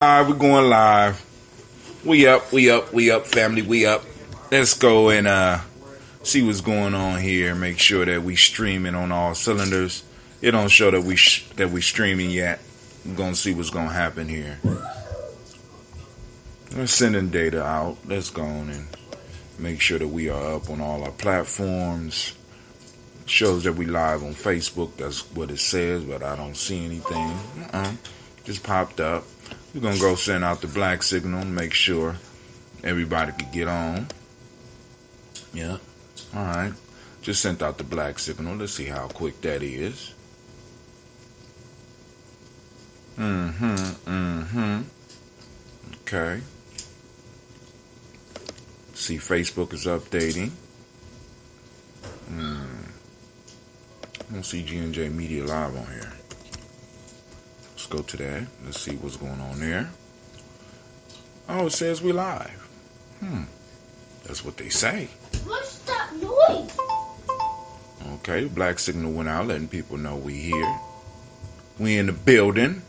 We're going live. We up, family, we up. Let's go and see what's going on here. Make sure that we streaming on all cylinders. It don't show that we streaming yet. We're gonna see what's gonna happen here. We're sending data out. Let's go on and make sure that we are up on all our platforms. It shows that we live on Facebook. That's what it says, but I don't see anything. Just popped up. We're going to go send out the black signal and make sure everybody can get on. Yeah. All right. Just sent out the black signal. Let's see how quick that is. Okay. See, Facebook is updating. I don't see Gye-Nyame Media Live on here. Let's go to that. Let's see what's going on there. Oh, it says we live. That's what they say. What's that noise? Okay, black signal went out, letting people know we here. We in the building.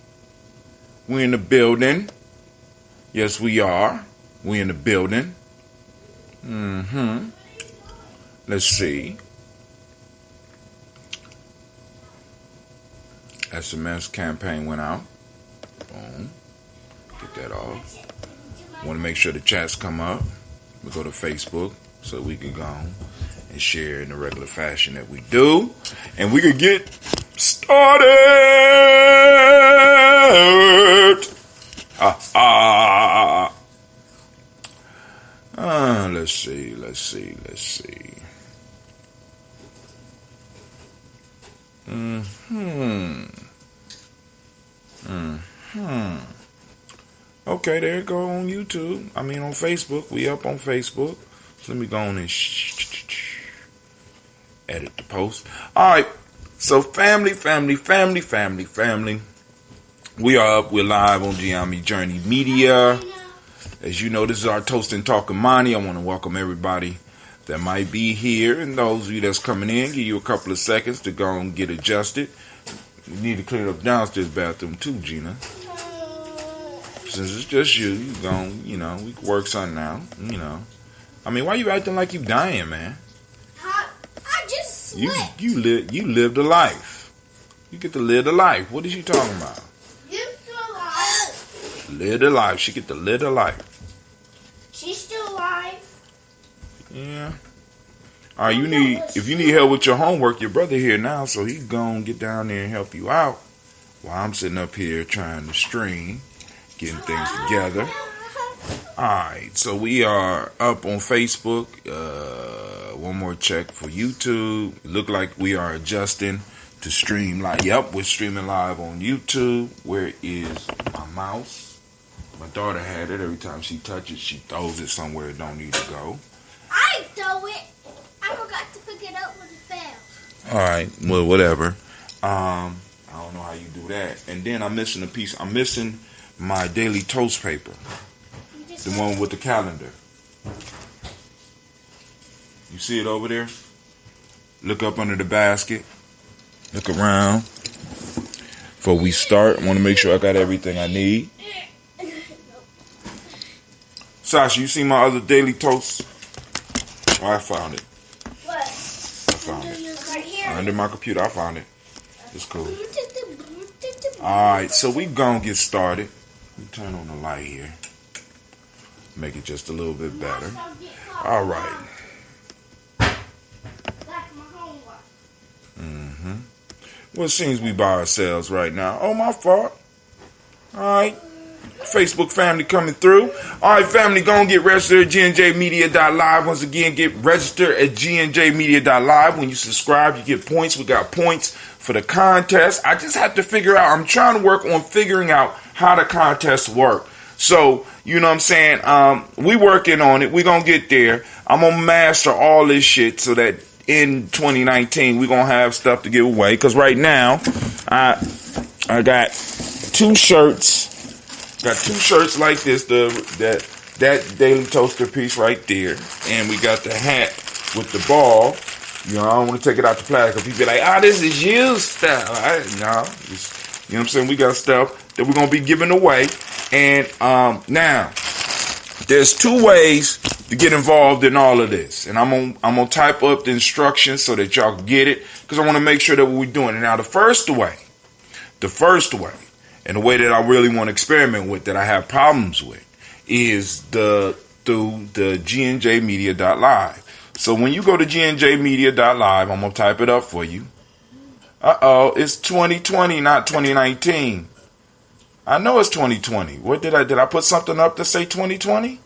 We in the building. Yes, we are. We in the building. Let's see. SMS campaign went out. Boom. Get that off. Want to make sure the chats come up. We go to Facebook so we can go and share in the regular fashion that we do. And we can get started. Let's see. Okay, there it go on YouTube. I mean on Facebook. We up on Facebook. So let me go on and edit the post. Alright. So family. We are up. We're live on Gye-Nyame Journey Media. As you know, this is our Toast&Talk Gye-Nyame. I want to welcome everybody that might be here, and those of you that's coming in, give you a couple of seconds to go and get adjusted. You need to clean up downstairs bathroom too, Gina. Since it's just you gon', we can work something out, I mean, why you acting like you dying, man? I just slipped. You lived a life. You get to live the life. What is you talking about? You're still alive. Live the life. She get to live the life. She's still alive. Yeah. All right, if you need help with your homework, your brother here now, so he gonna get down there and help you out while I'm sitting up here trying to stream, getting things together. All right, so we are up on Facebook. One more check for YouTube. Look like we are adjusting to stream live. Yep, we're streaming live on YouTube. Where is my mouse? My daughter had it. Every time she touches it, she throws it somewhere it don't need to go. I throw it. I forgot to pick it up when it fell. All right, well, whatever. I don't know how you do that. And then I'm missing a piece. I'm missing my daily toast paper, the one with the calendar. You see it over there? Look up under the basket. Look around. Before we start, I want to make sure I got everything I need. Sasha, you see my other daily toast? Oh, I found it. What? I found it. Right here. Under my computer, I found it. It's cool. Alright, so we gonna get started. We turn on the light here. Make it just a little bit better. Alright. Well, it seems we by ourselves right now. Oh, my fault. Alright. Facebook family coming through. Alright, family, go and get registered at GNJmedia.live. Once again, get registered at GNJmedia.live. When you subscribe, you get points. We got points for the contest. I just have to figure out, I'm trying to work on figuring out how the contest work. So, you know what I'm saying? We working on it. We gonna get there. I'm gonna master all this shit so that in 2019 we gonna have stuff to give away. Cause right now, I got two shirts. Got two shirts like this, that Daily Toaster piece right there, and we got the hat with the ball. I don't want to take it out the plastic. People be like, this is used stuff. You know what I'm saying? We got stuff that we're going to be giving away. And now, there's two ways to get involved in all of this. And I'm gonna type up the instructions so that y'all can get it, because I want to make sure that we're doing it. Now, the first way, and the way that I really want to experiment with, that I have problems with, is through the GNJmedia.live. So when you go to GNJmedia.live, I'm gonna type it up for you. It's 2020, not 2019. I know it's 2020. What did I put something up to say 2020?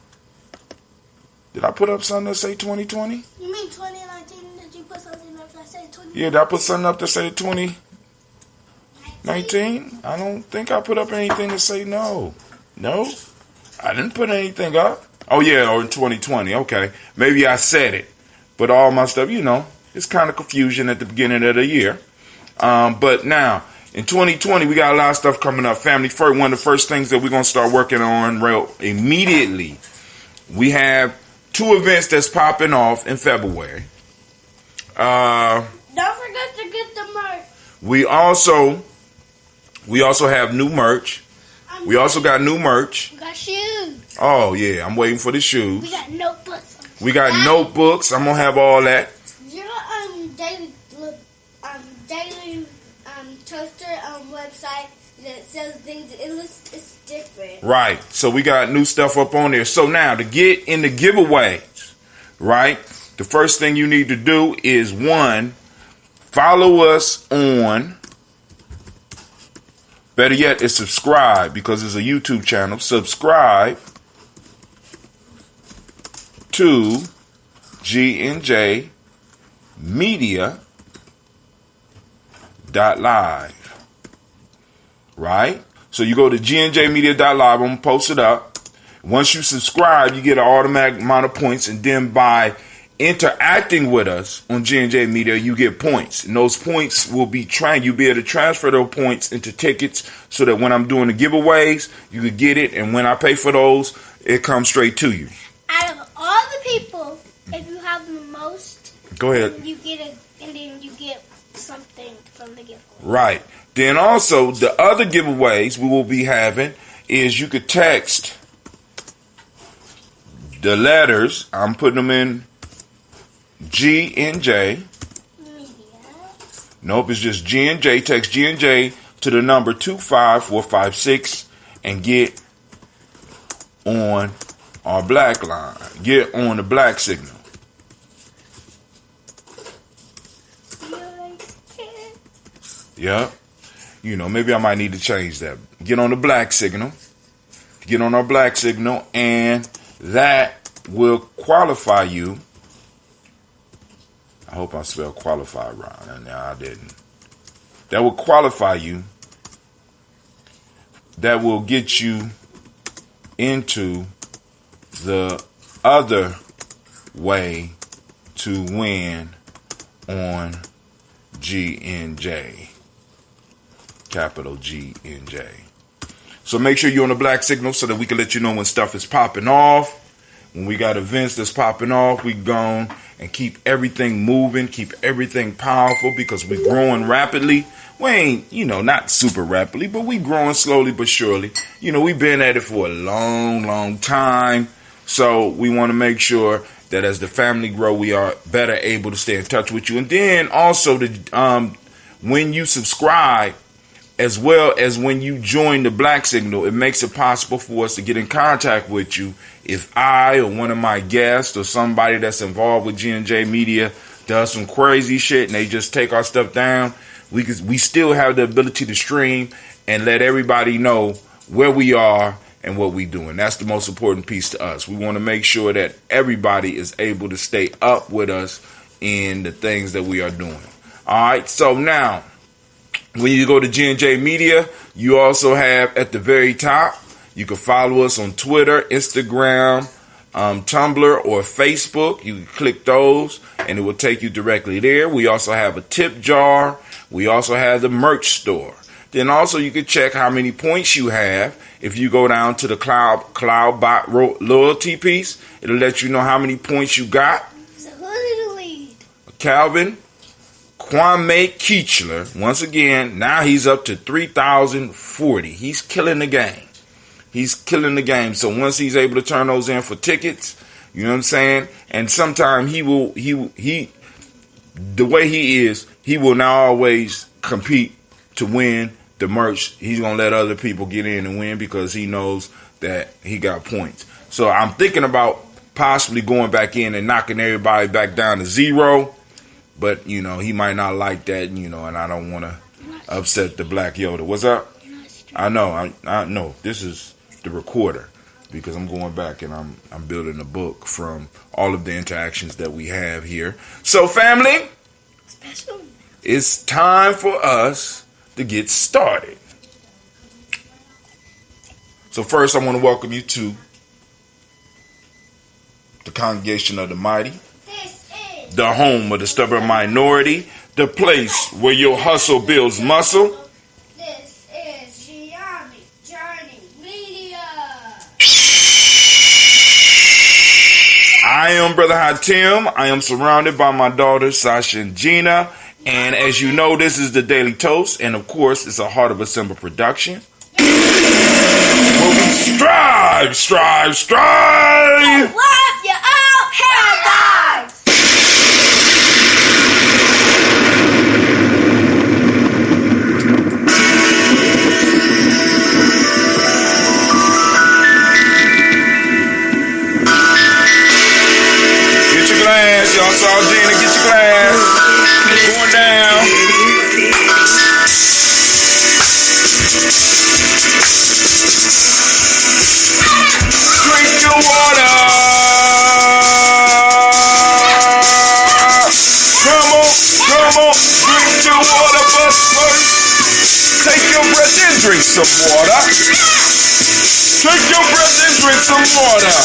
Did I put up something to say 2020? You mean 2019? Did you put something up to say 2020? Yeah, did I put something up to say 2019? I don't think I put up anything to say no. No? I didn't put anything up. Oh, yeah, or in 2020. Okay. Maybe I said it. But all my stuff, it's kind of confusion at the beginning of the year. But now, in 2020, we got a lot of stuff coming up. Family First, one of the first things that we're going to start working on immediately. We have 2 events that's popping off in February. Don't forget to get the merch. We also have new merch. We also got new merch. We got shoes. Oh, yeah, I'm waiting for the shoes. We got notebooks. We got notebooks. I'm going to have all that. Your daily toaster website that sells things, it's different. Right. So we got new stuff up on there. So now, to get in the giveaways, right, the first thing you need to do is, 1, follow us on, better yet, is subscribe, because it's a YouTube channel. Subscribe to Gye-Nyame Media.live. Right? So you go to Gye-Nyame.live. I'm going to post it up. Once you subscribe, you get an automatic amount of points. And then by interacting with us on Gye-Nyame Media, you get points. And those points will be you'll be able to transfer those points into tickets, so that when I'm doing the giveaways, you can get it. And when I pay for those, it comes straight to you. Out of all the people, if you have the most, go ahead. You get and then you get something from the giveaway. Right. Then also, the other giveaways we will be having is, you could text the letters. I'm putting them in G&J. Media. Nope, it's just G&J. Text G&J to the number 25456 and get on our Blackline. Get on the black signal. Yep. Maybe I might need to change that. Get on the black signal. Get on our black signal, and that will qualify you. I hope I spelled qualify right. No, I didn't. That will qualify you. That will get you into the other way to win on Gye-Nyame. Capital Gye-Nyame. So make sure you're on the black signal, so that we can let you know when stuff is popping off. When we got events that's popping off, we go and keep everything moving, keep everything powerful, because we're growing rapidly. We ain't, not super rapidly, but we growing slowly but surely. We've been at it for a long, long time. So we want to make sure that as the family grow, we are better able to stay in touch with you. And then also, when you subscribe, as well as when you join the black signal, it makes it possible for us to get in contact with you. If I or one of my guests or somebody that's involved with Gye-Nyame Media does some crazy shit and they just take our stuff down, we still have the ability to stream and let everybody know where we are and what we doing. That's the most important piece to us. We want to make sure that everybody is able to stay up with us in the things that we are doing. All right, so now, when you go to Gye-Nyame Media, you also have at the very top, you can follow us on Twitter, Instagram, Tumblr, or Facebook. You can click those, and it will take you directly there. We also have a tip jar. We also have the merch store. Then also you can check how many points you have. If you go down to the Cloudbot loyalty piece, it'll let you know how many points you got. So who's in the lead? Calvin Kwame Keechler, once again, now he's up to 3,040. He's killing the game. He's killing the game. So once he's able to turn those in for tickets, you know what I'm saying? And sometimes the way he is, he will not always compete to win the merch. He's going to let other people get in and win because he knows that he got points. So I'm thinking about possibly going back in and knocking everybody back down to zero. But, you know, he might not like that, you know, and I don't want to upset the Black Yoda. What's up? I know. I know. This is the recorder because I'm going back and I'm building a book from all of the interactions that we have here. So, family, it's time for us to get started. So first, I want to welcome you to the Congregation of the Mighty, the home of the stubborn minority, the place where your hustle builds muscle. This is Gye-Nyame Journey Media. I am Brother Hatim. I am surrounded by my daughters, Sasha and Gina. And as you know, this is the Daily Toast. And of course, it's a Heart of a Simple production. Where we strive. Wrap your own headlines. Get your glass. Y'all saw Gina. Get your glass. Going down. Drink your water. Come on. Drink your water, but first, take your breath and drink some water. Take your breath and drink some water.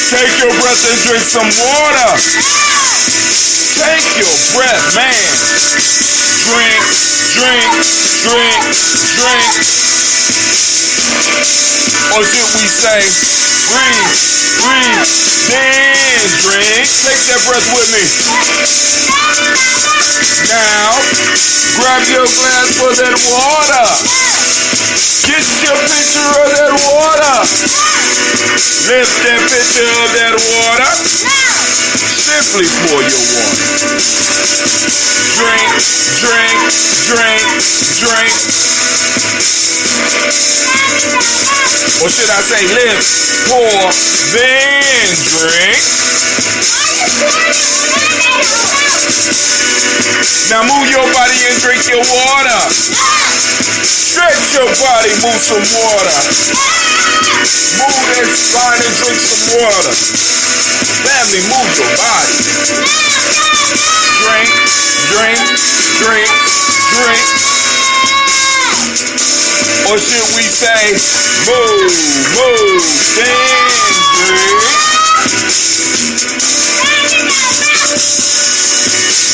Take your breath and drink some water. Take your breath, man. Drink. Or should we say, breathe, then drink. Take that breath with me. Now, grab your glass for that water. Get your picture of that water. Lift that picture of that water. Simply pour your water. Drink. Or should I say lift, pour, then drink. Now move your body and drink your water. Stretch your body, move some water. Move that spine and drink some water. Family, move your body. Drink. Or should we say, move, then drink.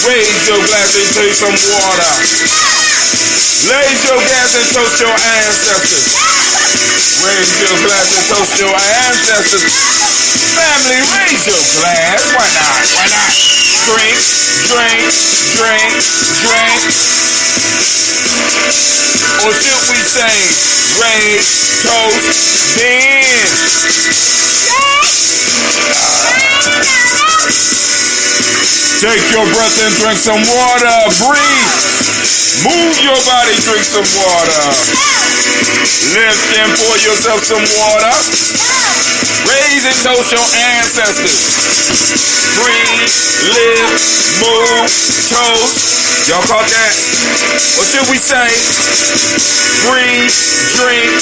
Raise your glass and take some water. Raise your glass and toast your ancestors. Raise your glass and toast your ancestors. Family, raise your glass. Why not? Drink. Or should we say, raise, toast, then? Take your breath and drink some water. Breathe. Move your body, drink some water. Lift and pour yourself some water. Raise and toast your ancestors. Breathe, live, move, toast. Y'all caught that? Or should we say, breathe, drink,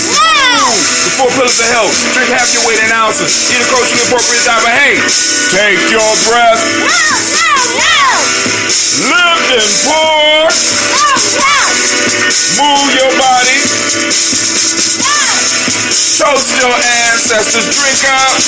move. The 4 pillars of health. Drink half your weight in ounces. Eat a culturally appropriate diet. But hey, take your breath. Lift and pour. Move your body. Toast your ancestors. Drink up.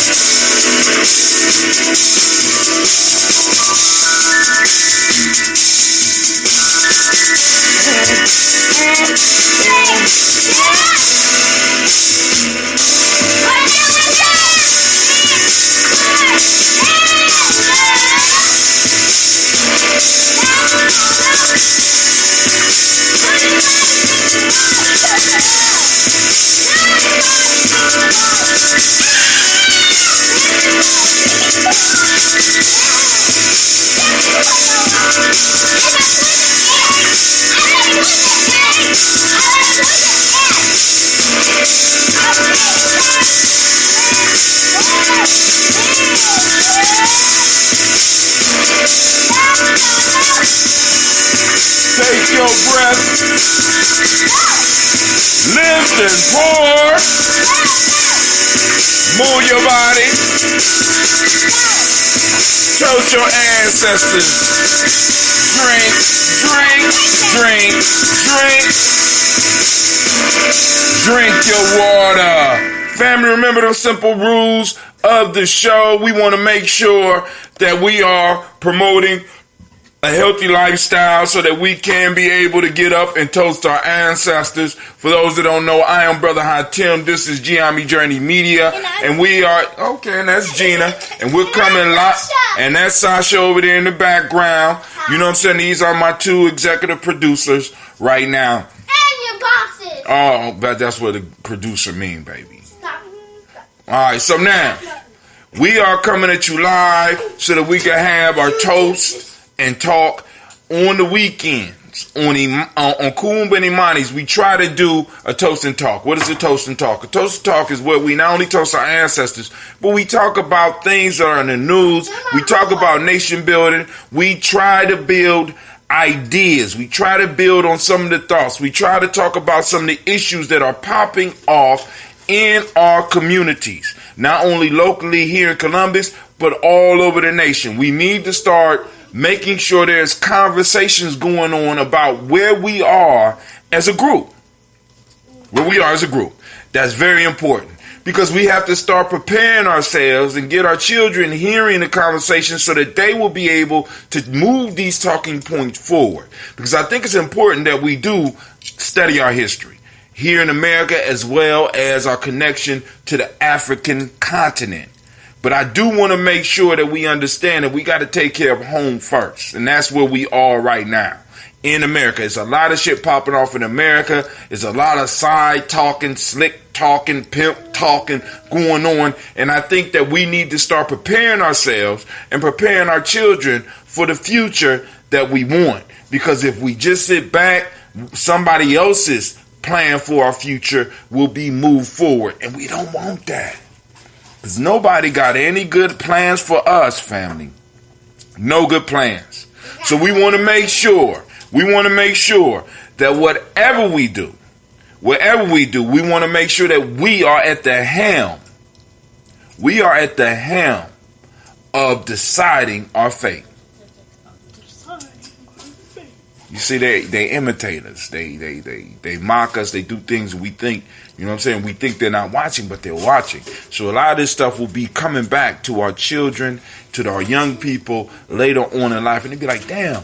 your breath. Lift and pour. Move your body. Toast your ancestors. Drink, drink, drink, drink. Drink your water. Family, remember those simple rules of the show. We want to make sure that we are promoting a healthy lifestyle so that we can be able to get up and toast our ancestors. For those that don't know, I am Brother Hatim. This is Gye-Nyame Journey Media. And we are, okay, and that's Gina. And we're coming live. And that's Sasha over there in the background. You know what I'm saying? These are my two executive producers right now. And your bosses. Oh, but that's what a producer mean, baby. Alright, so now, we are coming at you live so that we can have our toast and talk on the weekends. On Kumba and Imani's, we try to do a toast and talk. What is a toast and talk? A toast and talk is where we not only toast our ancestors, but we talk about things that are in the news. We talk about nation building. We try to build ideas. We try to build on some of the thoughts. We try to talk about some of the issues that are popping off in our communities, not only locally here in Columbus, but all over the nation. We need to start making sure there's conversations going on about where we are as a group. Where we are as a group. That's very important because we have to start preparing ourselves and get our children hearing the conversation so that they will be able to move these talking points forward. Because I think it's important that we do study our history here in America as well as our connection to the African continent. But I do want to make sure that we understand that we got to take care of home first. And that's where we are right now in America. It's a lot of shit popping off in America. It's a lot of side talking, slick talking, pimp talking going on. And I think that we need to start preparing ourselves and preparing our children for the future that we want. Because if we just sit back, somebody else's plan for our future will be moved forward. And we don't want that. Because nobody got any good plans for us, family. No good plans. So we want to make sure that whatever we do, we want to make sure that we are at the helm. We are at the helm of deciding our fate. You see, they imitate us. They mock us. They do things we think, you know what I'm saying? We think they're not watching, but they're watching. So a lot of this stuff will be coming back to our children, to our young people later on in life. And they'll be like, damn,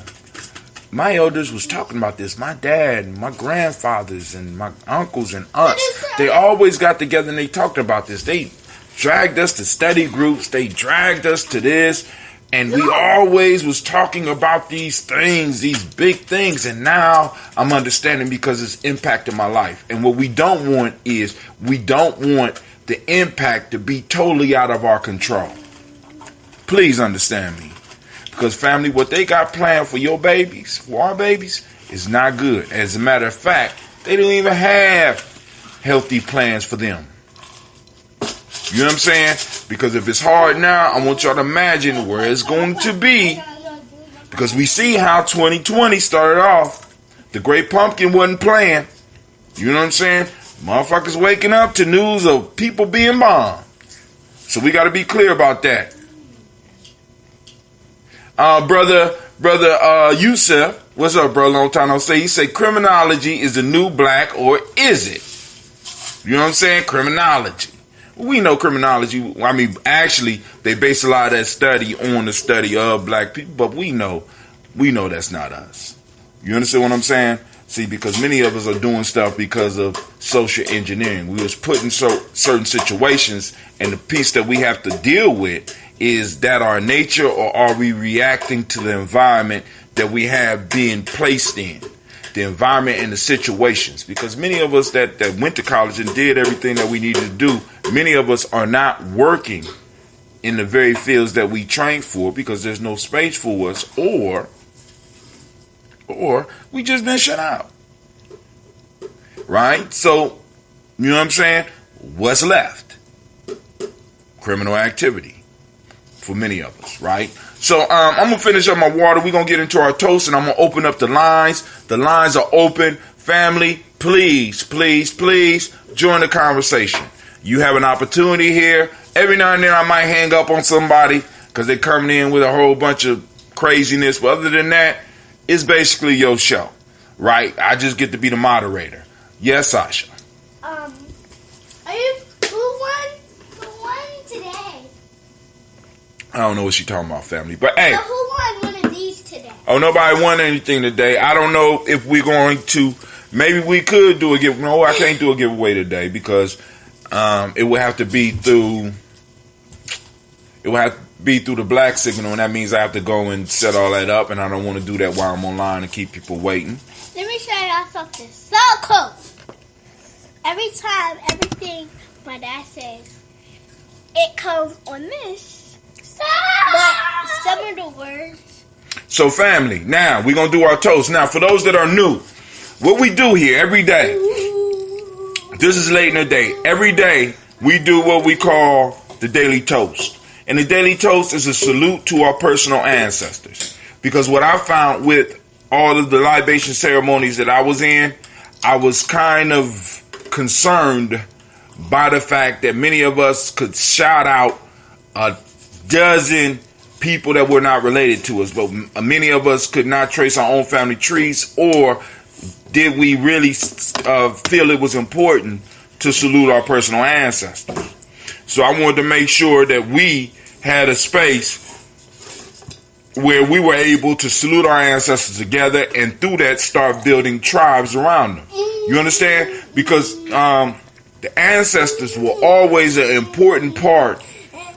my elders was talking about this. My dad and my grandfathers and my uncles and aunts, they always got together and they talked about this. They dragged us to study groups. They dragged us to this. And we always was talking about these things, these big things. And now I'm understanding because it's impacting my life. And what we don't want is we don't want the impact to be totally out of our control. Please understand me. Because family, what they got planned for your babies, for our babies, is not good. As a matter of fact, they don't even have healthy plans for them. You know what I'm saying? Because if it's hard now, I want y'all to imagine where it's going to be. Because we see how 2020 started off. The Great Pumpkin wasn't playing. You know what I'm saying? Motherfuckers waking up to news of people being bombed. So we got to be clear about that. Brother Yusuf, what's up, bro? Long time no say. He said criminology is the new black, or is it? You know what I'm saying? Criminology. We know criminology. I mean, actually, they base a lot of that study on the study of black people, but we know that's not us. You understand what I'm saying? See, because many of us are doing stuff because of social engineering. We was put in certain situations, and the piece that we have to deal with is that our nature, or are we reacting to the environment that we have being placed in? The environment and the situations. Because many of us that went to college and did everything that we needed to do, many of us are not working in the very fields that we trained for because there's no space for us, or we just been shut out. Right? So, you know what I'm saying? What's left? Criminal activity. for many of us, right? So I'm going to finish up my water. We're going to get into our toast, and I'm going to open up the lines. The lines are open. Family, please, please, please join the conversation. You have an opportunity here. Every now and then I might hang up on somebody because they're coming in with a whole bunch of craziness. But other than that, it's basically your show, right? I just get to be the moderator. Yes, Sasha. Are you who won today? I don't know what she's talking about, family. But hey. So who won one of these today? Oh, nobody won anything today. I don't know if we're going to. Maybe we could do a giveaway. No, I can't do a giveaway today because it would have to be through. It would have to be through the black signal, and that means I have to go and set all that up, and I don't want to do that while I'm online and keep people waiting. Let me show y'all something so cool. Every time, everything my dad says, it comes on this. But some of the words. So, family, now we're going to do our toast. Now, for those that are new, what we do here every day, this is late in the day. Every day, we do what we call the daily toast. And the daily toast is a salute to our personal ancestors. Because what I found with all of the libation ceremonies that I was in, I was kind of concerned by the fact that many of us could shout out a dozen people that were not related to us, but many of us could not trace our own family trees, or did we really feel it was important to salute our personal ancestors? So I wanted to make sure that we had a space where we were able to salute our ancestors together, and through that start building tribes around them. You understand? Because the ancestors were always an important part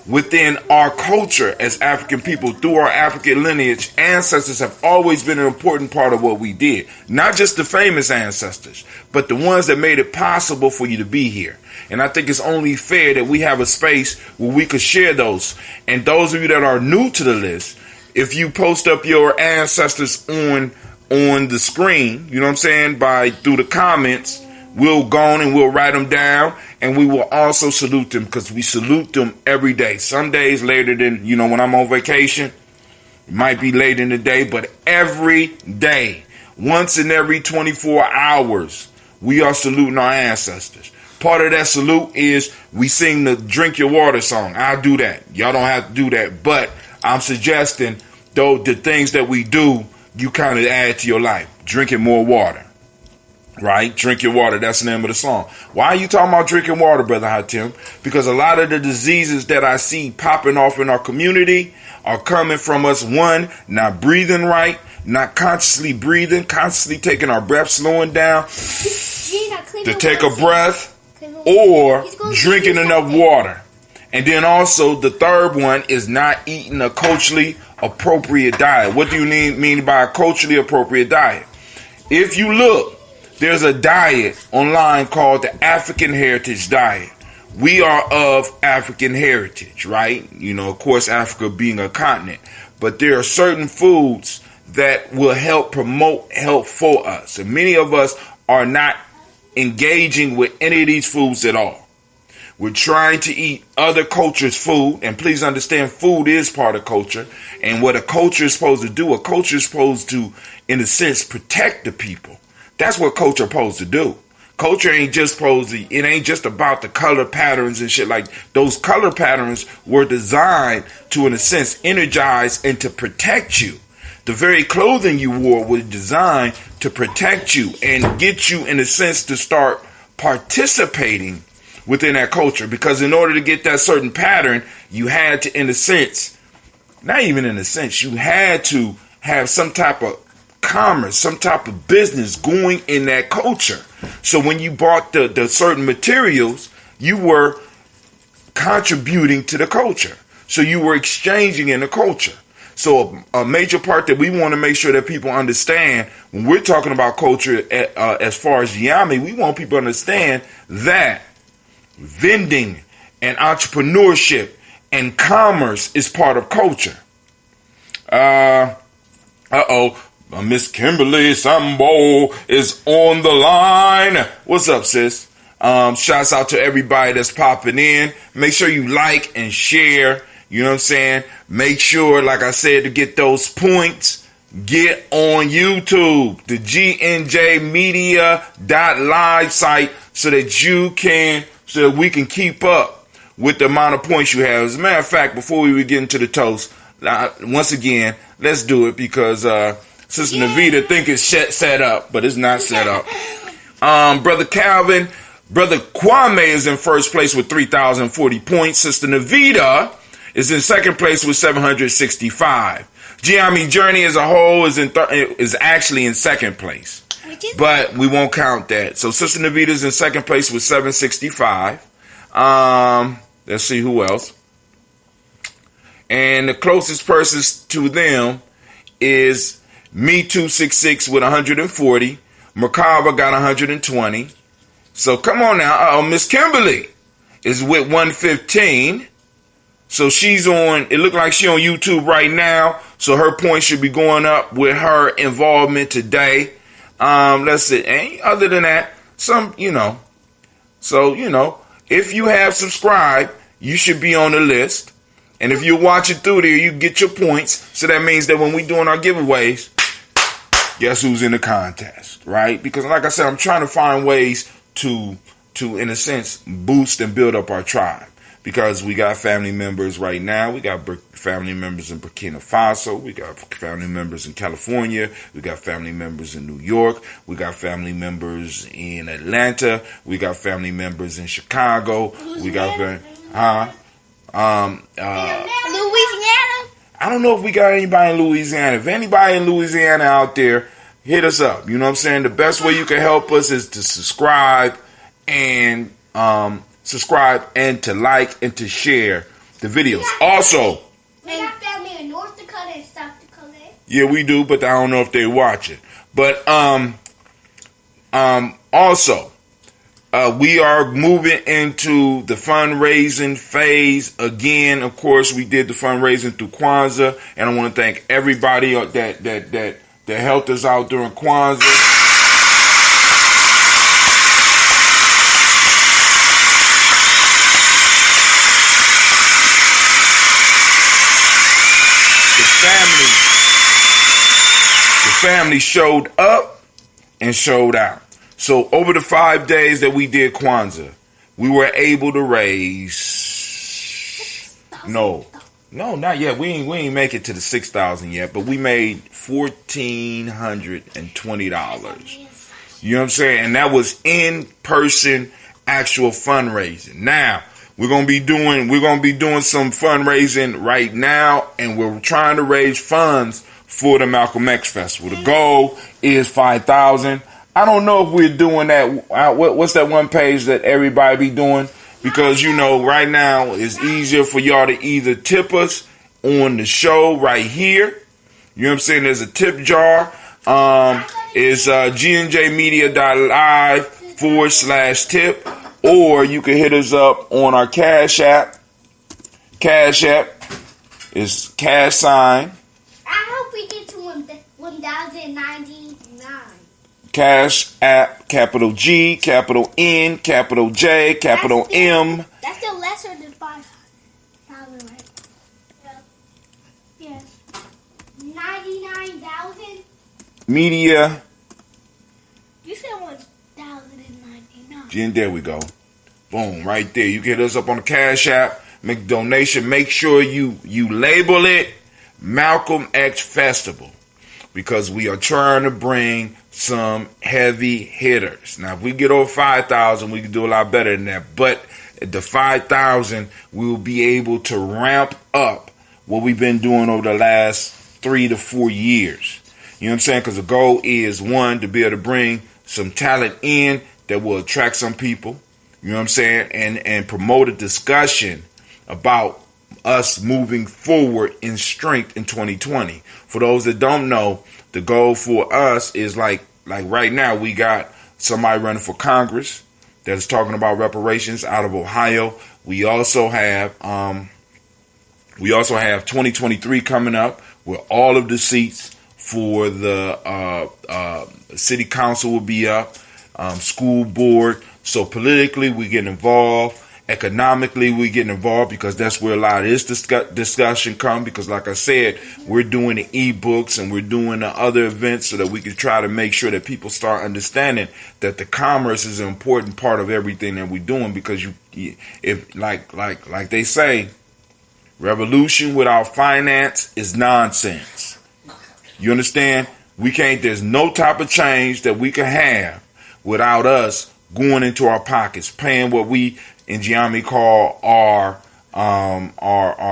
within our culture as African people. Through our African lineage, ancestors have always been an important part of what we did. Not just the famous ancestors, but the ones that made it possible for you to be here. And I think it's only fair that we have a space where we could share those. And those of you that are new to the list, if you post up your ancestors on the screen, you know what I'm saying, through the comments, we'll go on and we'll write them down, and we will also salute them, because we salute them every day. Some days later than, when I'm on vacation, it might be late in the day, but every day, once in every 24 hours, we are saluting our ancestors. Part of that salute is we sing the Drink Your Water song. I do that. Y'all don't have to do that, but I'm suggesting, though, the things that we do, you kind of add to your life. Drinking more water. Right? Drink your water. That's the name of the song. Why are you talking about drinking water, Brother Hatim? Because a lot of the diseases that I see popping off in our community are coming from us, one, not breathing right, not consciously breathing, constantly taking our breath, slowing down to take a breath, or drinking enough water. And then also the third one is not eating a culturally appropriate diet. What do you mean by a culturally appropriate diet? If you look, there's a diet online called the African Heritage Diet. We are of African heritage, right? Of course, Africa being a continent. But there are certain foods that will help promote health for us. And many of us are not engaging with any of these foods at all. We're trying to eat other cultures' food, and please understand, food is part of culture. And what a culture is supposed to do, a culture is supposed to, in a sense, protect the people. That's what culture is supposed to do. Culture ain't just it ain't just about the color patterns and shit. Like, those color patterns were designed to, in a sense, energize and to protect you. The very clothing you wore was designed to protect you and get you, in a sense, to start participating within that culture. Because in order to get that certain pattern, you had to, in a sense, not even in a sense, you had to have some type of commerce, some type of business going in that culture. So when you bought the certain materials, you were contributing to the culture. So you were exchanging in the culture. So a major part that we want to make sure that people understand when we're talking about culture, as far as Gye-Nyame, we want people to understand that vending and entrepreneurship and commerce is part of culture. Miss Kimberly Sambo is on the line. What's up, sis? Shouts out to everybody that's popping in. Make sure you like and share, You know what I'm saying? Make sure, like I said, to get those points, get on YouTube, the GNJmedia.live site, so that we can keep up with the amount of points you have. As a matter of fact, before we get into the toast, once again, let's do it because Sister Navita think it's set up, but it's not set up. Brother Calvin, Brother Kwame is in first place with 3,040 points. Sister Navita is in second place with 765. Gye-Nyame Journey as a whole is actually in second place, but we won't count that. So Sister Navita is in second place with 765. Let's see who else. And the closest person to them is Me266 with 140. Macabre got 120. So come on now. Miss Kimberly is with 115. So she's on, it looked like she's on YouTube right now. So her points should be going up with her involvement today. Let's see. And other than that, So, if you have subscribed, you should be on the list. And if you're watching through there, you get your points. So that means that when we're doing our giveaways, guess who's in the contest, right? Because like I said, I'm trying to find ways to in a sense, boost and build up our tribe. Because we got family members right now. We got family members in Burkina Faso. We got family members in California. We got family members in New York. We got family members in Atlanta. We got family members in Chicago. We got Louisiana. I don't know if we got anybody in Louisiana. If anybody in Louisiana out there, hit us up. You know what I'm saying? The best way you can help us is to subscribe and to like and to share the videos. Also, we got family in North Dakota and South Dakota. Yeah, we do, but I don't know if they watch it. But also, we are moving into the fundraising phase again. Of course, we did the fundraising through Kwanzaa, and I want to thank everybody that helped us out during Kwanzaa. The family showed up and showed out. So over the 5 days that we did Kwanzaa, we were able to raise no, not yet. We ain't make it to the 6,000 yet, but we made $1,420. You know what I'm saying? And that was in person actual fundraising. Now we're gonna be doing some fundraising right now, and we're trying to raise funds for the Malcolm X Festival. The goal is 5,000. I don't know if we're doing that. What's that one page that everybody be doing? Because right now it's easier for y'all to either tip us on the show right here. You know what I'm saying? There's a tip jar. It's gnjmedia.live/tip. Or you can hit us up on our Cash App. Cash App is cash sign. I hope we get to 1,099. Cash App, capital G, capital N, capital J, capital M. That's still lesser than 5,000, right? Yeah. Yes. 99,000? Media. You said 1,099. And there we go. Boom, right there. You get us up on the Cash App, make a donation. Make sure you label it Malcolm X Festival, because we are trying to bring some heavy hitters. Now, if we get over 5,000, we can do a lot better than that. But at the 5,000, we will be able to ramp up what we've been doing over the last 3 to 4 years. You know what I'm saying? Because the goal is, one, to be able to bring some talent in that will attract some people. You know what I'm saying? And promote a discussion about us moving forward in strength in 2020. For those that don't know, the goal for us is like right now we got somebody running for Congress that's talking about reparations out of Ohio. We also have 2023 coming up where all of the seats for the city council will be up, school board. So politically we get involved, Economically, we get involved because that's where a lot of this discussion comes. Because, like I said, we're doing the ebooks and we're doing the other events so that we can try to make sure that people start understanding that the commerce is an important part of everything that we're doing. Because if like they say, revolution without finance is nonsense. You understand? We can't. There's no type of change that we can have without us going into our pockets, paying what we in Gye-Nyame call our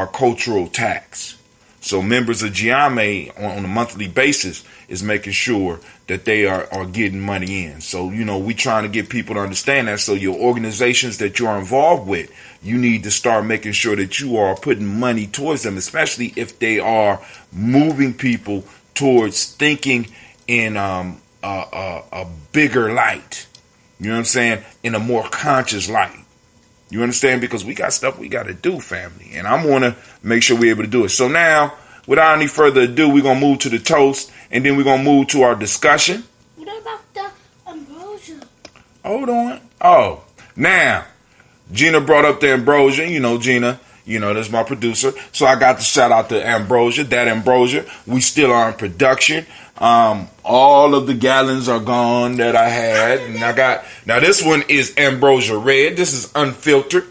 cultural tax. So members of Gye-Nyame on a monthly basis is making sure that they are getting money in. So, we trying to get people to understand that. So your organizations that you're involved with, you need to start making sure that you are putting money towards them, especially if they are moving people towards thinking in a bigger light. You know what I'm saying? In a more conscious light. You understand? Because we got stuff we got to do, family. And I want to make sure we're able to do it. So now, without any further ado, we're going to move to the toast. And then we're going to move to our discussion. What about the ambrosia? Hold on. Oh, now, Gina brought up the ambrosia. Gina, that's my producer. So I got to shout out to ambrosia. That ambrosia. We still are in production. All of the gallons are gone that I had. And now this one is ambrosia red. This is unfiltered.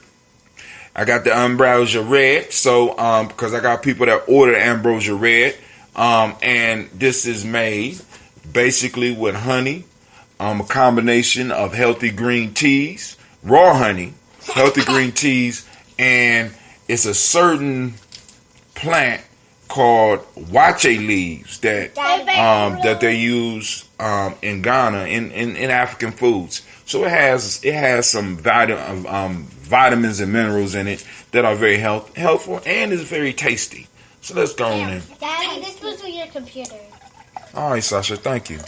I got the ambrosia red. So, because I got people that order ambrosia red. And this is made basically with honey, a combination of healthy green teas, raw honey, healthy green teas, and it's a certain plant called wache leaves that they use in Ghana in African foods. So it has some vitamins and minerals in it that are very helpful and is very tasty. So let's go on in. Daddy, this was with your computer. All right, Sasha, thank you.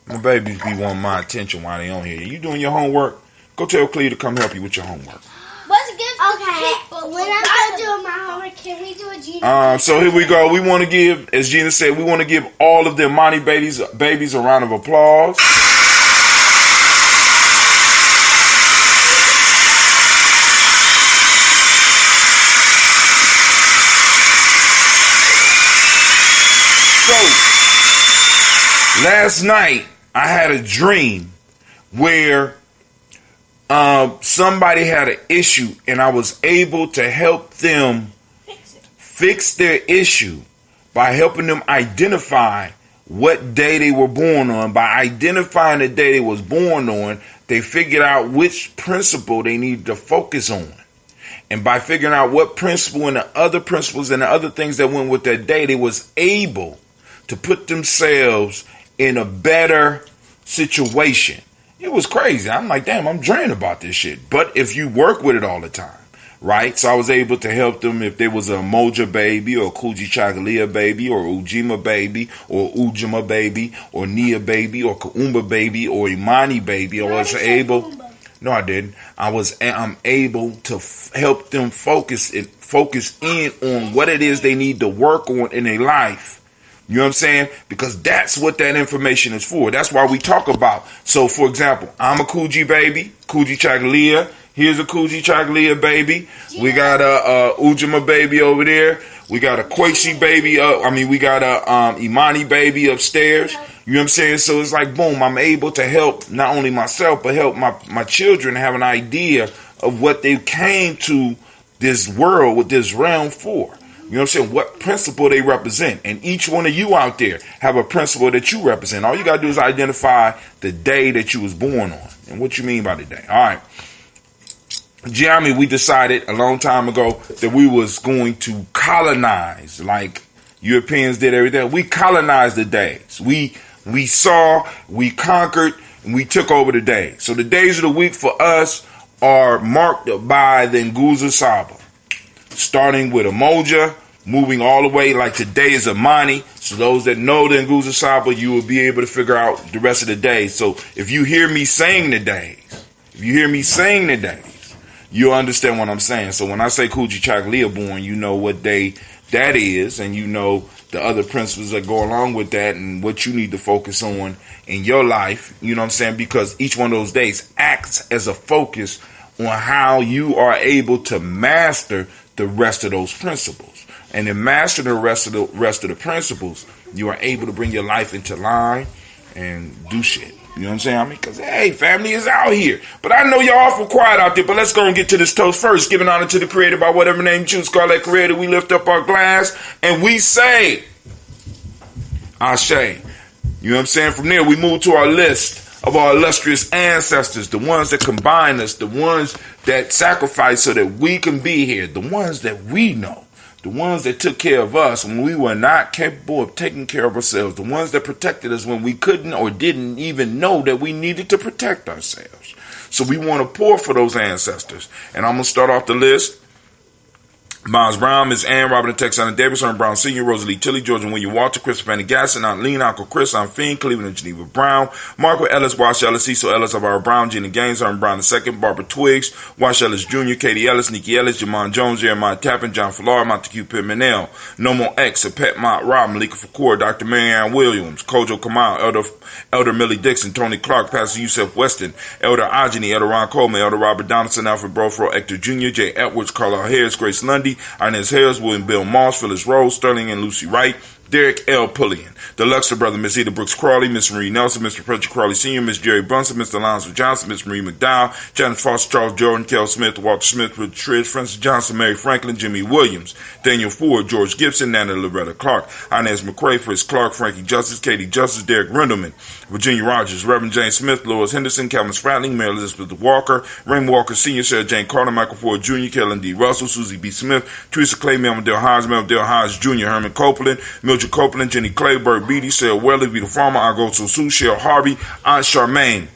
My babies be wanting my attention while they on here. You doing your homework? Go tell Clea to come help you with your homework. What's good? Okay. When I'm done doing my homework, can we do a Gina? So here we go. We want to give, as Gina said, we want to give all of the Imani babies a round of applause. So, last night I had a dream where somebody had an issue and I was able to help them fix their issue by helping them identify what day they were born on. By identifying the day they was born on, they figured out which principle they needed to focus on. And by figuring out what principle and the other principles and the other things that went with that day, they was able to put themselves in a better situation. It was crazy. I'm like, damn, I'm dreaming about this shit. But if you work with it all the time, right? So I was able to help them if there was a Moja baby or a Kuji Chagalia baby or Ujima baby or Ujima baby or Nia baby or Kaumba baby or Imani baby. I was able. No, I didn't. I'm able to help them focus in on what it is they need to work on in their life. You know what I'm saying? Because that's what that information is for. That's why we talk about. So, for example, I'm a Kuji baby, Kuji Chagalia. Here's a Kuji Chagalia baby. We got a Ujima baby over there. We got a Kwesi baby. We got a Imani baby upstairs. You know what I'm saying? So it's like, boom, I'm able to help not only myself, but help my children have an idea of what they came to this world, with this realm for. You know what I'm saying? What principle they represent. And each one of you out there have a principle that you represent. All you got to do is identify the day that you was born on. And what you mean by the day. All right. Gye-Nyame, we decided a long time ago that we was going to colonize like Europeans did everything. We colonized the days. We saw, we conquered, and we took over the day. So the days of the week for us are marked by the Nguzo Saba. Starting with Umoja, moving all the way, like today is Imani. So those that know the Nguzo Saba, you will be able to figure out the rest of the day. So if you hear me saying the days, you'll understand what I'm saying. So when I say Kuji Chagalia born, you know what day that is, and you know the other principles that go along with that and what you need to focus on in your life. You know what I'm saying? Because each one of those days acts as a focus on how you are able to master the rest of those principles. And in mastering the rest of the principles, you are able to bring your life into line and do shit. You know what I'm saying? I mean, because, hey, family is out here. But I know y'all awful quiet out there, but let's go and get to this toast first. Giving honor to the Creator by whatever name you choose. Call that Creator. We lift up our glass and we say, Ashe. You know what I'm saying? From there, we move to our list of our illustrious ancestors, the ones that combine us, the ones that sacrifice so that we can be here, the ones that we know, the ones that took care of us when we were not capable of taking care of ourselves, the ones that protected us when we couldn't or didn't even know that we needed to protect ourselves. So we want to pour for those ancestors. And I'm going to start off the list. Miles Brown, Miss Ann, Robert Texana Davis, Ern Brown Sr., Rosalie Tilly, George and William Walter, Chris Fanny Gasson, Aunt Lean, Uncle Chris, Aunt Fiend, Cleveland and Geneva Brown, Margaret Ellis, Wash Ellis, Cecil Ellis, Alvaro Brown, Gina Gaines, Ern Brown II, Barbara Twiggs, Wash Ellis Jr., Katie Ellis, Nikki Ellis, Jamon Jones, Jeremiah Tappan, John Fallar, Montague Pimenel, Nomo X, Pet Mott Rob, Malika Fakour, Dr. Marianne Williams, Kojo Kamal, Elder Millie Dixon, Tony Clark, Pastor Yusef Weston, Elder Ajani, Elder Ron Coleman, Elder Robert Donaldson, Alfred Brofro, Hector Jr., J. Edwards, Carla Harris, Grace Lundy, Inez Harris, William Bill Moss, Phyllis Rose, Sterling and Lucy Wright, Derek L. Pullian, the Luxor brother, Miss Eda Brooks Crawley, Miss Marie Nelson, Mr. Patrick Crawley Sr., Miss Jerry Bunsen, Mr. Alonzo Johnson, Miss Marie McDowell, Janice Foster, Charles Jordan, Kel Smith, Walter Smith, Richard Trish, Francis Johnson, Mary Franklin, Jimmy Williams, Daniel Ford, George Gibson, Nana Loretta Clark, Inez McCrae, Fritz Clark, Frankie Justice, Katie Justice, Derek Rendelman, Virginia Rogers, Reverend James Smith, Lois Henderson, Calvin Spratling, Mary Elizabeth Walker, Raymond Walker Sr., Sarah Jane Carter, Michael Ford Jr., Kellen D. Russell, Susie B. Smith, Teresa Clay, Melvin Hodge Jr., Herman Copeland, Mildred Copeland, Jenny Clayburg, Beatty, Sarah Welly, Vita Farmer, Agosto Sue, Cheryl Harvey, Aunt Charmaine,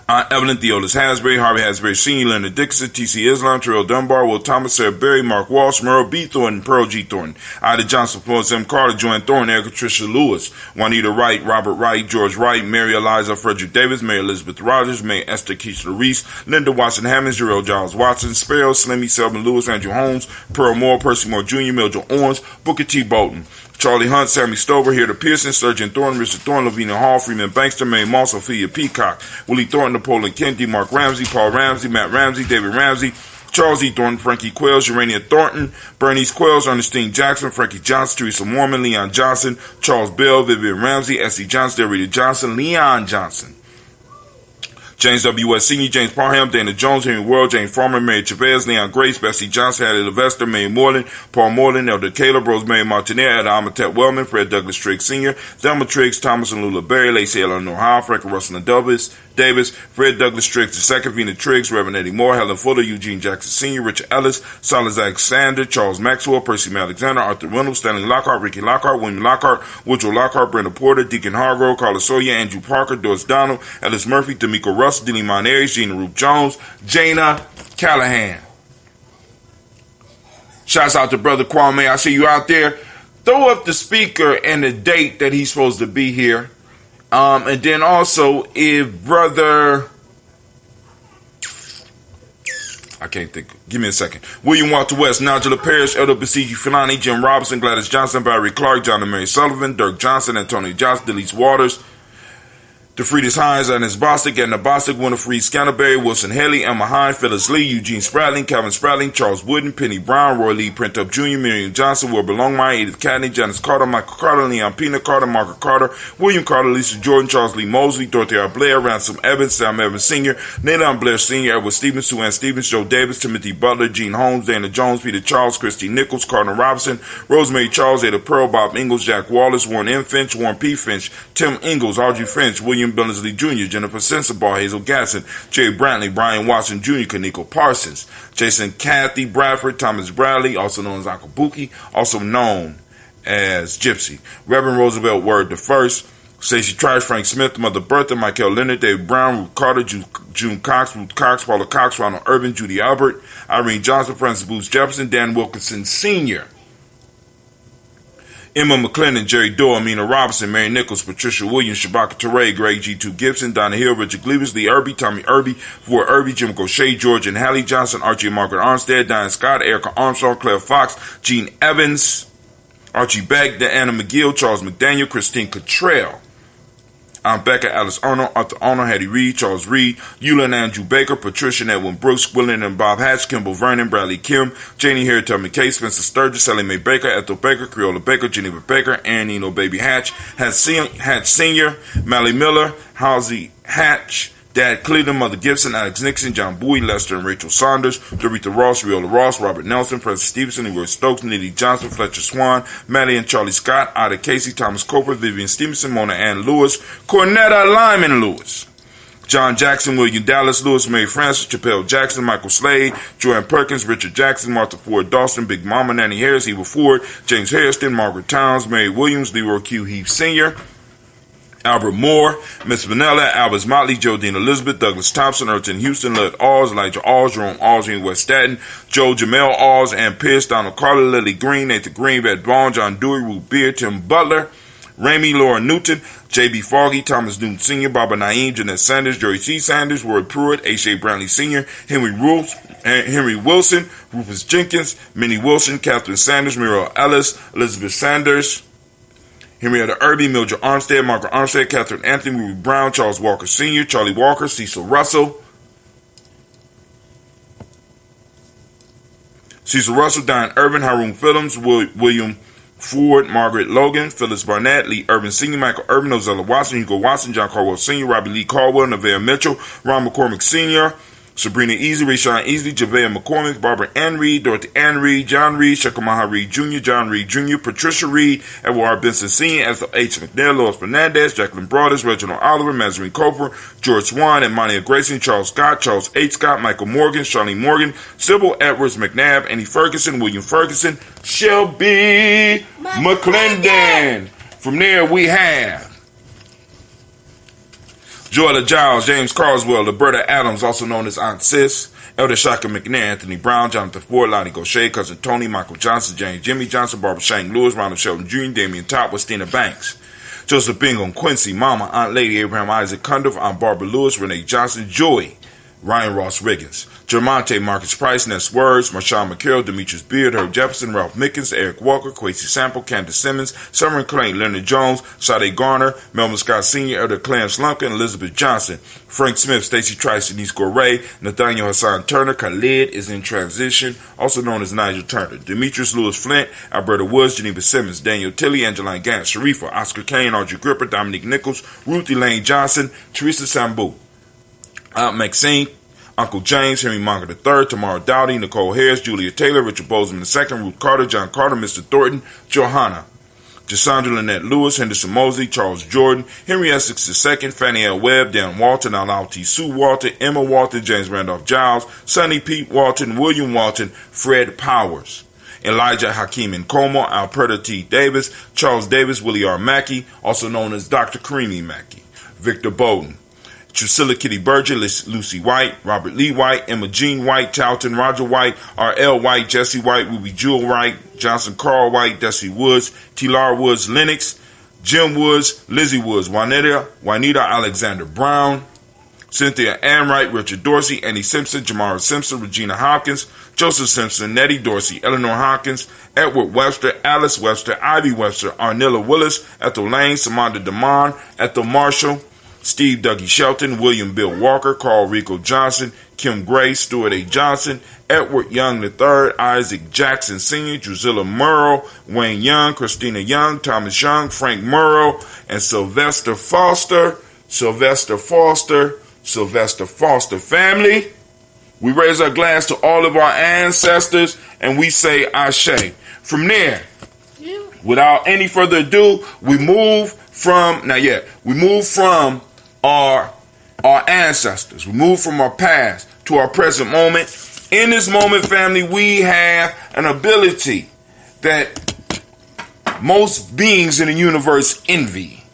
Aunt Evelyn Theolis Hasbury, Harvey Hasbury Sr., Leonard Dixon, T.C. Islam, Terrell Dunbar, Will Thomas, Sarah Berry, Mark Walsh, Merle B. Thornton, Pearl G. Thornton, Ida Johnson, Florence M. Carter, Joanne Thornton, Erica Tricia Lewis, Juanita Wright, Robert Wright, George Wright, Mary Eliza, Frederick Davis, Mary Elizabeth Rogers, May Esther Keisha Reese, Linda Watson Hammonds, Jarrell Giles Watson, Sparrow, Slimmy, Selvin Lewis, Andrew Holmes, Pearl Moore, Percy Moore Jr., Mildred Owens, Booker T. Bolton, Charlie Hunt, Sammy Stover, Hilda Pearson, Sergeant Thornton, Richard Thornton, Lavina Hall, Freeman Bankster, Mae Moss, Sophia Peacock, Willie Thornton, Napoleon Kennedy, Mark Ramsey, Paul Ramsey, Matt Ramsey, David Ramsey, Charles E. Thornton, Frankie Quells, Urania Thornton, Bernice Quells, Ernestine Jackson, Frankie Johnson, Teresa Mormon, Leon Johnson, Charles Bell, Vivian Ramsey, S.E. Johnson, Rita Johnson, Leon Johnson, James W.S. Sr., James Parham, Dana Jones, Henry World, Jane Farmer, Mary Chavez, Leon Grace, Bessie Johnson, Hattie Levester, Mae Moreland, Paul Moreland, Elder Caleb, Rosemary Martinet, Ed Amatet Wellman, Fred Douglas Triggs Sr., Thelma Triggs, Thomas and Lula Berry, Lacey Eleanor Howe, Frank Russell and Davis, Fred Douglas Triggs II, Vina Triggs, Reverend Eddie Moore, Helen Fuller, Eugene Jackson Sr., Richard Ellis, Silas Alexander, Charles Maxwell, Percy Alexander, Arthur Reynolds, Stanley Lockhart, Ricky Lockhart, William Lockhart, Woodrow Lockhart, Brenda Porter, Deacon Hargrove, Carla Sawyer, Andrew Parker, Doris Donald, Ellis Murphy, D'Amico Russell, Dilly Monares, Gina Ruth Jones, Jana Callahan. Shouts out to Brother Kwame. I see you out there. Throw up the speaker and the date that he's supposed to be here. And then also, if Brother... I can't think. Give me a second. William Walter West, Nigel Parrish, Elder Basiji Filani, Jim Robinson, Gladys Johnson, Barry Clark, John and Mary Sullivan, Dirk Johnson, Antonio Johnson, Delise Waters, DeFriedis Hines, Ernest Bostic, Edna Bostic, Winifred Scanterbury, Wilson Haley, Emma Hine, Phyllis Lee, Eugene Spratling, Calvin Spratling, Charles Wooden, Penny Brown, Roy Lee Printup Jr., Miriam Johnson, Wilbur Longmire, Edith Cadney, Janice Carter, Michael Carter, Leon Pina Carter, Margaret Carter, William Carter, Lisa Jordan, Charles Lee Mosley, Dorothy R. Blair, Ransom Evans, Sam Evans Sr., Nathan Blair Sr., Edward Stevens, Sue Ann Stevens, Joe Davis, Timothy Butler, Gene Holmes, Dana Jones, Peter Charles, Christy Nichols, Cardinal Robinson, Rosemary Charles, Ada Pearl, Bob Ingalls, Jack Wallace, Warren M. Finch, Warren P. Finch, Tim Ingalls, Audrey Finch, William Billingsley Jr., Jennifer Sensabaugh, Hazel Gasson, Jerry Brantley, Brian Watson Jr., Kaniko Parsons, Jason Cathy Bradford, Thomas Bradley, also known as Uncle Buki, also known as Gypsy, Reverend Roosevelt Word the First, Stacey Trice, Frank Smith, Mother Bertha, Michael Leonard, David Brown, Ruth Carter, June Cox, Ruth Cox, Paula Cox, Ronald Urban, Judy Albert, Irene Johnson, Francis Booth Jefferson, Dan Wilkinson Sr., Emma McClendon, Jerry Doyle, Amina Robinson, Mary Nichols, Patricia Williams, Shabaka Teray, Greg G2 Gibson, Donna Hill, Richard Gleavis, Lee Irby, Tommy Irby, Ford Irby, Jim Gaucher, George and Hallie Johnson, Archie and Margaret Armstead, Diane Scott, Erica Armstrong, Claire Fox, Gene Evans, Archie Beck, Anna McGill, Charles McDaniel, Christine Cottrell, Aunt Becca, Alice Arnold, Arthur Arnold, Hattie Reed, Charles Reed, Eula and Andrew Baker, Patricia and Edwin Brooks, William and Bob Hatch, Kimball Vernon, Bradley Kim, Janie Harriet Tubman Case, Spencer Sturgis, Sally Mae Baker, Ethel Baker, Creola Baker, Geneva Baker, Ann Eno Baby Hatch, Hatch Sr., Mally Miller, Halsey Hatch, Dad Cleveland, Mother Gibson, Alex Nixon, John Bowie, Lester and Rachel Saunders, Doretha Ross, Riola Ross, Robert Nelson, President Stevenson, Leroy Stokes, Nitty Johnson, Fletcher Swan, Maddie and Charlie Scott, Ida Casey, Thomas Coper, Vivian Stevenson, Mona Ann Lewis, Cornetta Lyman Lewis, John Jackson, William Dallas Lewis, Mary Francis, Chappelle Jackson, Michael Slade, Joanne Perkins, Richard Jackson, Martha Ford Dawson, Big Mama, Nanny Harris, Eva Ford, James Hairston, Margaret Towns, Mary Williams, Leroy Q. Heath Sr., Albert Moore, Miss Vanilla, Albert Motley, Jodine Elizabeth, Douglas Thompson, Erton Houston, Lud Alls, Elijah Alls, Jerome Alls, West Staten, Joe Jamel Alls, Ann Pierce, Donald Carter, Lily Green, Nathan Green, Ed Bond, John Dewey, Ruth Beard, Tim Butler, Ramey, Laura Newton, J.B. Foggy, Thomas Newton Sr., Barbara Naeem, Jeanette Sanders, Jerry C. Sanders, Roy Pruitt, H.A. Brownlee Sr., Henry Wilson, Rufus Jenkins, Minnie Wilson, Catherine Sanders, Muriel Ellis, Elizabeth Sanders, Henrietta Irby, Mildred Armstead, Margaret Armstead, Catherine Anthony, Ruby Brown, Charles Walker Sr., Charlie Walker, Cecil Russell, Diane Irvin, Haroon Phillips, William Ford, Margaret Logan, Phyllis Barnett, Lee Irvin Sr., Michael Irvin, Ozella Watson, Hugo Watson, John Caldwell Sr., Robbie Lee Caldwell, Nevaeh Mitchell, Ron McCormick Sr., Sabrina Easy, Rayshawn Easley, Javea McCormick, Barbara Ann Reed, Dorothy Ann Reed, John Reed, Shekamaha Reed Jr., John Reed Jr., Patricia Reed, Edward R. Benson Sr., Ethel H. McNair, Lois Fernandez, Jacqueline Broaders, Reginald Oliver, Mazarine Coper, George Swan, and Monia Grayson, Charles Scott, Charles H. Scott, Michael Morgan, Charlene Morgan, Sybil Edwards McNabb, Annie Ferguson, William Ferguson, Shelby McClendon. From there we have Joella Giles, James Carswell, Roberta Adams, also known as Aunt Sis, Elder Shaka McNair, Anthony Brown, Jonathan Ford, Lonnie Gaucher, Cousin Tony, Michael Johnson, James Jimmy Johnson, Barbara Shank Lewis, Ronald Shelton Jr., Damian Top, Westina Banks, Joseph Bingham, Quincy, Mama, Aunt Lady, Abraham Isaac Cundiff, Aunt Barbara Lewis, Renee Johnson, Joy, Ryan Ross Riggins, Jermonte Marcus Price, Ness Words, Marshawn McCarroll, Demetrius Beard, Herb Jefferson, Ralph Mickens, Eric Walker, Quasi Sample, Candace Simmons, Summer Clay, Leonard Jones, Sade Garner, Melvin Scott Sr., Elder Clarence Lumpkin, Elizabeth Johnson, Frank Smith, Stacey Trice, Denise Goray, Nathaniel Hassan Turner, Khalid is in transition, also known as Nigel Turner, Demetrius Lewis Flint, Alberta Woods, Geneva Simmons, Daniel Tilley, Angeline Gant, Sharifa, Oscar Kane, Audrey Gripper, Dominique Nichols, Ruthie Lane Johnson, Teresa Sambu, Aunt Maxine, Uncle James, Henry Monger III, Tamara Dowdy, Nicole Harris, Julia Taylor, Richard Bozeman II, Ruth Carter, John Carter, Mr. Thornton, Johanna, Jasandra Lynette Lewis, Henderson Mosley, Charles Jordan, Henry Essex II, Fannie L. Webb, Dan Walton, Alauti Sue Walton, Emma Walton, James Randolph Giles, Sonny Pete Walton, William Walton, Fred Powers, Elijah Hakeem Nkomo, Alberta T. Davis, Charles Davis, Willie R. Mackey, also known as Dr. Karimi Mackey, Victor Bowden, Drusilla Kitty Berger, Lucy White, Robert Lee White, Emma Jean White, Talton Roger White, R.L. White, Jesse White, Ruby Jewel White, Johnson Carl White, Desi Woods, T.Lar Woods, Lennox, Jim Woods, Lizzie Woods, Juanita Alexander Brown, Cynthia Amwright, Richard Dorsey, Annie Simpson, Jamara Simpson, Regina Hopkins, Joseph Simpson, Nettie Dorsey, Eleanor Hopkins, Edward Webster, Alice Webster, Ivy Webster, Arnilla Willis, Ethel Lane, Samantha DeMond, Ethel Marshall, Steve Dougie Shelton, William Bill Walker, Carl Rico Johnson, Kim Gray, Stuart A. Johnson, Edward Young III, Isaac Jackson Sr., Drusilla Murrow, Wayne Young, Christina Young, Thomas Young, Frank Murrow, and Sylvester Foster. Family, we raise our glass to all of our ancestors and we say Ashe. From there, without any further ado, we move from our ancestors. We move from our past to our present moment. In this moment, family, we have an ability that most beings in the universe envy,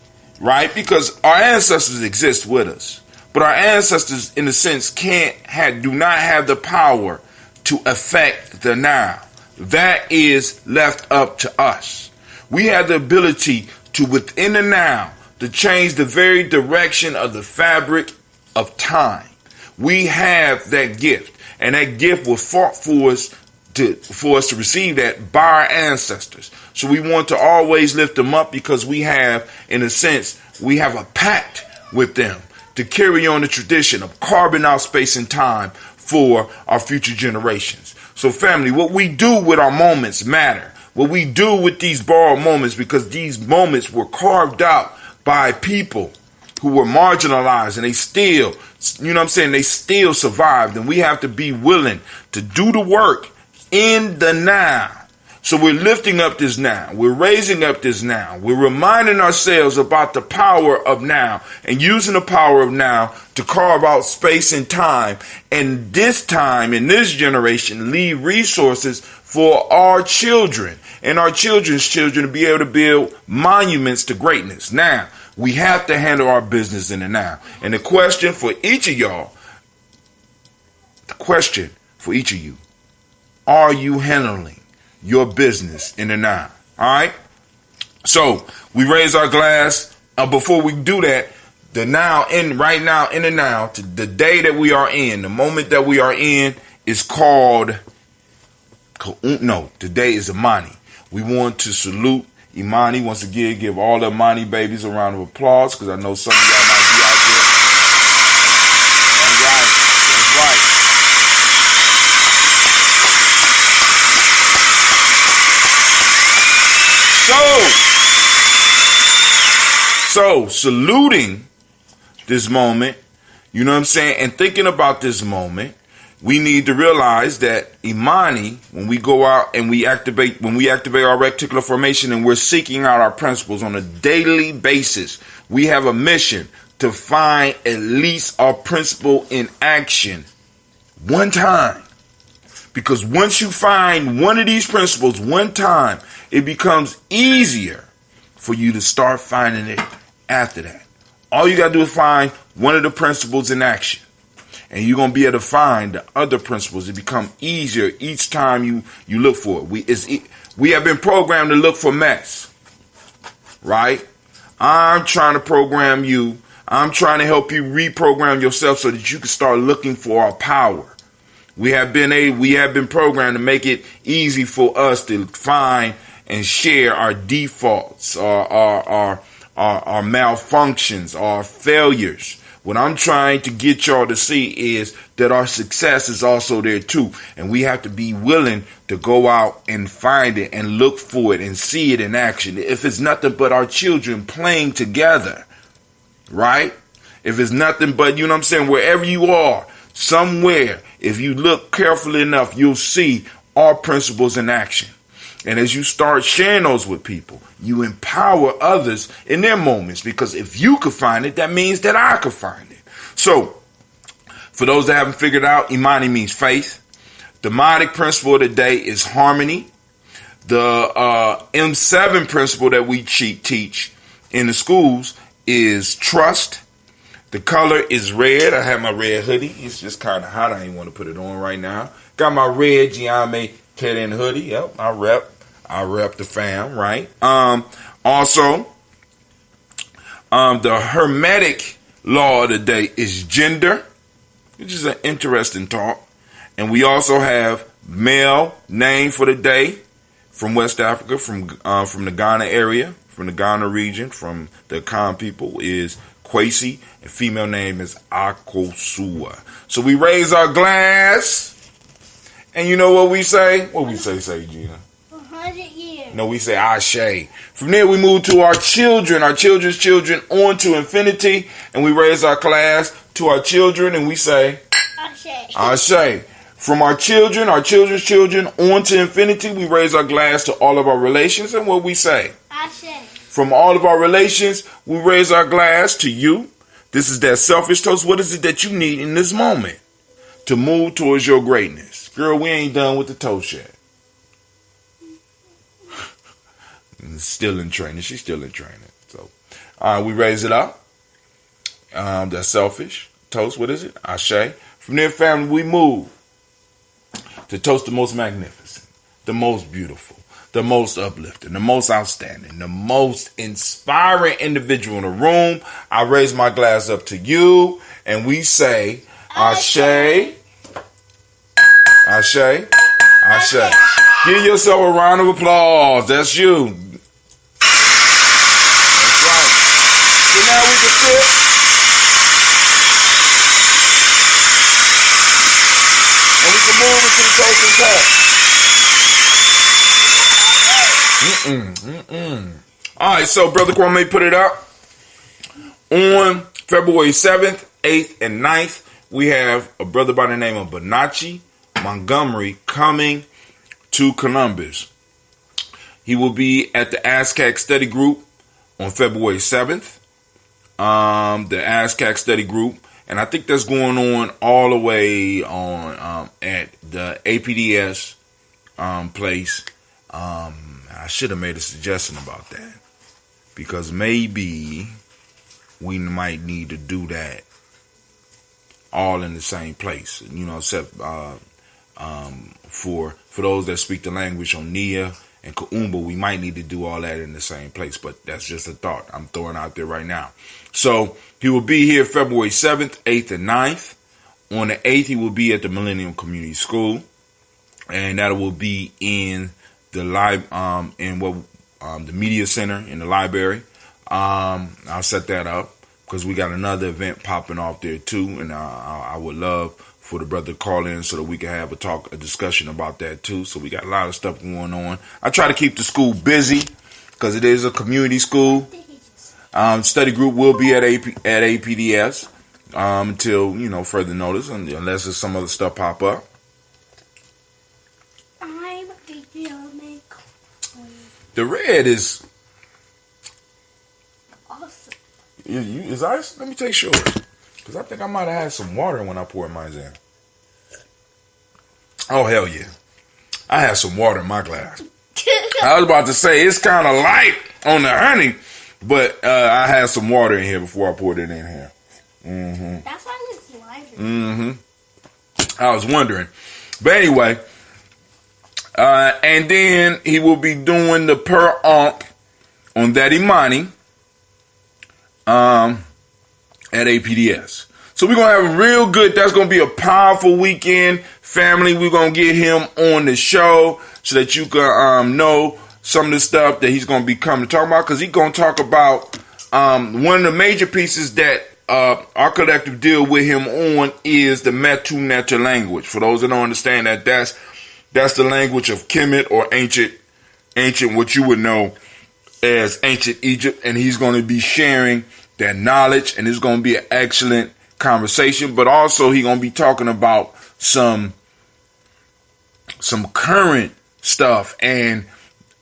right? Because our ancestors exist with us. But our ancestors, in a sense, do not have the power to affect the now. That is left up to us. We have the ability to, within the now, to change the very direction of the fabric of time. We have that gift, and that gift was fought for us to receive that by our ancestors. So we want to always lift them up because we have, in a sense, we have a pact with them to carry on the tradition of carving out space and time for our future generations. So family, what we do with our moments matter. What we do with these borrowed moments, because these moments were carved out by people who were marginalized, and they still, they still survived. And we have to be willing to do the work in the now. So we're lifting up this now. We're raising up this now. We're reminding ourselves about the power of now and using the power of now to carve out space and time. And this time, in this generation, leave resources for our children and our children's children to be able to build monuments to greatness. Now, we have to handle our business in the now. And the question for each of y'all, are you handling your business in the now? All right. So we raise our glass. Before we do that, right now, in the now, to the day that we are in, the moment that we are in is called. No, today is Imani. We want to salute Imani once again. Give all the Imani babies a round of applause, because I know some of y'all might be out there. That's right. That's right. So saluting this moment, and thinking about this moment, we need to realize that Imani, when we go out and we activate our reticular formation and we're seeking out our principles on a daily basis, we have a mission to find at least our principle in action one time. Because once you find one of these principles one time, it becomes easier for you to start finding it after that. All you got to do is find one of the principles in action. And you're going to be able to find the other principles. It become easier each time you look for it. We have been programmed to look for mess. Right? I'm trying to program you. I'm trying to help you reprogram yourself so that you can start looking for our power. We have been programmed to make it easy for us to find and share our defaults, our malfunctions, our failures. What I'm trying to get y'all to see is that our success is also there too. And we have to be willing to go out and find it and look for it and see it in action. If it's nothing but our children playing together, right? If it's nothing but, wherever you are, somewhere, if you look carefully enough, you'll see our principles in action. And as you start sharing those with people, you empower others in their moments, because if you could find it, that means that I could find it. So, for those that haven't figured out, Imani means faith. The mnemonic principle of the day is harmony. The M7 principle that we teach in the schools is trust. The color is red. I have my red hoodie. It's just kind of hot. I ain't want to put it on right now. Got my red Gye-Nyame Cat hoodie. Yep, I rep the fam, right? Also, the hermetic law of the day is gender, which is an interesting talk. And we also have male name for the day from West Africa, from the Ghana area, from the Ghana region, from the Akan people is Kwesi, and female name is Akosua. So we raise our glass, and you know what we say? What we say, Gina? 100 years. No, we say Ashe. From there, we move to our children's children, on to infinity, and we raise our glass to our children, and we say Ashe. From our children's children, on to infinity, we raise our glass to all of our relations, and what we say? Ashe. From all of our relations, we raise our glass to you. This is that selfish toast. What is it that you need in this moment to move towards your greatness? Girl, we ain't done with the toast yet. Still in training. She's still in training. So, we raise it up. That's selfish. Toast, what is it? Ashe. From there, family, we move to toast the most magnificent, the most beautiful, the most uplifting, the most outstanding, the most inspiring individual in the room. I raise my glass up to you, and we say, Ashe, Ashe, Ashe. Give yourself a round of applause. That's you. That's right. So Toast and Talk. All right, so Brother Kwame put it up. On February 7th, 8th, and 9th, we have a brother by the name of Benachi Montgomery coming to Columbus. He will be at the ASCAC study group on February 7th. The ASCAC study group. And I think that's going on all the way on at the APDS place. I should have made a suggestion about that. Because maybe we might need to do that all in the same place. Except for those that speak the language on Nia and Kuumba, we might need to do all that in the same place. But that's just a thought I'm throwing out there right now. So he will be here February 7th, 8th, and 9th. On the 8th, he will be at the Millennium Community School. And that will be in the the media center in the library. I'll set that up because we got another event popping off there too, and I would love for the brother to call in so that we can have a discussion about that too. So we got a lot of stuff going on. I try to keep the school busy because it is a community school. Study group will be at APDS until further notice, unless there's some other stuff pop up. The red is awesome. Is ice? Let me take yours. Because I think I might have had some water when I poured mine in. Oh, hell yeah. I had some water in my glass. I was about to say, it's kind of light on the honey. But I had some water in here before I poured it in here. Mm-hmm. That's why it's lighter. Mm-hmm. I was wondering. But anyway... and then he will be doing the per onk on that Imani at APDS. So we're going to have a real good, that's going to be a powerful weekend. Family, we're going to get him on the show so that you can know some of the stuff that he's going to be coming to talk about. Because he's going to talk about one of the major pieces that our collective deal with him on is the Metu Neter language. For those that don't understand that, that's the language of Kemet or ancient, what you would know as ancient Egypt. And he's going to be sharing that knowledge, and it's going to be an excellent conversation. But also he's going to be talking about some current stuff and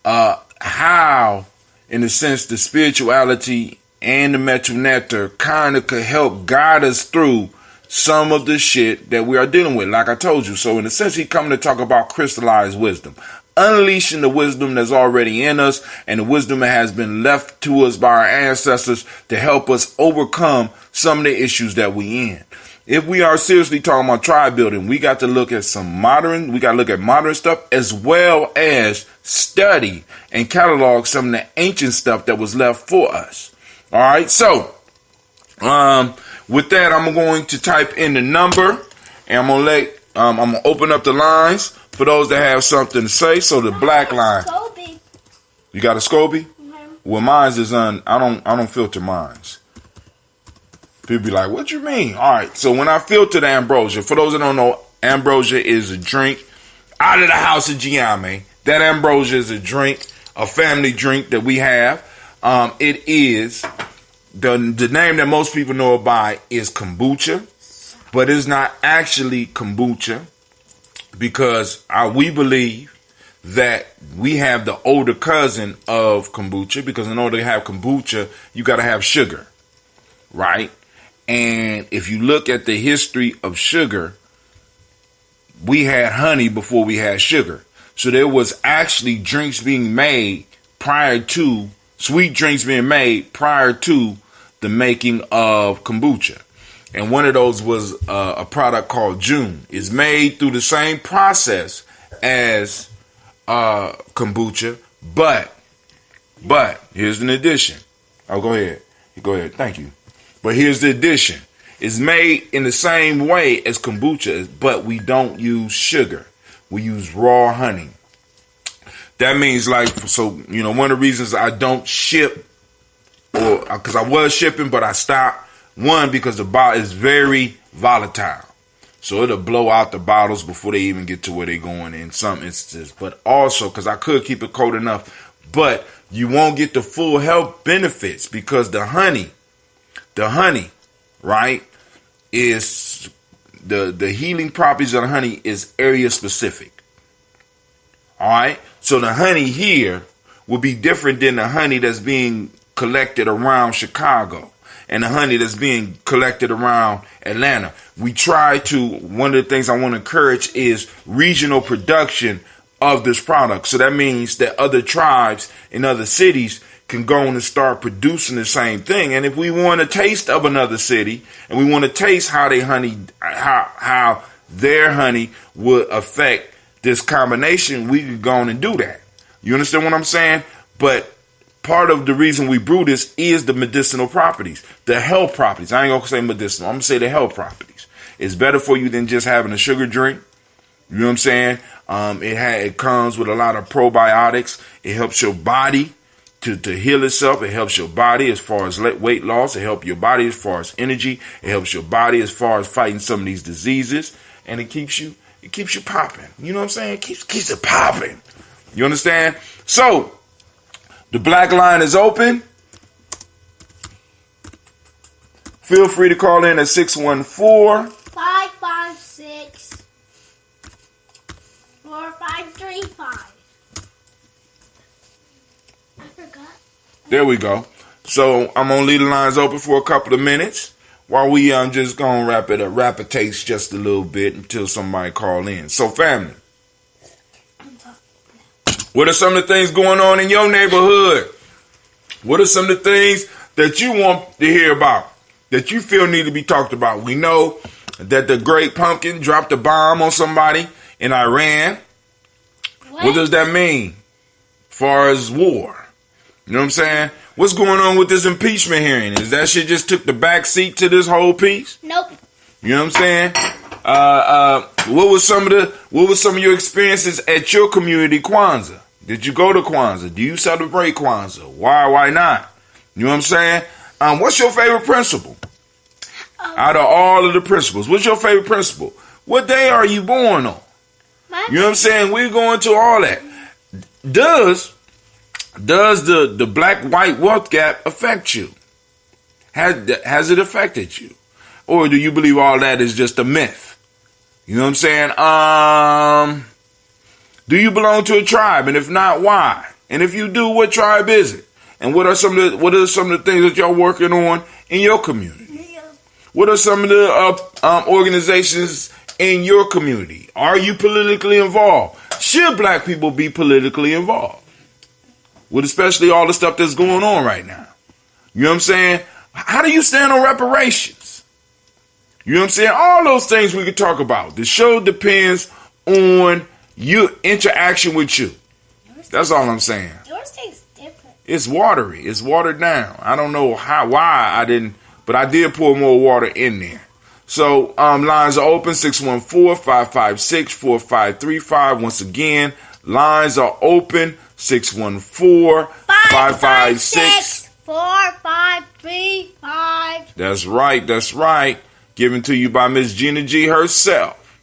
how, in a sense, the spirituality and the Metu Neter kind of could help guide us through some of the shit that we are dealing with, like I told you. So in a sense, he's coming to talk about crystallized wisdom, unleashing the wisdom that's already in us and the wisdom that has been left to us by our ancestors to help us overcome some of the issues that we in. If we are seriously talking about tribe building, we got to look at modern stuff as well as study and catalog some of the ancient stuff that was left for us. All right, so with that, I'm going to type in the number, and I'm gonna open up the lines for those that have something to say. So the Blackline. Scoby. You got a Scoby? Mm-hmm. Well, mine's is I don't filter mine's. People be like, "What you mean?" All right. So when I filter the ambrosia, for those that don't know, ambrosia is a drink out of the house of Gye-Nyame. That ambrosia is a drink, a family drink that we have. It is. The name that most people know it by is kombucha, but it's not actually kombucha because we believe that we have the older cousin of kombucha, because in order to have kombucha, you got to have sugar, right? And if you look at the history of sugar, we had honey before we had sugar. So there was actually drinks being made sweet drinks being made prior to the making of kombucha. And one of those was a product called June. It's made through the same process as kombucha, but here's an addition. Oh, go ahead. Thank you. But here's the addition. It's made in the same way as kombucha, but we don't use sugar. We use raw honey. That means one of the reasons I don't ship, or because I was shipping, but I stopped. One, because the bottle is very volatile. So it'll blow out the bottles before they even get to where they're going in some instances. But also, because I could keep it cold enough, but you won't get the full health benefits because the honey, right, is the healing properties of the honey is area specific. All right. So the honey here will be different than the honey that's being collected around Chicago and the honey that's being collected around Atlanta. One of the things I want to encourage is regional production of this product. So that means that other tribes in other cities can go and start producing the same thing. And if we want a taste of another city and we want to taste how their honey would affect this combination, we could go on and do that. You understand what I'm saying? But part of the reason we brew this is the medicinal properties, the health properties. I ain't going to say medicinal. I'm going to say the health properties. It's better for you than just having a sugar drink. You know what I'm saying? It comes with a lot of probiotics. It helps your body to heal itself. It helps your body as far as weight loss. It helps your body as far as energy. It helps your body as far as fighting some of these diseases. And it keeps you popping. You know what I'm saying? Keeps it popping. You understand? So, the Blackline is open. Feel free to call in at 614-556-4535. I forgot. There we go. So, I'm going to leave the lines open for a couple of minutes while we just going to wrap it taste just a little bit until somebody call in. So, family, what are some of the things going on in your neighborhood? What are some of the things that you want to hear about, that you feel need to be talked about? We know that the Great Pumpkin dropped a bomb on somebody in Iran. What does that mean as far as war? You know what I'm saying? What's going on with this impeachment hearing? Is that shit just took the back seat to this whole piece? Nope. You know what I'm saying? What was some of your experiences at your community Kwanzaa? Did you go to Kwanzaa? Do you celebrate Kwanzaa? Why not? You know what I'm saying? What's your favorite principle? Out of all of the principles, what's your favorite principle? What day are you born on? You know what I'm saying? We're going to all that. Does the black-white wealth gap affect you? Has it affected you? Or do you believe all that is just a myth? You know what I'm saying? Do you belong to a tribe? And if not, why? And if you do, what tribe is it? And what are some of the things that y'all working on in your community? Yeah. What are some of the organizations in your community? Are you politically involved? Should black people be politically involved? With especially all the stuff that's going on right now. You know what I'm saying? How do you stand on reparations? You know what I'm saying? All those things we could talk about. The show depends on your interaction with you. That's all I'm saying. Yours tastes different. It's watery. It's watered down. I don't know why I didn't, but I did pour more water in there. So lines are open, 614-556-4535. Once again, lines are open, 614-556-4535. That's right. Given to you by Miss Gina G herself.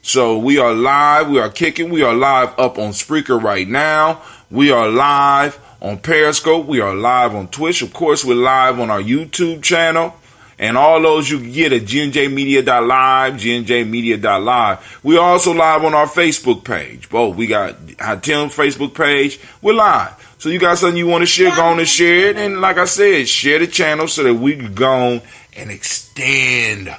So we are live. We are kicking. We are live up on Spreaker right now. We are live on Periscope. We are live on Twitch. Of course, we're live on our YouTube channel. And all those you can get at gnjmedia.live, gnjmedia.live. We're also live on our Facebook page. Both. We got our Tim Facebook page. We're live. So you got something you want to share, go on and share it. And like I said, share the channel so that we can go on and extend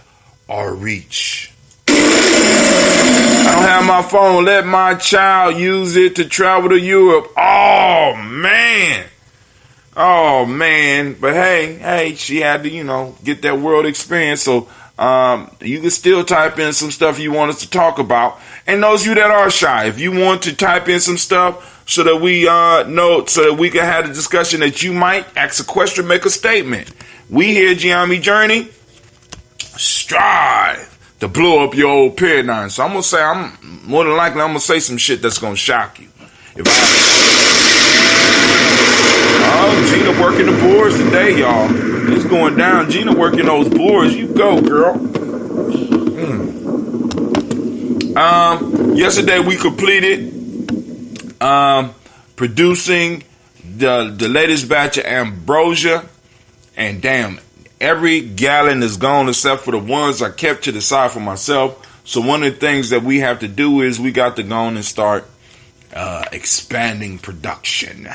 our reach. I don't have my phone. Let my child use it to travel to Europe. Oh, man. But hey, she had to, get that world experience. So you can still type in some stuff you want us to talk about. And those of you that are shy, if you want to type in some stuff so that we know, so that we can have a discussion that you might ask a question, make a statement. We here at Gye-Nyame Journey strive to blow up your old paradigm. So I'm more than likely I'm gonna say some shit that's gonna shock you. If I Oh, Gina working the boards today, y'all. It's going down. Gina working those boards. You go, girl. Yesterday we completed producing the latest batch of ambrosia, and damn, every gallon is gone except for the ones I kept to the side for myself. So one of the things that we have to do is we got to go on and start expanding production.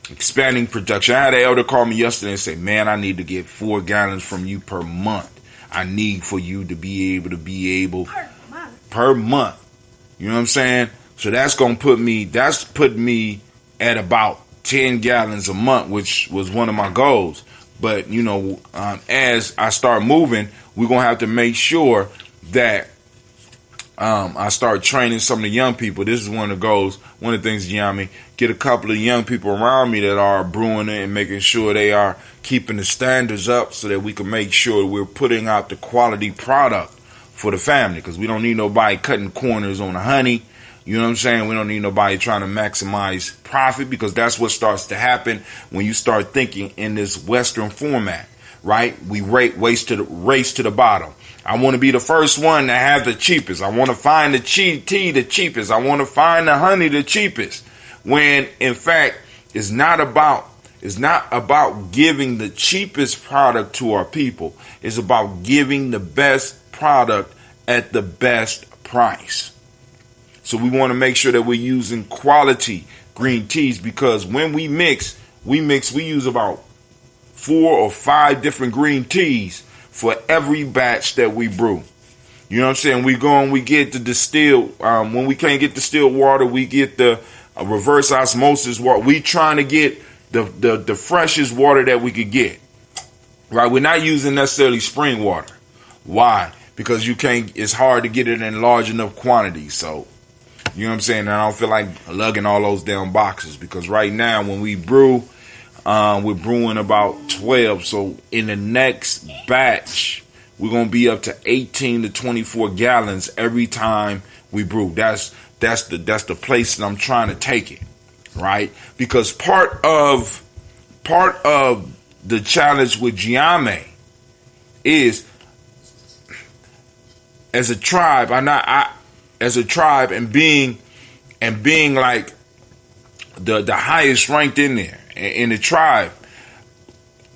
Expanding production. I had an elder call me yesterday and say, man, I need to get 4 gallons from you per month. I need for you to be able per month. You know what I'm saying? So that's going to put me at about 10 gallons a month, which was one of my goals. But, you know, as I start moving, we're going to have to make sure that I start training some of the young people. This is one of the goals, one of the things, Gye-Nyame, get a couple of young people around me that are brewing it and making sure they are keeping the standards up so that we can make sure we're putting out the quality product for the family, because we don't need nobody cutting corners on the honey. You know what I'm saying? We don't need nobody trying to maximize profit, because that's what starts to happen when you start thinking in this Western format, right? We race to the bottom. I want to be the first one to have the cheapest. I want to find the tea the cheapest. I want to find the honey the cheapest. When in fact, it's not about giving the cheapest product to our people. It's about giving the best product at the best price. So we want to make sure that we're using quality green teas, because when we use about 4 or 5 different green teas for every batch that we brew. You know what I'm saying? We get the distilled, when we can't get distilled water, we get the reverse osmosis water. We trying to get the freshest water that we could get, right? We're not using necessarily spring water. Why? Because it's hard to get it in large enough quantities. So, you know what I'm saying? And I don't feel like lugging all those down boxes, because right now when we brew, we're brewing about 12. So in the next batch, we're going to be up to 18 to 24 gallons every time we brew. That's the place that I'm trying to take it, right? Because part of the challenge with Gye-Nyame is, as a tribe, and being like the highest ranked in there in the tribe,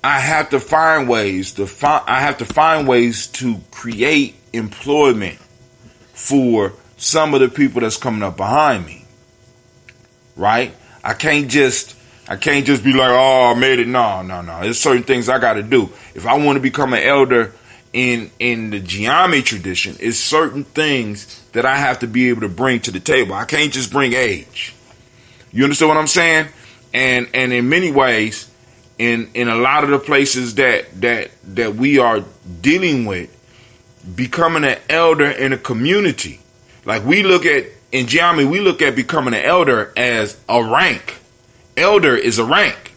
I have to find ways to create employment for some of the people that's coming up behind me, right? I can't just be like, oh, I made it. No. There's certain things I got to do if I want to become an elder in the Gye-Nyame tradition. It's certain things that I have to be able to bring to the table. I can't just bring age. You understand what I'm saying? And in many ways, in a lot of the places that we are dealing with, becoming an elder in a community, like in Gye-Nyame, we look at becoming an elder as a rank. Elder is a rank.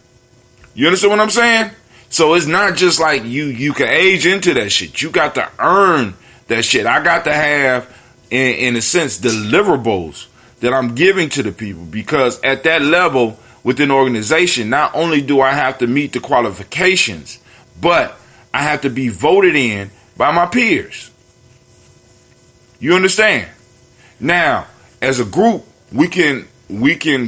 You understand what I'm saying? So it's not just like you can age into that shit. You got to earn that shit. I got to have, in a sense, deliverables that I'm giving to the people, because at that level within the organization, not only do I have to meet the qualifications, but I have to be voted in by my peers. You understand? Now, as a group, we can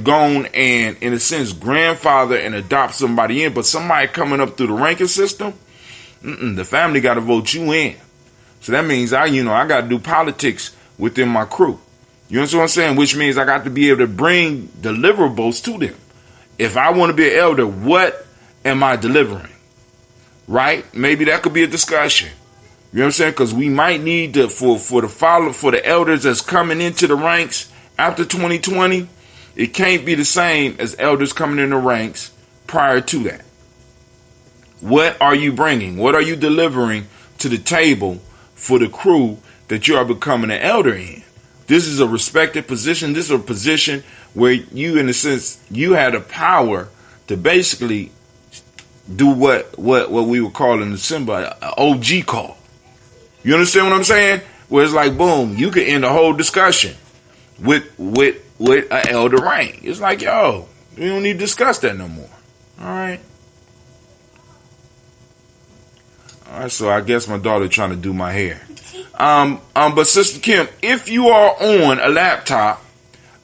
go on and, in a sense, grandfather and adopt somebody in, but somebody coming up through the ranking system, the family got to vote you in. So that means I got to do politics within my crew. You understand what I'm saying? Which means I got to be able to bring deliverables to them. If I want to be an elder, what am I delivering? Right? Maybe that could be a discussion. You know what I'm saying? Because we might need to, for the elders that's coming into the ranks after 2020, it can't be the same as elders coming in the ranks prior to that. What are you bringing? What are you delivering to the table for the crew that you are becoming an elder in? This is a respected position. This is a position where you, in a sense, you had the power to basically do what we would call in the symbol an OG call. You understand what I'm saying? Where it's like, boom, you could end the whole discussion with an elder rank. It's like, yo, we don't need to discuss that no more. All right. All right, so I guess my daughter trying to do my hair. But Sister Kim, if you are on a laptop,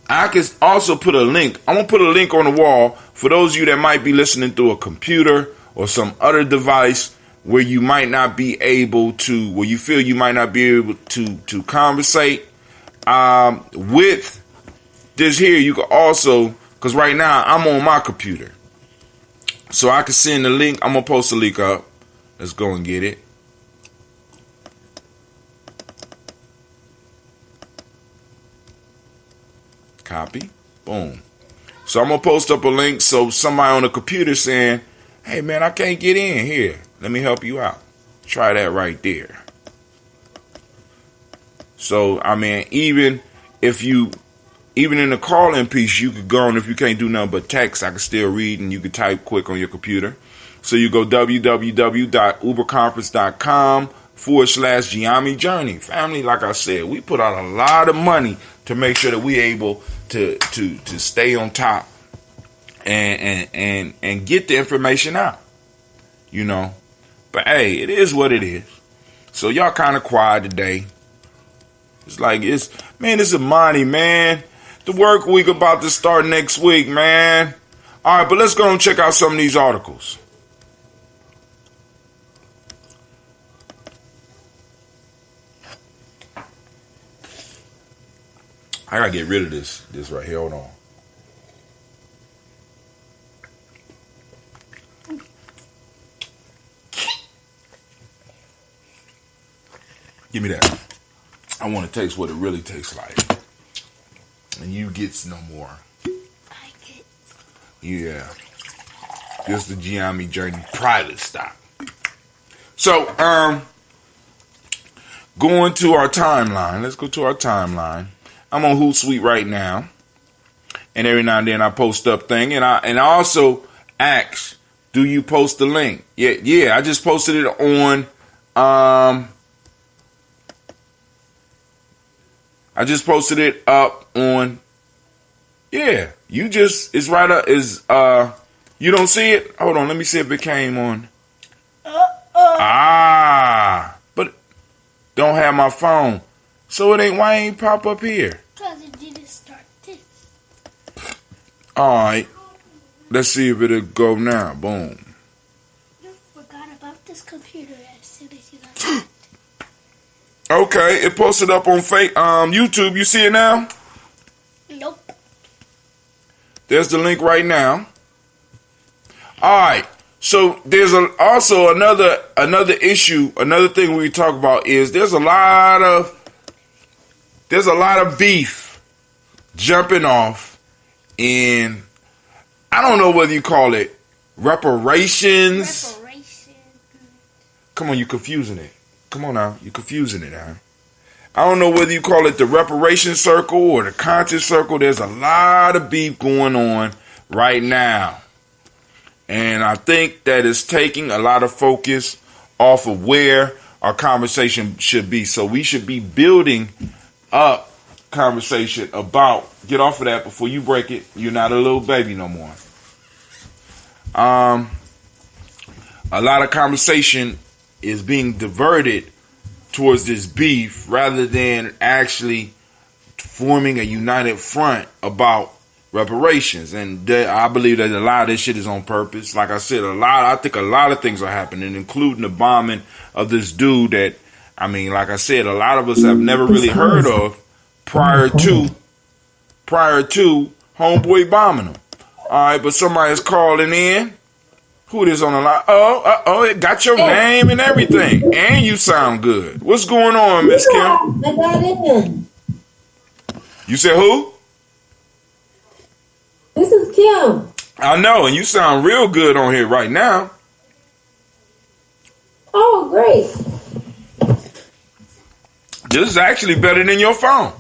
I can also put a link. I'm going to put a link on the wall for those of you that might be listening through a computer or some other device where you might not be able to, where you feel you might not be able to conversate. With this here, you can also, because right now I'm on my computer. So I can send the link. I'm going to post the link up. Let's go and get it. Copy. Boom. So I'm going to post up a link so somebody on the computer saying, hey man, I can't get in here. Let me help you out. Try that right there. So, I mean, even in the call-in piece, you could go on, if you can't do nothing but text, I can still read and you can type quick on your computer. So you go www.uberconference.com/Gye-Nyame Journey. Family, like I said, we put out a lot of money to make sure that we're able to stay on top and get the information out. You know. But hey, it is what it is. So y'all kind of quiet today. It's like, it's a money, man. The work week about to start next week, man. All right, but let's go and check out some of these articles. I gotta get rid of this right here. Hold on. Give me that. I want to taste what it really tastes like. And you gets no more. I get. Yeah. This is the Gye-Nyame Journey private stock. So, going to our timeline. Let's go to our timeline. I'm on Hootsuite right now. And every now and then I post up thing. And I also ask, do you post the link? Yeah, I just posted it on I just posted it up on, yeah, it's right up, you don't see it? Hold on, let me see if it came on. But don't have my phone. So why ain't pop up here? Because it didn't start this. Alright, let's see if it'll go now, boom. You forgot about this computer as soon as you got it. Okay, it posted up on YouTube. You see it now? Nope. There's the link right now. All right. So there's also another issue. Another thing we talk about is there's a lot of beef jumping off in, I don't know whether you call it reparations. Come on, you're confusing it. Come on now, you're confusing it, huh? I don't know whether you call it the reparation circle or the conscious circle. There's a lot of beef going on right now. And I think that it's taking a lot of focus off of where our conversation should be. So we should be building up conversation about, get off of that before you break it. You're not a little baby no more. A lot of conversation is being diverted towards this beef rather than actually forming a united front about reparations. And I believe that a lot of this shit is on purpose. Like I said, I think a lot of things are happening, including the bombing of this dude that, I mean, like I said, a lot of us have never really heard of prior to homeboy bombing him. All right, but somebody's calling in. Who it is on the line? Oh, it got your name and everything. And you sound good. What's going on, Miss Kim? I got in. You said who? This is Kim. I know, and you sound real good on here right now. Oh, great. This is actually better than your phone.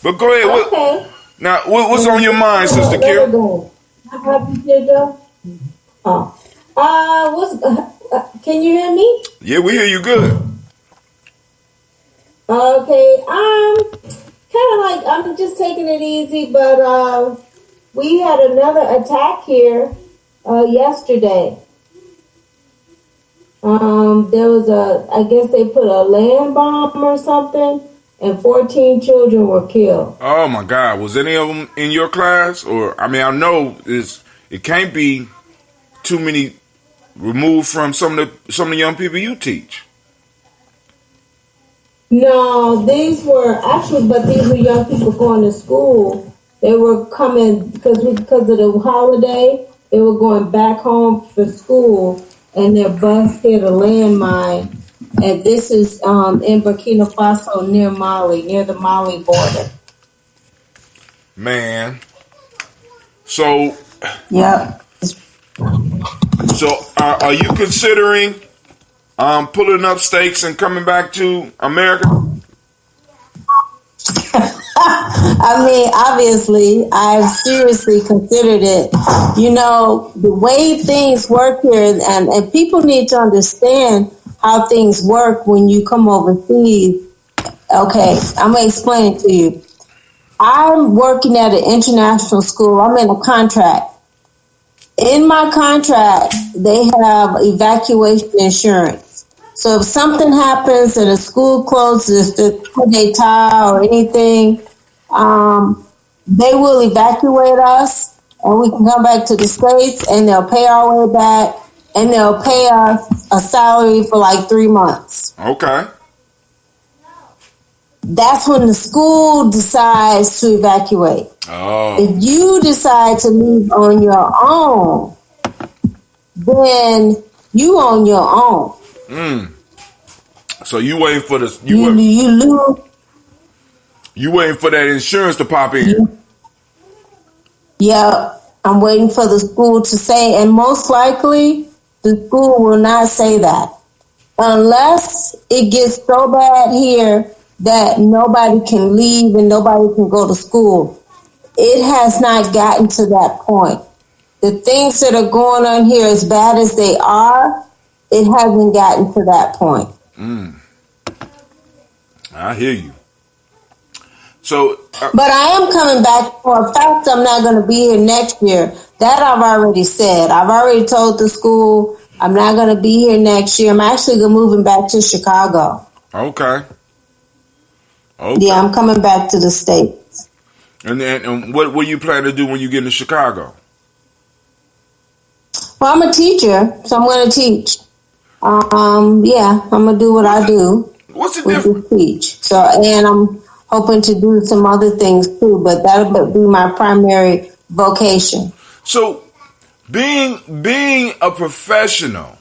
But go ahead. Okay. Now, what's on your mind, Sister Kim? Can you hear me? Yeah, we hear you good. Okay, kind of like, I'm just taking it easy, but we had another attack here yesterday. There was I guess they put a land bomb or something, and 14 children were killed. Oh my God! Was any of them in your class? Or I mean, I know it can't be too many removed from some of the young people you teach. No, these were young people going to school. They were coming because of the holiday. They were going back home for school, and their bus hit a landmine. And this is in Burkina Faso, near Mali, near the Mali border. Man, so Yep. so are you considering pulling up stakes and coming back to America? I mean, obviously, I've seriously considered it. You know, the way things work here, and people need to understand how things work when you come overseas. Okay, I'm going to explain it to you. I'm working at an international school. I'm in a contract. In my contract, they have evacuation insurance. So if something happens and a school closes, the coup d'etat or anything, they will evacuate us, and we can come back to the States, and they'll pay our way back, and they'll pay us a salary for like 3 months. Okay. That's when the school decides to evacuate. Oh. If you decide to leave on your own, then you on your own. So you waiting for the You lose. You waiting for that insurance to pop in? Yeah, I'm waiting for the school to say, and most likely the school will not say that unless it gets so bad here that nobody can leave and nobody can go to school. It has not gotten to that point. The things that are going on here, as bad as they are, it hasn't gotten to that point. I hear you. So, but I am coming back. For a fact, I'm not going to be here next year. That I've already said. I've already told the school I'm not going to be here next year. I'm actually moving back to Chicago. Okay. Yeah, I'm coming back to the States. And what you plan to do when you get to Chicago? Well, I'm a teacher, so I'm going to teach. Yeah, I'm going to do what I do. What's the difference? Teach. So, and I'm hoping to do some other things too, but that'll be my primary vocation. So, being a professional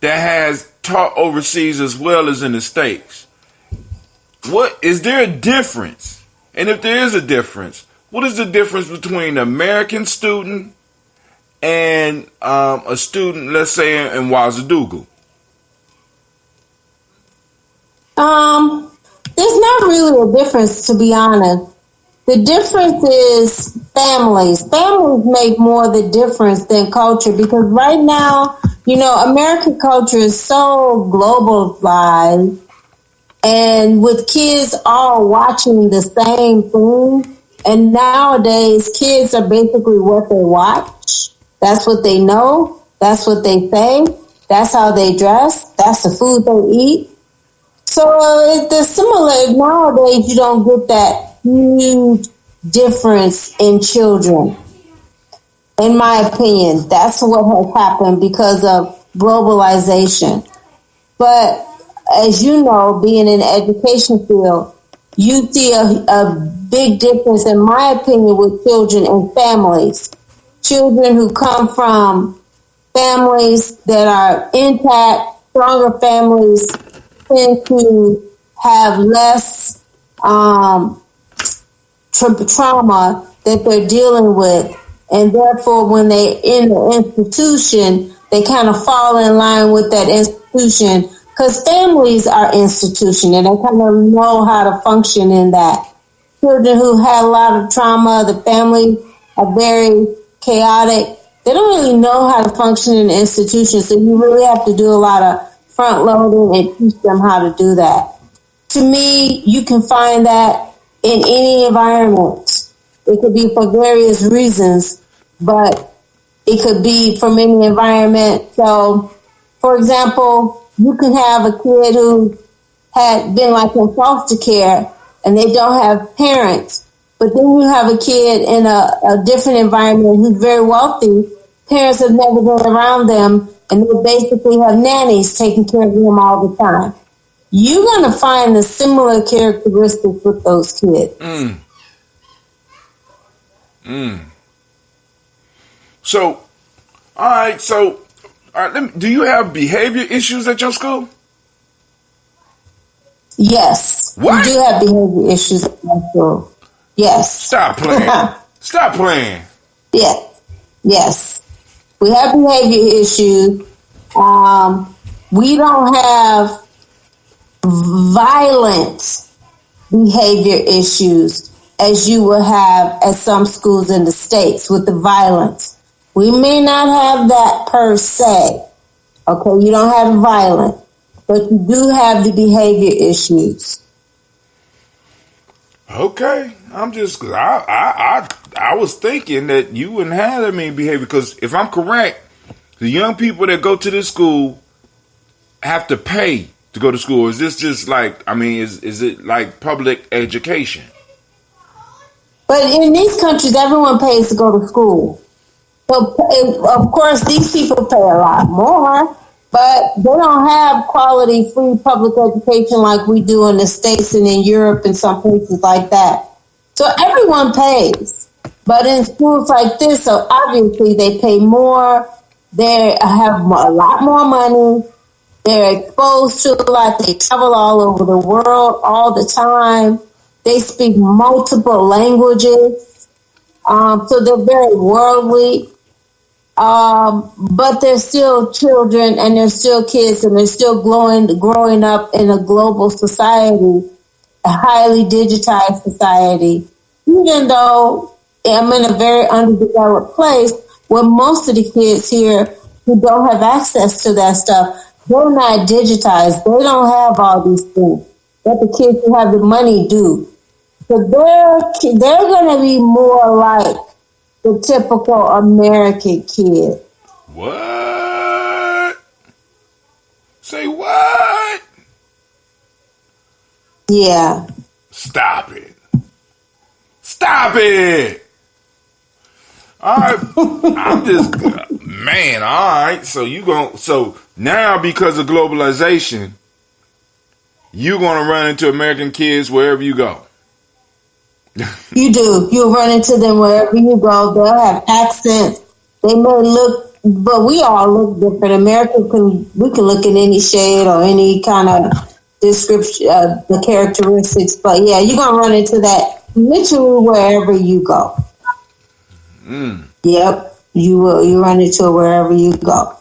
that has taught overseas as well as in the States, what is there a difference? And if there is a difference, what is the difference between an American student and a student, let's say, in Ouagadougou? There's not really a difference, to be honest. The difference is families. Families make more the difference than culture, because right now, you know, American culture is so globalized, and with kids all watching the same thing, and nowadays kids are basically what they watch. That's what they know. That's what they say. That's how they dress. That's the food they eat. So they're similar. Nowadays, you don't get that huge difference in children. In my opinion, that's what has happened because of globalization. But as you know, being in the education field, you see a big difference, in my opinion, with children and families. Children who come from families that are intact, stronger families, tend to have less trauma that they're dealing with, and therefore when they're in the institution, they kind of fall in line with that institution, because families are institution and they kind of know how to function in that. Children who had a lot of trauma, the family are very chaotic, they don't really know how to function in the institution, so you really have to do a lot of front loading and teach them how to do that. To me, you can find that in any environment. It could be for various reasons, but it could be from any environment. So, for example, you can have a kid who had been like in foster care and they don't have parents, but then you have a kid in a different environment who's very wealthy. Parents have never been around them, and they basically have nannies taking care of them all the time. You're going to find the similar characteristics with those kids. So, all right. So, do you have behavior issues at your school? Yes. What? We do have behavior issues at my school. Yes. Stop playing. Stop playing. Yeah. Yes. We have behavior issues. We don't have violent behavior issues as you will have at some schools in the States with the violence. We may not have that per se. Okay, you don't have violence, but you do have the behavior issues. Okay, I'm just I was thinking that you wouldn't have that many behavior, because if I'm correct, the young people that go to this school have to pay to go to school. Is this just like, I mean, is it like public education? But in these countries, everyone pays to go to school. So, of course, these people pay a lot more, but they don't have quality free public education like we do in the States and in Europe and some places like that. So everyone pays. But in schools like this, so obviously they pay more. They have a lot more money. They're exposed to a lot. They travel all over the world all the time. They speak multiple languages. So they're very worldly. But they're still children and they're still kids and they're still growing up in a global society, a highly digitized society. Even though I'm in a very underdeveloped place where most of the kids here who don't have access to that stuff, they're not digitized. They don't have all these things that the kids who have the money do. So they're going to be more like the typical American kid. What? Say what? Yeah. Stop it. Stop it. All right. I'm just, man, all right. So now because of globalization, you're going to run into American kids wherever you go. You do. You'll run into them wherever you go. They'll have accents. They may look, but we all look different. We can look in any shade or any kind of description, the characteristics. But yeah, you're going to run into that literally wherever you go. Yep. You will. You run into it wherever you go.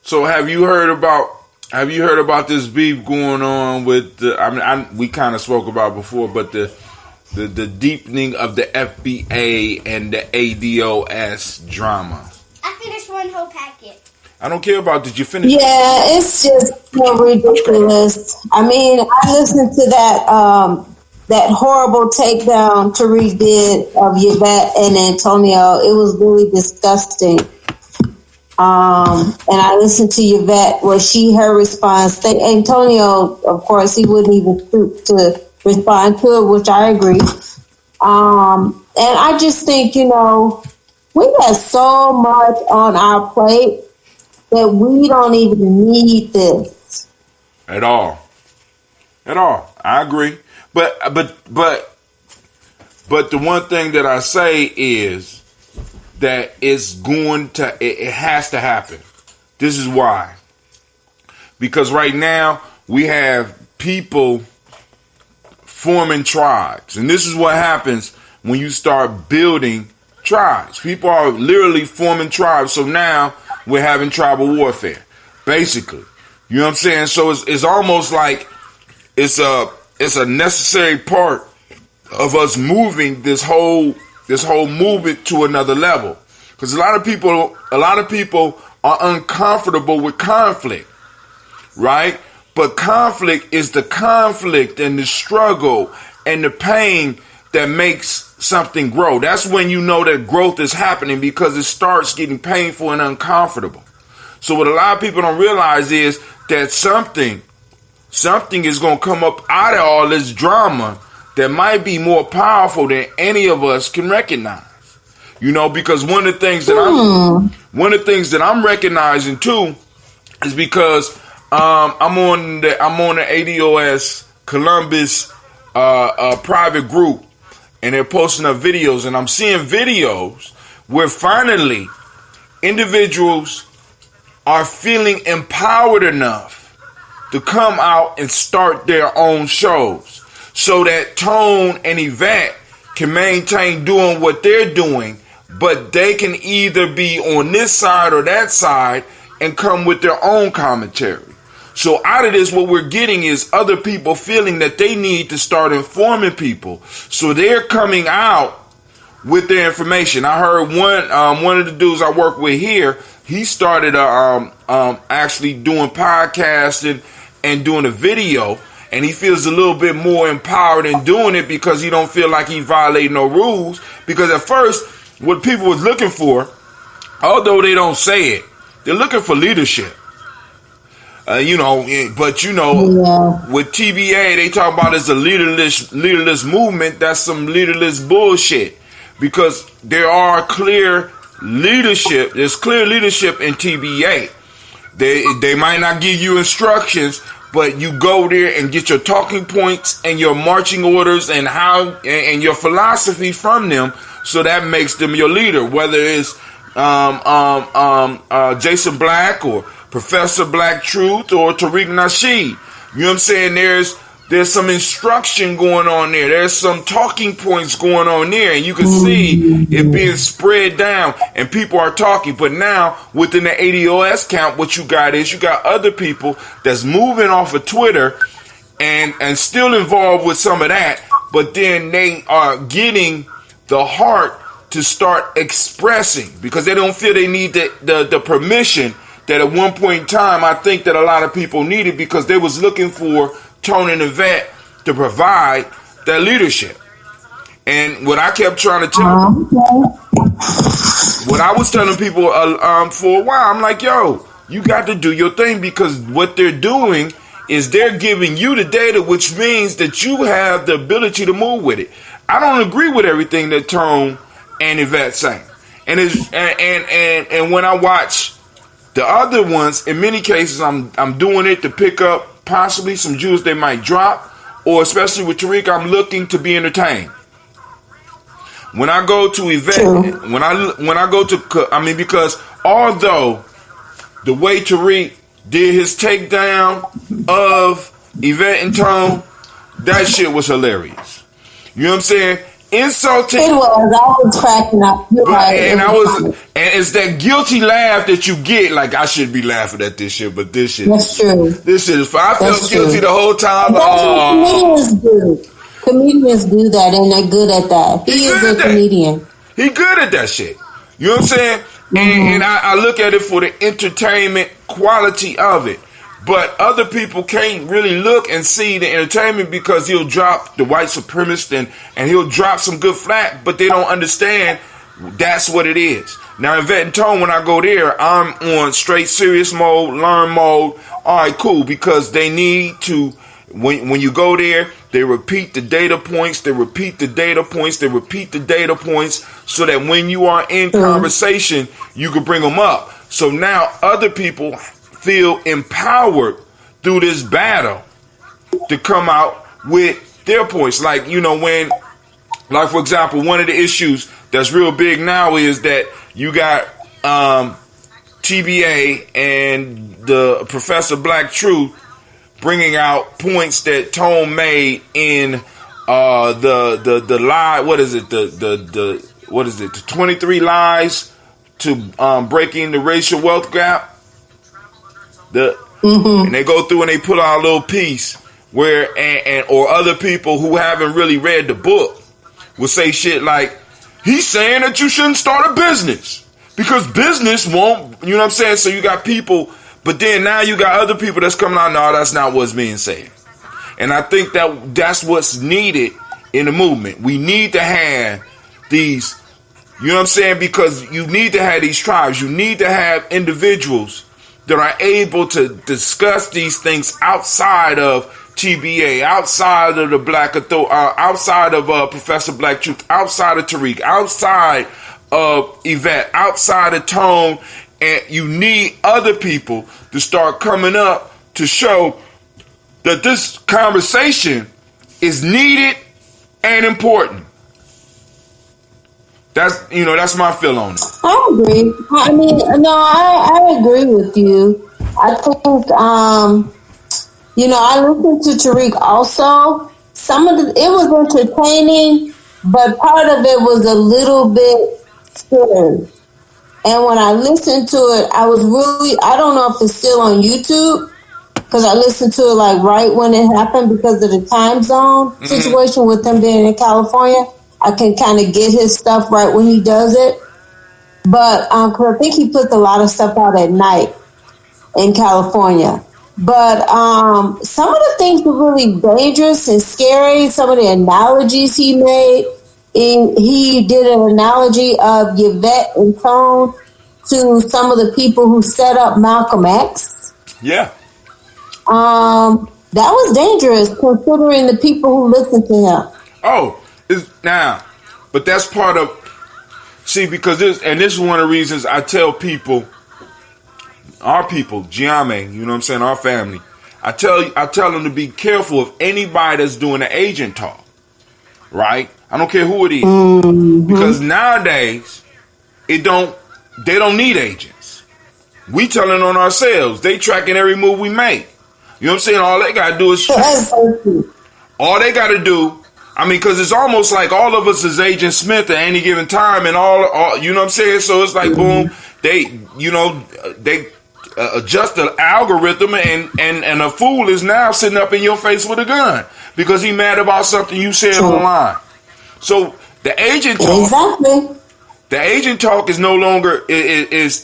So have you heard about this beef going on with we kind of spoke about before, but the deepening of the FBA and the ADOS drama? I finished one whole packet. I don't care about, did you finish? Yeah, it's just so ridiculous. I mean, I listened to that horrible takedown Tariq did of Yvette and Antonio. It was really disgusting. And I listened to Yvette, her response. Antonio, of course, he wouldn't even stoop to respond to it, which I agree. And I just think, we have so much on our plate that we don't even need this. At all. I agree. But the one thing that I say is that it has to happen. This is why. Because right now we have people forming tribes. And this is what happens when you start building tribes. People are literally forming tribes. So now we're having tribal warfare, basically. You know what I'm saying? So it's almost like it's a necessary part of us moving this whole movement to another level. Because a lot of people are uncomfortable with conflict, right? But conflict is the conflict and the struggle and the pain that makes something grow. That's when you know that growth is happening, because it starts getting painful and uncomfortable. So what a lot of people don't realize is that something is going to come up out of all this drama that might be more powerful than any of us can recognize. You know, because one of the things that I'm recognizing too is because I'm on the ADOS Columbus private group, and they're posting up videos, and I'm seeing videos where finally individuals are feeling empowered enough to come out and start their own shows, so that Tone and Yvette can maintain doing what they're doing, but they can either be on this side or that side and come with their own commentary. So out of this, what we're getting is other people feeling that they need to start informing people. So they're coming out with their information. I heard one of the dudes I work with here, he started actually doing podcasting and doing a video, and he feels a little bit more empowered in doing it because he don't feel like he violated no rules. Because at first, what people was looking for, although they don't say it, they're looking for leadership. With TBA, they talk about it's a leaderless movement. That's some leaderless bullshit, because there are clear leadership. There's clear leadership in TBA. They might not give you instructions, but you go there and get your talking points and your marching orders and and your philosophy from them, so that makes them your leader. Whether it's Jason Black or Professor Black Truth or Tariq Nasheed, you know what I'm saying? There's some instruction going on there. There's some talking points going on there, and you can see it being spread down, and people are talking. But now, within the ADOS camp, what you got is you got other people that's moving off of Twitter and still involved with some of that, but then they are getting the heart to start expressing, because they don't feel they need the permission that at one point in time I think that a lot of people needed, because they was looking for Tone and Yvette to provide that leadership. And what I kept trying to tell, what I was telling people for a while, I'm like, yo, you got to do your thing, because what they're doing is they're giving you the data, which means that you have the ability to move with it. I don't agree with everything that Tone and Yvette say, and when I watch the other ones, in many cases, I'm doing it to pick up possibly some jewels they might drop, or especially with Tariq, I'm looking to be entertained. When I go to Yvette, when I go to, because although the way Tariq did his takedown of Yvette and Tone, that shit was hilarious. You know what I'm saying? Insulting. It was. I was cracking up. And it's that guilty laugh that you get. Like, I should be laughing at this shit, but this shit. That's true. This shit is fine. I felt guilty the whole time. That's what comedians do. Comedians do that, and they're good at that. He is a comedian. He good at that shit. You know what I'm saying? And I look at it for the entertainment quality of it. But other people can't really look and see the entertainment, because he'll drop the white supremacist and he'll drop some good flack, but they don't understand that's what it is. Now, Yvette and Tone, when I go there, I'm on straight serious mode, learn mode. All right, cool, because they need to, when you go there, they repeat the data points, so that when you are in conversation, you can bring them up. So now other people feel empowered through this battle to come out with their points. Like, for example, one of the issues that's real big now is that you got TBA and the Professor Black Truth bringing out points that Tone made in the lie. What is it? The 23 lies to breaking the racial wealth gap. And they go through and they put out a little piece where or other people who haven't really read the book will say shit like, he's saying that you shouldn't start a business because business won't, you know what I'm saying? So you got people, but then now you got other people that's coming out, no, that's not what's being said. And I think that's what's needed in the movement. We need to have these, you know what I'm saying? Because you need to have these tribes. You need to have individuals that are able to discuss these things outside of TBA, outside of the Black Authority, outside of Professor Black Truth, outside of Tariq, outside of Yvette, outside of Tone. And you need other people to start coming up to show that this conversation is needed and important. That's my feel on it. I agree. I mean, no, I agree with you. I think, I listened to Tariq also. Some of it was entertaining, but part of it was a little bit scary. And when I listened to it, I don't know if it's still on YouTube, because I listened to it like right when it happened because of the time zone situation with him being in California. I can kind of get his stuff right when he does it. But cause I think he puts a lot of stuff out at night in California. But some of the things were really dangerous and scary. Some of the analogies he made. He did an analogy of Yvette and Tone to some of the people who set up Malcolm X. Yeah. That was dangerous considering the people who listened to him. Oh, but that's part of, because this is one of the reasons I tell people, our people, Gye-Nyame, you know what I'm saying, our family, I tell them to be careful of anybody that's doing the agent talk, right? I don't care who it is, because nowadays they don't need agents. We telling on ourselves. They tracking every move we make. You know what I'm saying? All they gotta do is all they gotta do. I mean, because it's almost like all of us is Agent Smith at any given time, and all you know what I'm saying? So it's like, boom, they adjust the algorithm, and a fool is now sitting up in your face with a gun because he mad about something you said online. So the agent talk is no longer is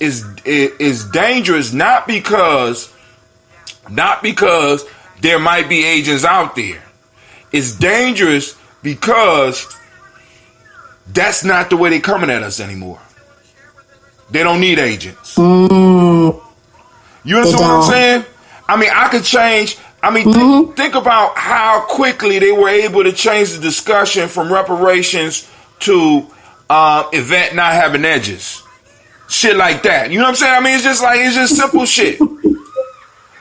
dangerous, not because there might be agents out there. It's dangerous because that's not the way they're coming at us anymore. They don't need agents. You understand what I'm saying? I mean, I could change. I mean, think about how quickly they were able to change the discussion from reparations to Yvette not having edges. Shit like that. You know what I'm saying? I mean, it's just simple shit.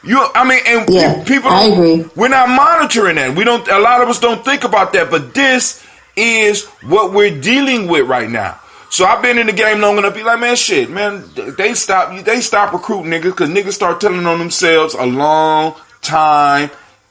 People, I agree. We're not monitoring that. A lot of us don't think about that, but this is what we're dealing with right now. So I've been in the game long enough to be like, man, shit, man, they stop recruiting niggas because niggas start telling on themselves a long time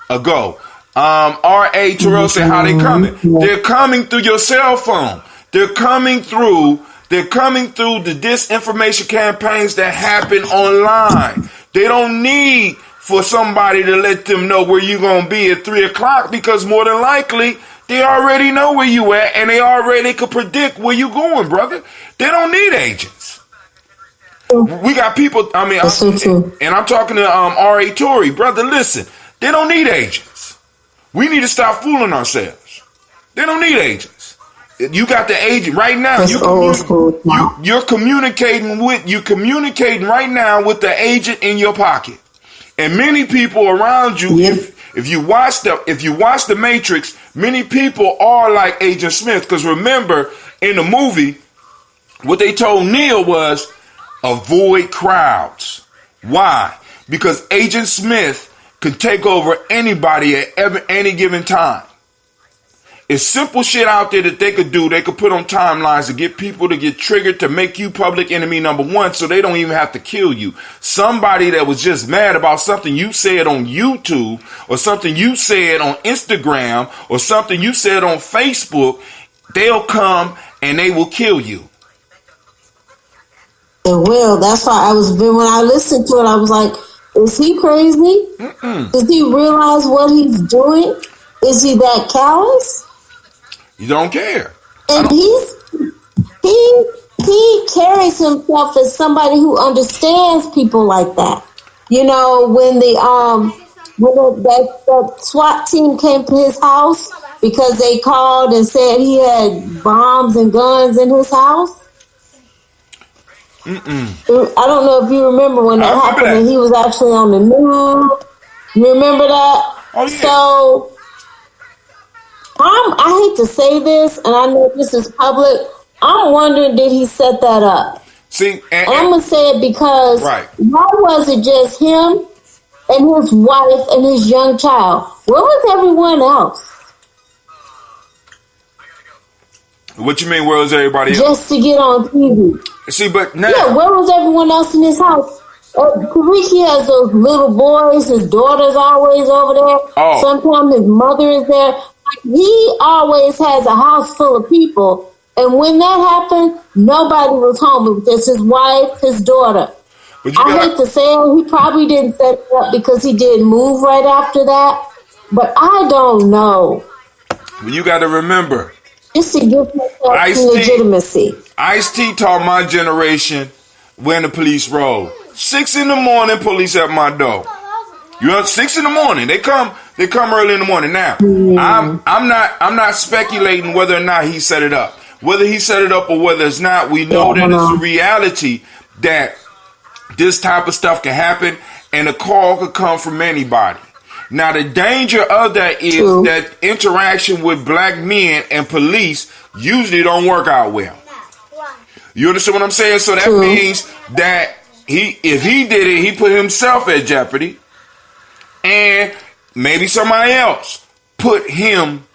ago. R.A. Terrell said how they coming. They're coming through your cell phone. They're coming through the disinformation campaigns that happen online. They don't need for somebody to let them know where you're going to be at 3 o'clock because more than likely they already know where you at and they could predict where you going, brother. They don't need agents. We got people, and I'm talking to R.A. Torrey. Brother, listen, they don't need agents. We need to stop fooling ourselves. They don't need agents. You got the agent right now. You're communicating right now with the agent in your pocket, and many people around you. If you watch the Matrix, many people are like Agent Smith. Because remember, in the movie, what they told Neil was avoid crowds. Why? Because Agent Smith could take over anybody at any given time. It's simple shit out there that they could do. They could put on timelines to get people to get triggered to make you public enemy number one so they don't even have to kill you. Somebody that was just mad about something you said on YouTube or something you said on Instagram or something you said on Facebook, they'll come and they will kill you. It will. That's why when I listened to it, I was like, is he crazy? Does he realize what he's doing? Is he that callous? You don't care. And he carries himself as somebody who understands people like that. You know, when that SWAT team came to his house because they called and said he had bombs and guns in his house? I don't know if you remember when that happened, and he was actually on the news. You remember that? Oh, yeah. So, I hate to say this, and I know this is public. I'm wondering, did he set that up? See, and I'm going to say it because why was it just him and his wife and his young child? Where was everyone else? What you mean, where was everybody else? Just to get on TV. See, but now... Yeah, where was everyone else in his house? Ricky has those little boys. His daughter's always over there. Oh. Sometimes his mother is there. He always has a house full of people. And when that happened, nobody was home. It was just his wife, his daughter. I hate to say it, he probably didn't set it up because he didn't move right after that. But I don't know. Well, you got to remember. Just to give myself some legitimacy. Ice-T taught my generation when the police roll. 6 a.m, police at my door. You know, 6 a.m. They come early in the morning. Now, I'm not speculating whether or not he set it up. Whether he set it up or whether it's not, we know that it's a reality that this type of stuff can happen and a call could come from anybody. Now, the danger of that is that interaction with black men and police usually don't work out well. You understand what I'm saying? So that means that if he did it, he put himself at jeopardy, and maybe somebody else put him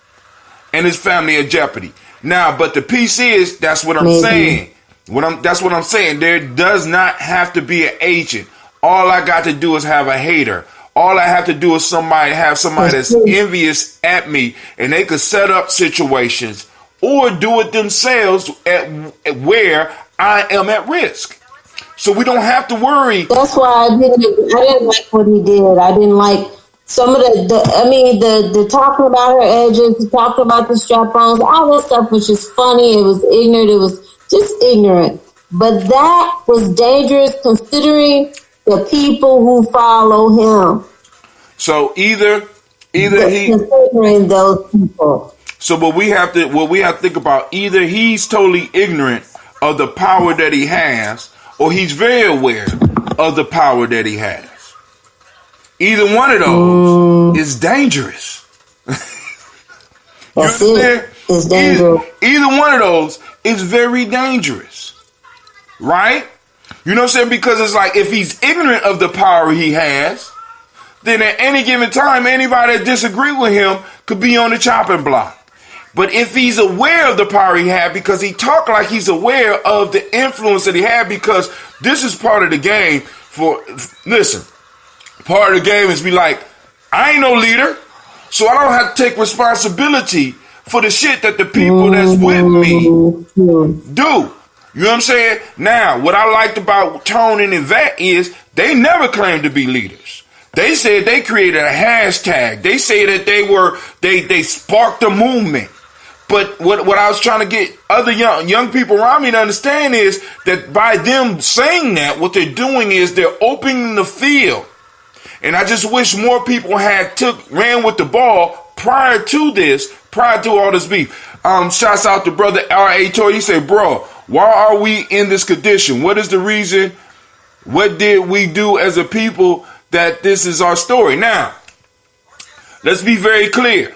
and his family at jeopardy. Now, but the piece is, that's what I'm saying. That's what I'm saying. There does not have to be an agent. All I got to do is have a hater. All I have to do is have somebody that's envious at me, and they could set up situations or do it themselves at where I am at risk. So we don't have to worry. That's why I didn't like what he did. I didn't like some of the talking about her edges, talking about the strap-ons, all that stuff was just funny. It was ignorant. It was just ignorant. But that was dangerous considering the people who follow him. So either considering those people. So what we have to think about, either he's totally ignorant of the power that he has, or he's very aware of the power that he has. Either one of those is dangerous. That's it. It's dangerous. Either one of those is very dangerous. Right? You know what I'm saying? Because it's like, if he's ignorant of the power he has, then at any given time, anybody that disagree with him could be on the chopping block. But if he's aware of the power he had, because he talked like he's aware of the influence that he had, because this is part of the game part of the game is be like, I ain't no leader, so I don't have to take responsibility for the shit that the people that's with me do. You know what I'm saying? Now, what I liked about Tone and Yvette is they never claimed to be leaders. They said they created a hashtag. They say that they sparked a movement. But what I was trying to get other young people around me to understand is that by them saying that, what they're doing is they're opening the field. And I just wish more people ran with the ball prior to all this beef. Shouts out to brother R.A. Toy. He said, bro, why are we in this condition? What is the reason? What did we do as a people that this is our story? Now, let's be very clear.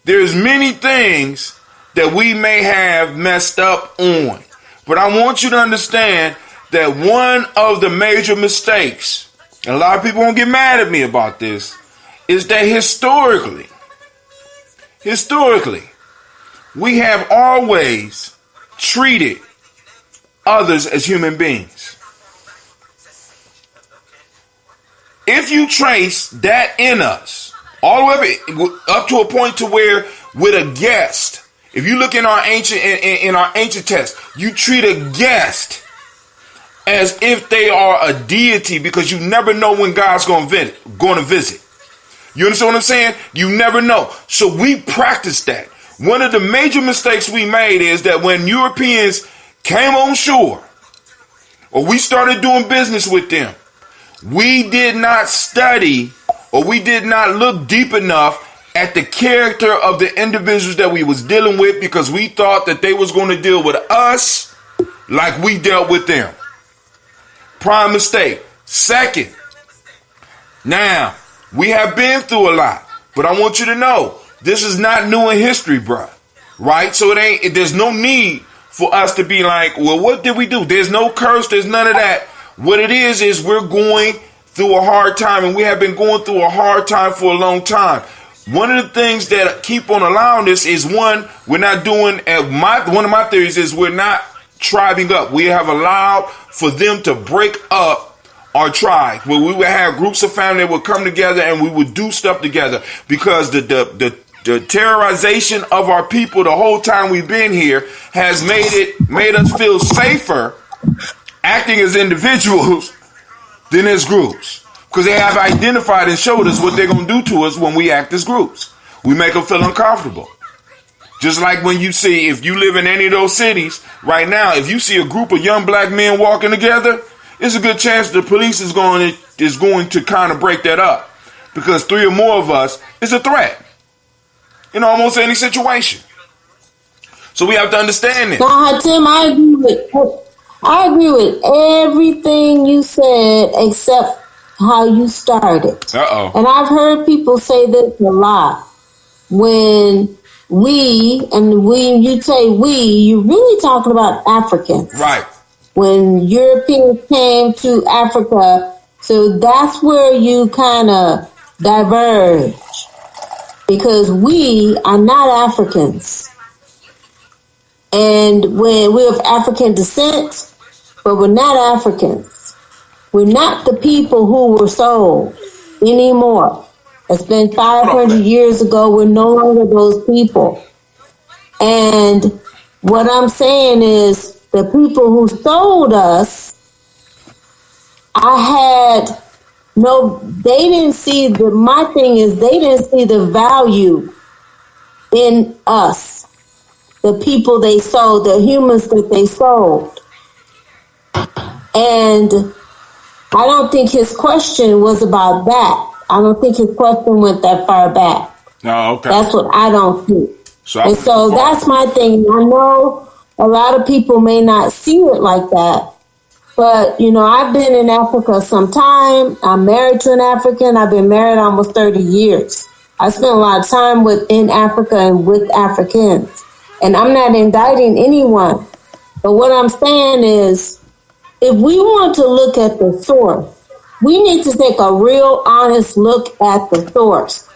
There's many things that we may have messed up on. But I want you to understand that one of the major mistakes, and a lot of people won't get mad at me about this, is that historically, we have always treated others as human beings. If you trace that in us, all the way up to a point to where with a guest, if you look in our ancient text, you treat a guest as if they are a deity, because you never know when God's going to visit. You understand what I'm saying? You never know. So we practice that. One of the major mistakes we made is that when Europeans came on shore, or we started doing business with them, we did not study, or we did not look deep enough at the character of the individuals that we was dealing with because we thought that they was going to deal with us like we dealt with them. Prime mistake. Second, now, we have been through a lot, but I want you to know, this is not new in history, bruh. Right? So there's no need for us to be like, well, what did we do? There's no curse. There's none of that. What it is we're going through a hard time, and we have been going through a hard time for a long time. One of the things that keep on allowing this is one, we're not doing, one of my theories is we're not tribing up. We have allowed for them to break up our tribe, where we would have groups of family that would come together and we would do stuff together, because the terrorization of our people the whole time we've been here has made us feel safer acting as individuals than as groups, because they have identified and showed us what they're going to do to us when we act as groups. We make them feel uncomfortable. Just like when you see, if you live in any of those cities right now, if you see a group of young black men walking together, it's a good chance the police is going to kind of break that up, because 3 or more of us is a threat in almost any situation. So we have to understand it. Nah, Tim, I agree with everything you said except how you started. And I've heard people say this a lot. When you say we, you're really talking about Africans. Right. When Europeans came to Africa, so that's where you kind of diverge, because we are not Africans, and when we're of African descent, but we're not Africans. We're not the people who were sold anymore. It's been 500 years ago. We're no longer those people. And what I'm saying is, the people who sold us, they didn't see my thing is they didn't see the value in us, the people they sold, the humans that they sold. And I don't think his question was about that. I don't think his question went that far back. No, okay. That's what I don't think. So that's my thing. I know a lot of people may not see it like that, but, I've been in Africa some time. I'm married to an African. I've been married almost 30 years. I spent a lot of time in Africa and with Africans, and I'm not indicting anyone. But what I'm saying is, if we want to look at the source, we need to take a real honest look at the source.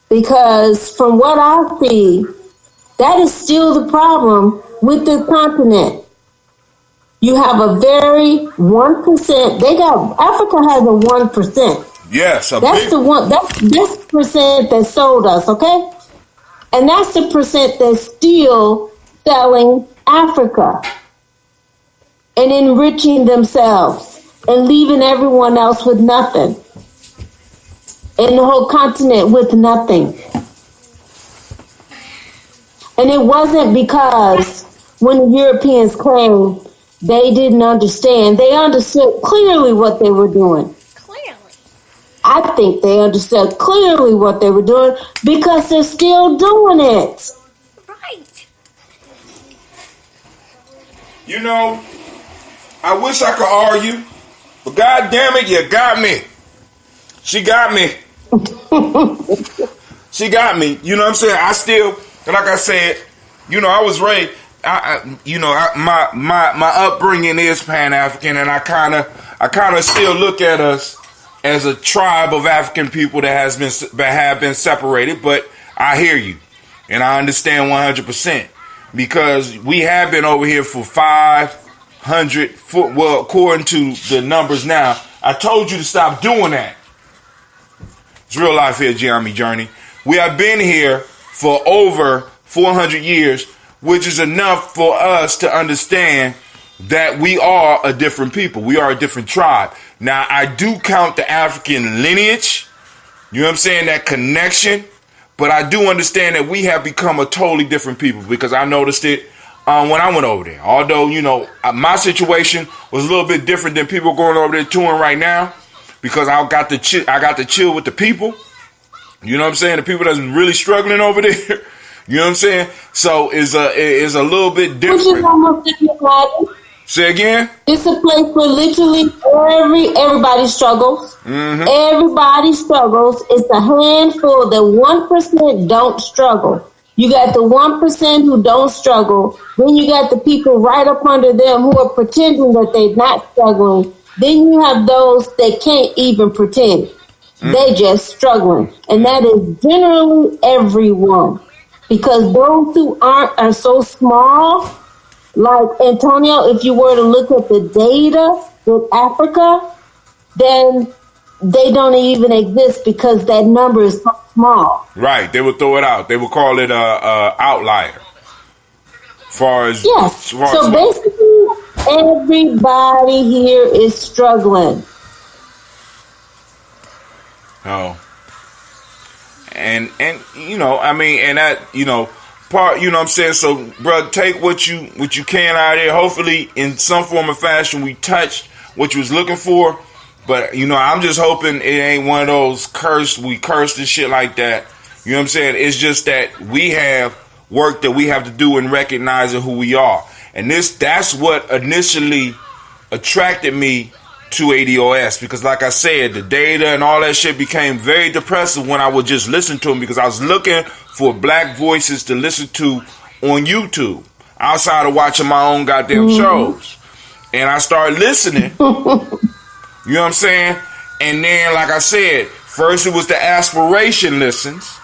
Because from what I see, that is still the problem with this continent. You have a very 1%. Africa has a 1%. Yes, That's this percent that sold us, okay? And that's the percent that's still selling Africa and enriching themselves and leaving everyone else with nothing. And the whole continent with nothing. And it wasn't because when the Europeans came, they didn't understand. They understood clearly what they were doing. Clearly. I think they understood clearly what they were doing because they're still doing it. Right. I wish I could argue, but God damn it, you got me. She got me. She got me. You know what I'm saying? I still, like I said, I was raised. My upbringing is Pan-African, and I kind of still look at us as a tribe of African people that have been separated. But I hear you, and I understand 100%, because we have been over here for 500. Well, according to the numbers now, I told you to stop doing that. It's real life here, Gye-Nyame Journey. We have been here for over 400 years, which is enough for us to understand that we are a different people. We are a different tribe. Now, I do count the African lineage, you know what I'm saying, that connection, but I do understand that we have become a totally different people, because I noticed it when I went over there. Although, my situation was a little bit different than people going over there touring right now, because I got to chill with the people. You know what I'm saying? The people that's really struggling over there. You know what I'm saying? So is a little bit different. Say again? It's a place where literally everybody struggles. Mm-hmm. Everybody struggles. It's a handful. The 1% don't struggle. You got the 1% who don't struggle. Then you got the people right up under them who are pretending that they're not struggling. Then you have those that can't even pretend. They just struggling. And that is generally everyone. Because those who aren't are so small. Like, Antonio, if you were to look at the data with Africa, then they don't even exist because that number is so small. Right. They would throw it out. They would call it a outlier. Yes. So basically, everybody here is struggling. Oh. And you know, I mean, and that, you know, part, you know what I'm saying? So, bro, take what you can out of there. Hopefully, in some form or fashion, we touched what you was looking for. But, you know, I'm just hoping it ain't one of those we cursed and shit like that. You know what I'm saying? It's just that we have work that we have to do in recognizing who we are. And that's what initially attracted me to ADOS, because like I said, the data and all that shit became very depressive when I would just listen to them, because I was looking for black voices to listen to on YouTube outside of watching my own goddamn shows. And I started listening. You know what I'm saying? And then, like I said, first it was the aspiration listens.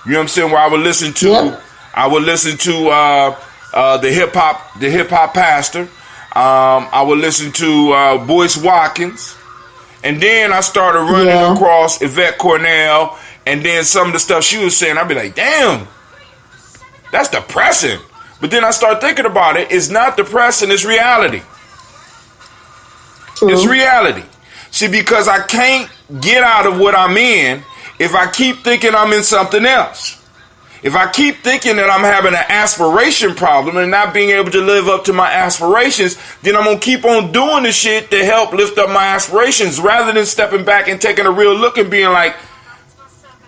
You know what I'm saying? Where I would listen to the hip hop pastor. I would listen to Boyce Watkins, and then I started running across Yvette Cornell, and then some of the stuff she was saying, I'd be like, damn, that's depressing. But then I start thinking about it. It's not depressing. It's reality. It's reality. See, because I can't get out of what I'm in if I keep thinking I'm in something else. If I keep thinking that I'm having an aspiration problem and not being able to live up to my aspirations, then I'm going to keep on doing the shit to help lift up my aspirations, rather than stepping back and taking a real look and being like,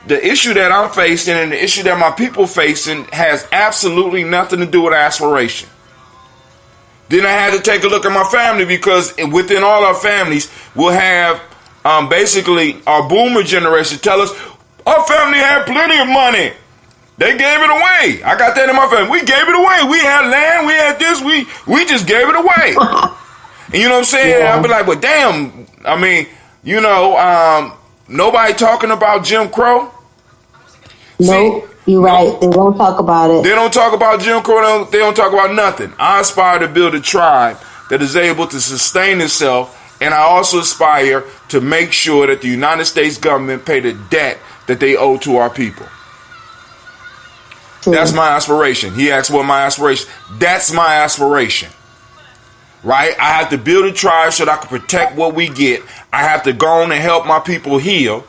the issue that I'm facing and the issue that my people facing has absolutely nothing to do with aspiration. Then I had to take a look at my family, because within all our families, we'll have basically our boomer generation tell us, our family had plenty of money. They gave it away. I got that in my family. We gave it away. We had land. We had this. We just gave it away. And you know what I'm saying? I'll be like, but damn, I mean, you know, nobody talking about Jim Crow. Nope, you're right. They won't talk about it. They don't talk about Jim Crow. They don't talk about nothing. I aspire to build a tribe that is able to sustain itself, and I also aspire to make sure that the United States government pay the debt that they owe to our people. That's my aspiration. He asked what my aspiration. That's my aspiration. Right? I have to build a tribe so that I can protect what we get. I have to go on and help my people heal,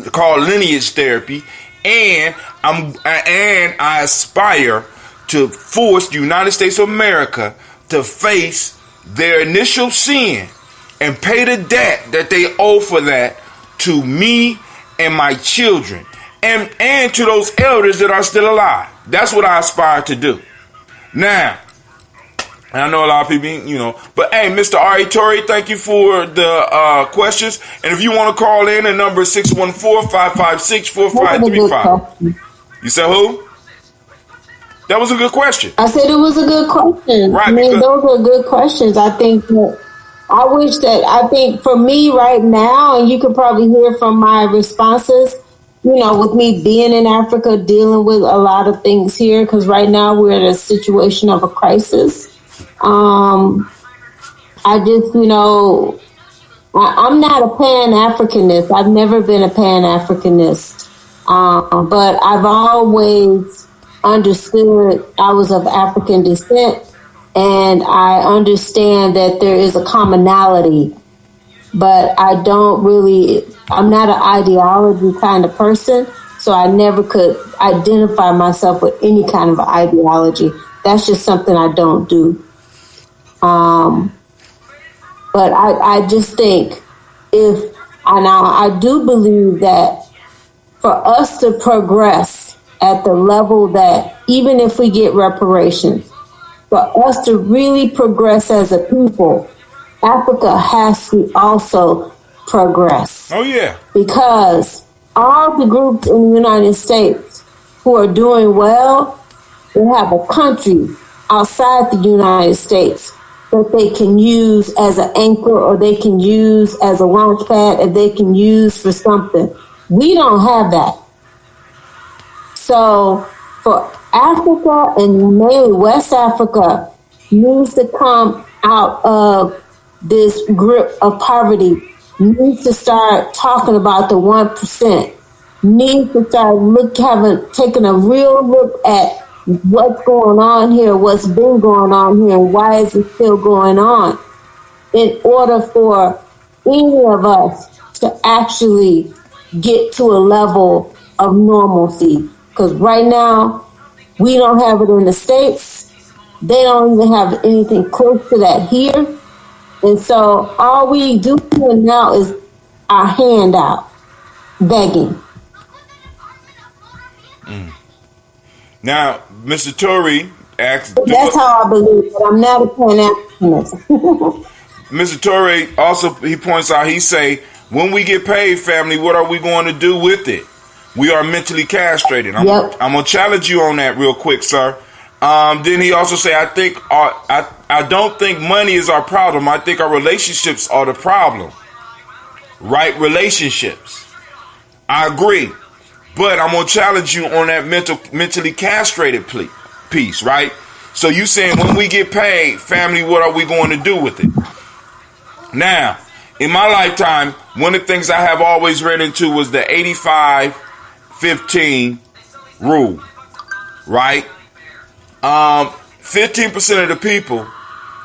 called lineage therapy. And I aspire to force the United States of America to face their initial sin and pay the debt that they owe for that to me and my children. And to those elders that are still alive. That's what I aspire to do. Now, and I know a lot of people, you know, but hey, Mr. Ari Torrey, thank you for the questions. And if you want to call in, the number is 614-556-4535. You said who? That was a good question. I said it was a good question. Right, I mean, those are good questions. I think for me right now, and you could probably hear from my responses, you know, with me being in Africa, dealing with a lot of things here, because right now we're in a situation of a crisis. I just, you know, I'm not a Pan-Africanist. I've never been a Pan-Africanist. But I've always understood I was of African descent, and I understand that there is a commonality. But I'm not an ideology kind of person, so I never could identify myself with any kind of ideology. That's just something I don't do. But I just think I do believe that for us to progress at the level that even if we get reparations, for us to really progress as a people, Africa has to also progress. Oh, yeah. Because all the groups in the United States who are doing well, they have a country outside the United States that they can use as an anchor, or they can use as a launch pad, or they can use for something. We don't have that. So for Africa, and mainly West Africa, needs to come out of this grip of poverty, needs to start talking about the 1%, needs to start taking a real look at what's going on here, what's been going on here, and why is it still going on, in order for any of us to actually get to a level of normalcy. Because right now, we don't have it in the States. They don't even have anything close to that here. And so all we do now is our hand out, begging. Now, Mr. Torrey asked... That's how I believe it. I'm not a Pan-Africanist. Mr. Torrey also, he points out, he say, when we get paid, family, what are we going to do with it? We are mentally castrated. I'm going to challenge you on that real quick, sir. Then he also say, I don't think money is our problem. I think our relationships are the problem. Right relationships. I agree. But I'm going to challenge you on that mentally castrated piece, right? So you saying when we get paid, family, what are we going to do with it? Now, in my lifetime, one of the things I have always read into was the 85-15 rule, right? 15% of the people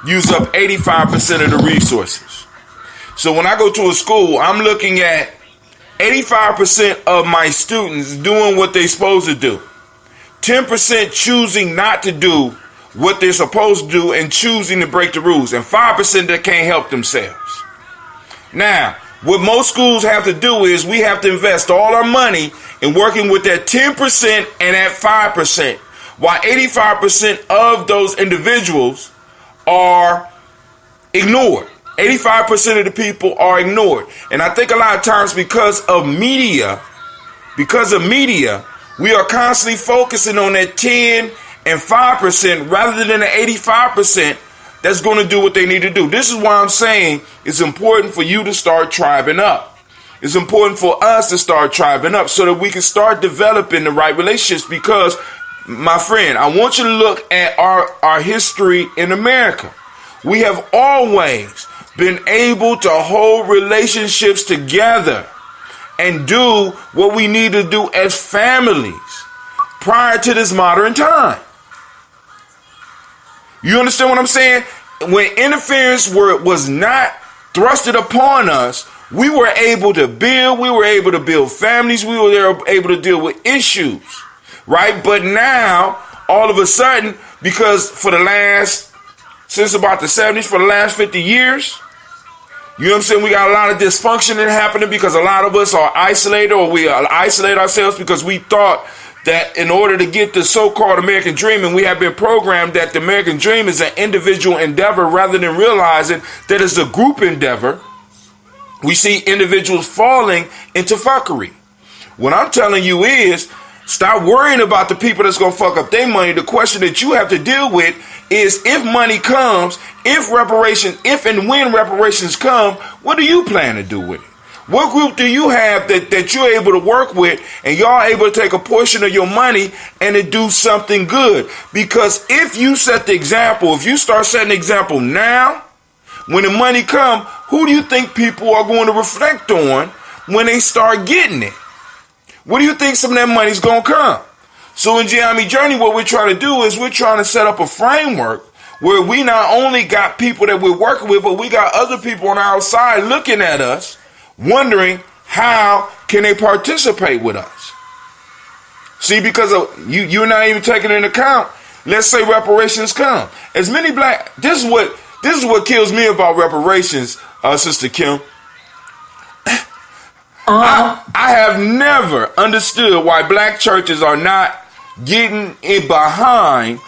use up 85% of the resources. So when I go to a school, I'm looking at 85% of my students doing what they're supposed to do. 10% choosing not to do what they're supposed to do and choosing to break the rules. And 5% that can't help themselves. Now, what most schools have to do is we have to invest all our money in working with that 10% and that 5%. While 85% of those individuals are ignored. 85% of the people are ignored. And I think a lot of times because of media, we are constantly focusing on that 10 and 5% rather than the 85% that's going to do what they need to do. This is why I'm saying it's important for you to start tribing up. It's important for us to start tribing up so that we can start developing the right relationships, because, my friend, I want you to look at our history in America. We have always been able to hold relationships together and do what we need to do as families prior to this modern time. You understand what I'm saying? When interference was not thrusted upon us, we were able to build families, we were able to deal with issues, right? But now, all of a sudden, because since about the 70s, for the last 50 years, you know what I'm saying, we got a lot of dysfunction happening because a lot of us are isolated, or we isolate ourselves because we thought that in order to get the so-called American dream, and we have been programmed that the American dream is an individual endeavor rather than realizing that it's a group endeavor, we see individuals falling into fuckery. What I'm telling you is, stop worrying about the people that's going to fuck up their money. The question that you have to deal with is, if money comes, if and when reparations come, what do you plan to do with it? What group do you have that you're able to work with, and y'all able to take a portion of your money and to do something good? Because if you set the example, if you start setting the example now, when the money come, who do you think people are going to reflect on when they start getting it? Where do you think some of that money's going to come? So in Gye-Nyame Journey, what we're trying to do is we're trying to set up a framework where we not only got people that we're working with, but we got other people on the outside looking at us, wondering how can they participate with us. See, because of you're not even taking into account, let's say reparations come. As many black, this is what kills me about reparations, Sister Kim. I have never understood why black churches are not getting in behind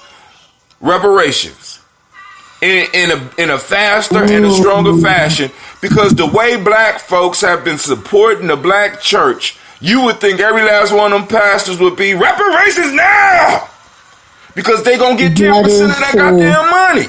reparations in a faster and a stronger fashion, because the way black folks have been supporting the black church, you would think every last one of them pastors would be reparations now, because they gonna get 10% of that goddamn money.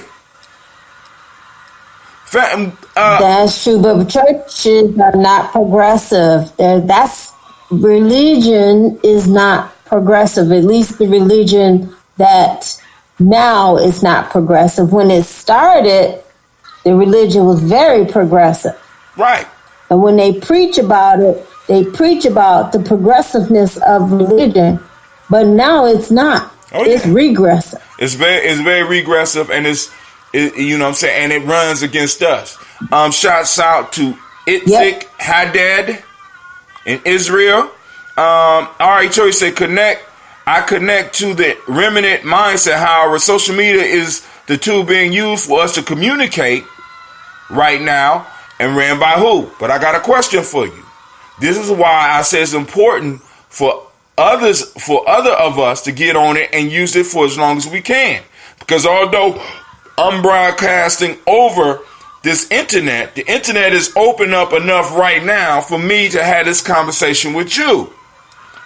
That's true, but churches are not progressive. That's religion is not progressive. At least the religion that now is not progressive. When it started, the religion was very progressive. Right. And when they preach about it, they preach about the progressiveness of religion. But now it's not. It's regressive. It's very regressive, and you know what I'm saying, and it runs against us. Shouts out to Itzik Haddad in Israel. Ari Choice said, I connect to the remnant mindset. However, social media is the tool being used for us to communicate right now, and ran by who? But I got a question for you. This is why I say it's important for other of us to get on it and use it for as long as we can. Because although I'm broadcasting over this internet, the internet is open up enough right now for me to have this conversation with you.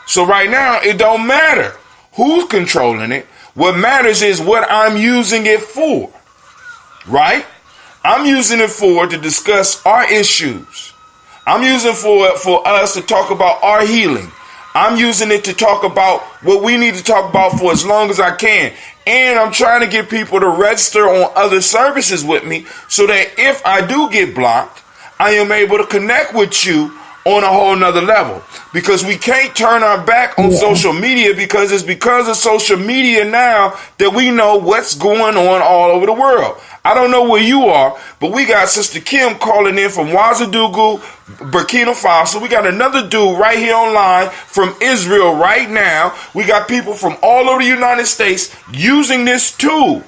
So right now, it don't matter who's controlling it. What matters is what I'm using it for, right? I'm using it to discuss our issues. I'm using for us to talk about our healing. I'm using it to talk about what we need to talk about for as long as I can. And I'm trying to get people to register on other services with me so that if I do get blocked, I am able to connect with you on a whole nother level. Because we can't turn our back on social media, because it's because of social media now that we know what's going on all over the world. I don't know where you are, but we got Sister Kim calling in from Ouagadougou, Burkina Faso. We got another dude right here online from Israel right now. We got people from all over the United States using this tool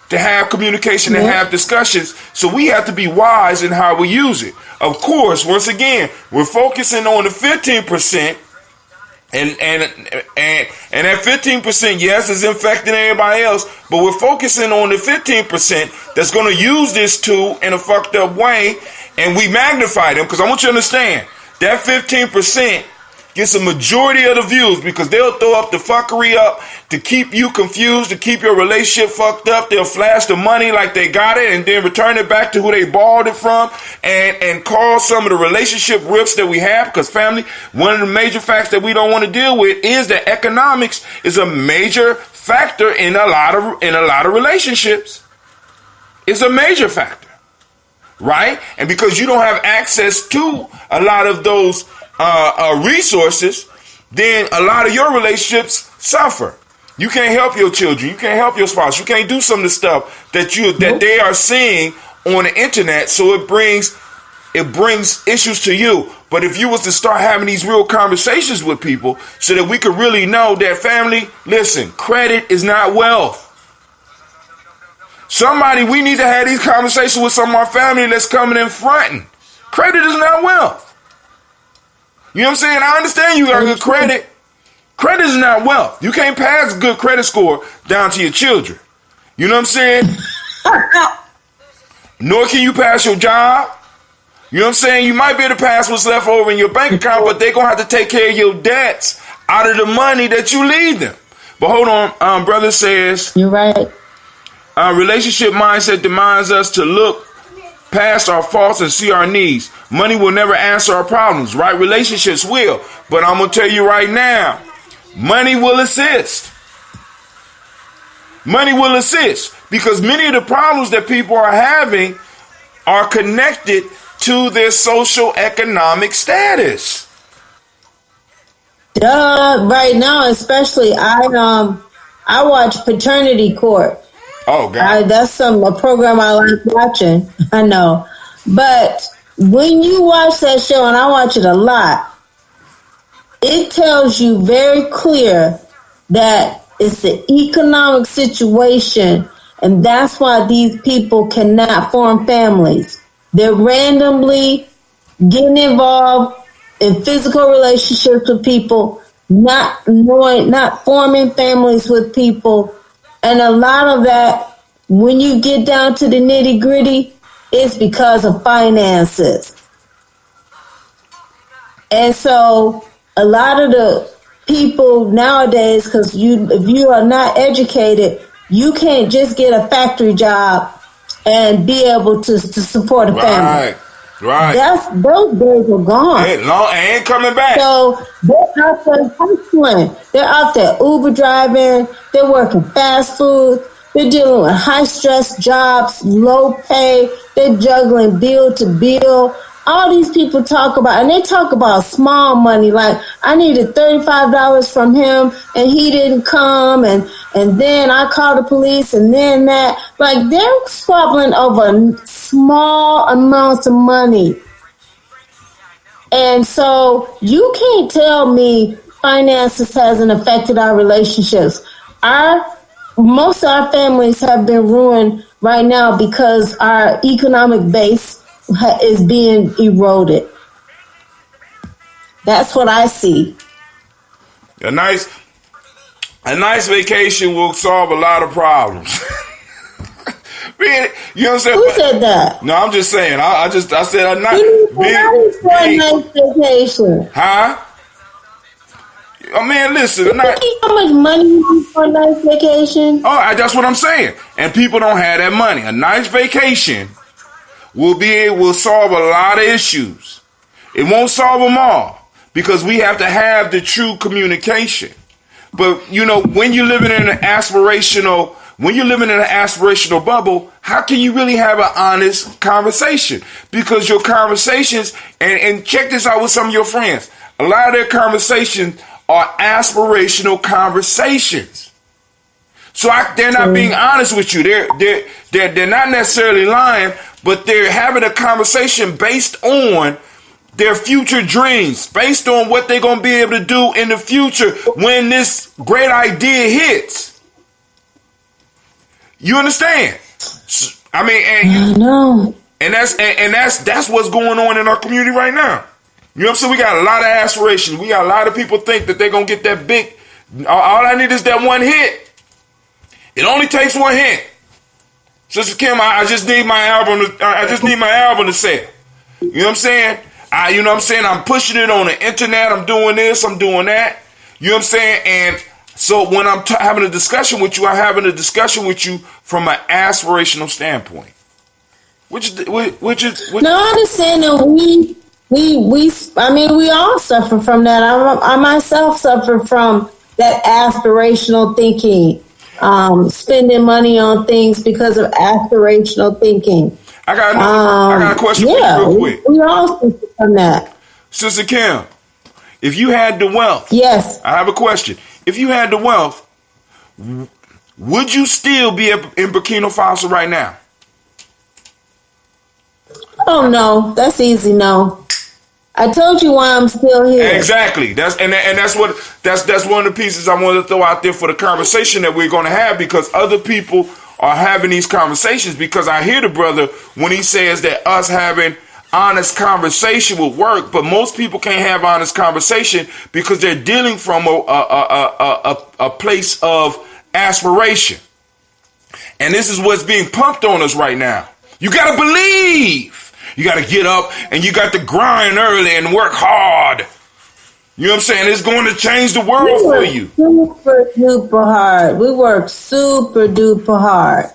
to have communication and have discussions. So we have to be wise in how we use it. Of course, once again, we're focusing on the 15%. And that 15%, yes, is infecting everybody else, but we're focusing on the 15% that's going to use this tool in a fucked up way, and we magnify them, because I want you to understand, that 15% gets a majority of the views, because they'll throw up the fuckery up to keep you confused, to keep your relationship fucked up. They'll flash the money like they got it and then return it back to who they borrowed it from, and cause some of the relationship rifts that we have. Because family, one of the major facts that we don't want to deal with is that economics is a major factor in a lot of relationships. It's a major factor, right? And because you don't have access to a lot of those resources, then a lot of your relationships suffer. You can't help your children. You can't help your spouse. You can't do some of the stuff that they are seeing on the internet. So it brings issues to you. But if you was to start having these real conversations with people, so that we could really know that, family, listen, credit is not wealth. We need to have these conversations with some of our family that's coming in fronting. Credit is not wealth. You know what I'm saying? I understand you got good credit. Credit is not wealth. You can't pass a good credit score down to your children. You know what I'm saying? Nor can you pass your job. You know what I'm saying? You might be able to pass what's left over in your bank account, but they're going to have to take care of your debts out of the money that you leave them. But hold on. Brother says, you're right. Relationship mindset demands us to look past our faults and see our needs. Money will never answer our problems, right? Relationships will. But I'm going to tell you right now, money will assist. Money will assist, because many of the problems that people are having are connected to their social economic status. Right now, especially, I watch Paternity Court. Oh, God. That's a program I like watching. I know. But when you watch that show, and I watch it a lot, it tells you very clear that it's the economic situation, and that's why these people cannot form families. They're randomly getting involved in physical relationships with people, not forming families with people. And a lot of that, when you get down to the nitty gritty, it's because of finances. And so a lot of the people nowadays, because if you are not educated, you can't just get a factory job and be able to support a family. Right. Those days are gone. Ain't coming back. So they're out there hustling. They're out there Uber driving. They're working fast food. They're dealing with high stress jobs, low pay. They're juggling bill to bill. All these people talk about, and they talk about small money, like I needed $35 from him and he didn't come, and then I called the police, and then that. Like, they're squabbling over small amounts of money. And so you can't tell me finances hasn't affected our relationships. Most of our families have been ruined right now because our economic base is being eroded. That's what I see. A nice vacation will solve a lot of problems. You know what I'm saying? Who said that? No, I'm just saying. I said a nice vacation. Huh? Oh man, listen. How much money you need for a nice vacation? Oh, that's what I'm saying. And people don't have that money. A nice vacation will solve a lot of issues. It won't solve them all because we have to have the true communication. But you know, when you're living in an aspirational bubble, how can you really have an honest conversation? Because your conversations, and check this out with some of your friends, a lot of their conversations are aspirational conversations. So they're not being honest with you. They're not necessarily lying, but they're having a conversation based on their future dreams, based on what they're going to be able to do in the future when this great idea hits. You understand? I mean, I know. And that's what's going on in our community right now. You know what I'm saying? We got a lot of aspirations. We got a lot of people think that they're going to get that big. All I need is that one hit. It only takes one hit. Sister Kim, I just need my album to sell. You know what I'm saying? I'm pushing it on the internet. I'm doing this. I'm doing that. You know what I'm saying? And so when I'm having a discussion with you, I'm having a discussion with you from an aspirational standpoint. Which is. No, I understand that we all suffer from that. I myself suffer from that aspirational thinking. Spending money on things because of aspirational thinking. I got a question for you real quick. We all suffer from that. Sister Kim, if you had the wealth. Yes. I have a question. If you had the wealth, would you still be in Burkina Faso right now? Oh no, that's easy. No. I told you why I'm still here. Exactly. That's one of the pieces I wanted to throw out there for the conversation that we're going to have, because other people are having these conversations. Because I hear the brother when he says that us having honest conversation will work, but most people can't have honest conversation because they're dealing from a place of aspiration. And this is what's being pumped on us right now. You got to believe. You got to get up and you got to grind early and work hard. You know what I'm saying? It's going to change the world for you. Super duper hard. We work super duper hard.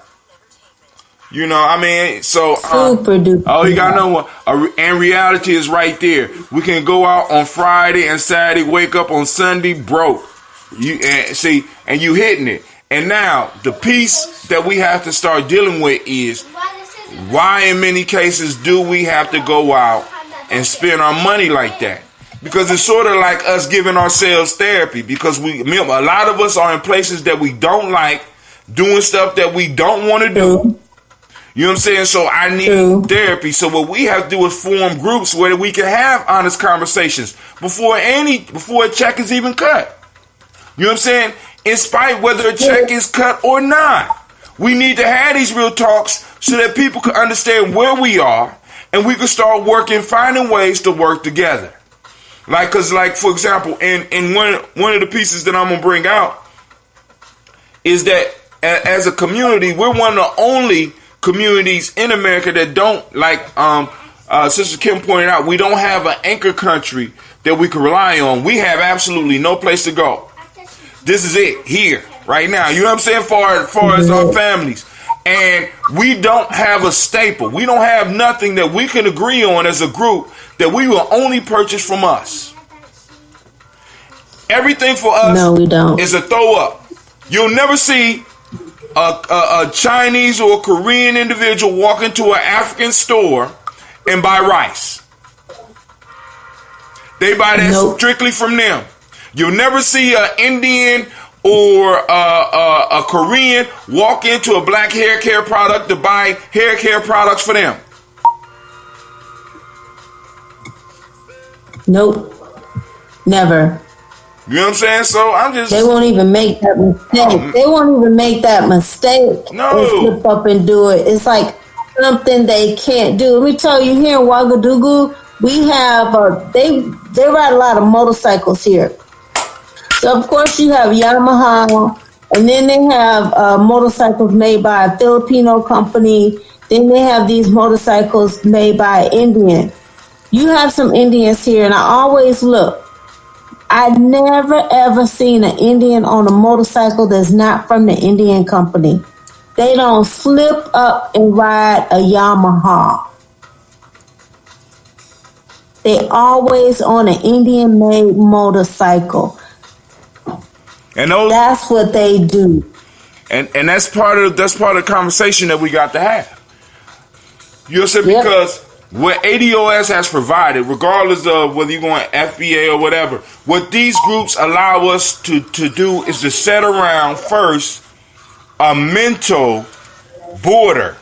You know, I mean, so super duper. Oh, you got to know what? And reality is right there. We can go out on Friday and Saturday, wake up on Sunday broke. You hitting it. And now the piece that we have to start dealing with is, why in many cases do we have to go out and spend our money like that? Because it's sort of like us giving ourselves therapy, because a lot of us are in places that we don't like, doing stuff that we don't want to do. You know what I'm saying? So I need therapy. So what we have to do is form groups where we can have honest conversations before a check is even cut. You know what I'm saying? In spite whether a check is cut or not. We need to have these real talks so that people can understand where we are, and we could start finding ways to work together. Cause for example, in one of the pieces that I'm gonna bring out is that as a community, we're one of the only communities in America that don't, Sister Kim pointed out, we don't have an anchor country that we can rely on. We have absolutely no place to go. This is it here, right now. You know what I'm saying? Far as our families. And we don't have a staple. We don't have nothing that we can agree on as a group that we will only purchase from us. Everything for us we don't. is a throw up. You'll never see a Chinese or a Korean individual walk into an African store and buy rice. They buy that strictly from them. You'll never see an Indian or a Korean walk into a black hair care product to buy hair care products for them. Nope. Never. You know what I'm saying? So I'm just... They won't even make that mistake. They won't even make that mistake. No. And slip up and do it. It's like something they can't do. Let me tell you, here in Ouagadougou, we have... They ride a lot of motorcycles here. So, of course, you have Yamaha, and then they have motorcycles made by a Filipino company. Then they have these motorcycles made by Indian. You have some Indians here, and I always look. I never, ever seen an Indian on a motorcycle that's not from the Indian company. They don't slip up and ride a Yamaha. They always on an Indian-made motorcycle. And that's what they do. And that's part of the conversation that we got to have. You know what I'm saying? Because what ADOS has provided, regardless of whether you're going FBA or whatever, what these groups allow us to do is to set around first a mental border.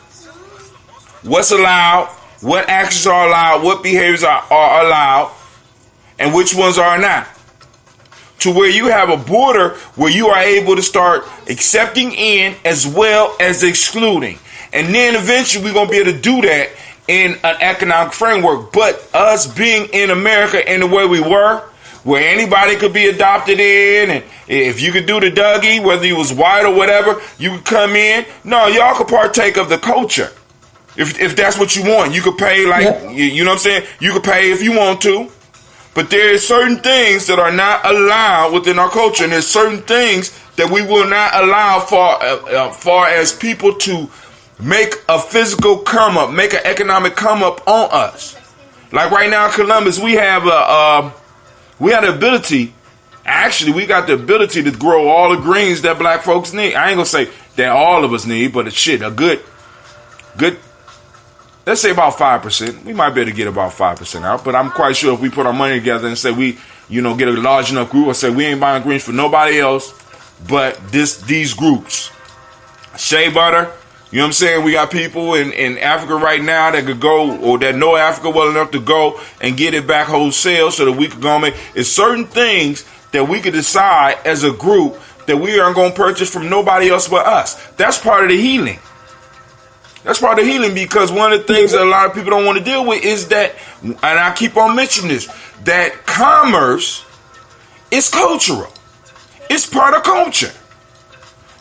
What's allowed, what actions are allowed, what behaviors are allowed, and which ones are not. To where you have a border where you are able to start accepting in as well as excluding. And then eventually we're going to be able to do that in an economic framework. But us being in America in the way we were, where anybody could be adopted in, and if you could do the Dougie, whether you was white or whatever, you could come in. No, y'all could partake of the culture. If that's what you want, you could pay you know what I'm saying? You could pay if you want to. But there are certain things that are not allowed within our culture, and there's certain things that we will not allow far as people to make a physical come up, make an economic come up on us. Like right now in Columbus, we have we got the ability to grow all the greens that black folks need. I ain't gonna say that all of us need, but a good. Let's say about 5%. We might be able to get about 5% out, but I'm quite sure if we put our money together and say we, get a large enough group, or say we ain't buying greens for nobody else but these groups. Shea butter, you know what I'm saying? We got people in Africa right now that could go, or that know Africa well enough to go and get it back wholesale so that we could go and make. It's certain things that we could decide as a group that we aren't going to purchase from nobody else but us. That's part of the healing. That's part of the healing, because one of the things that a lot of people don't want to deal with is that, and I keep on mentioning this, that commerce is cultural. It's part of culture.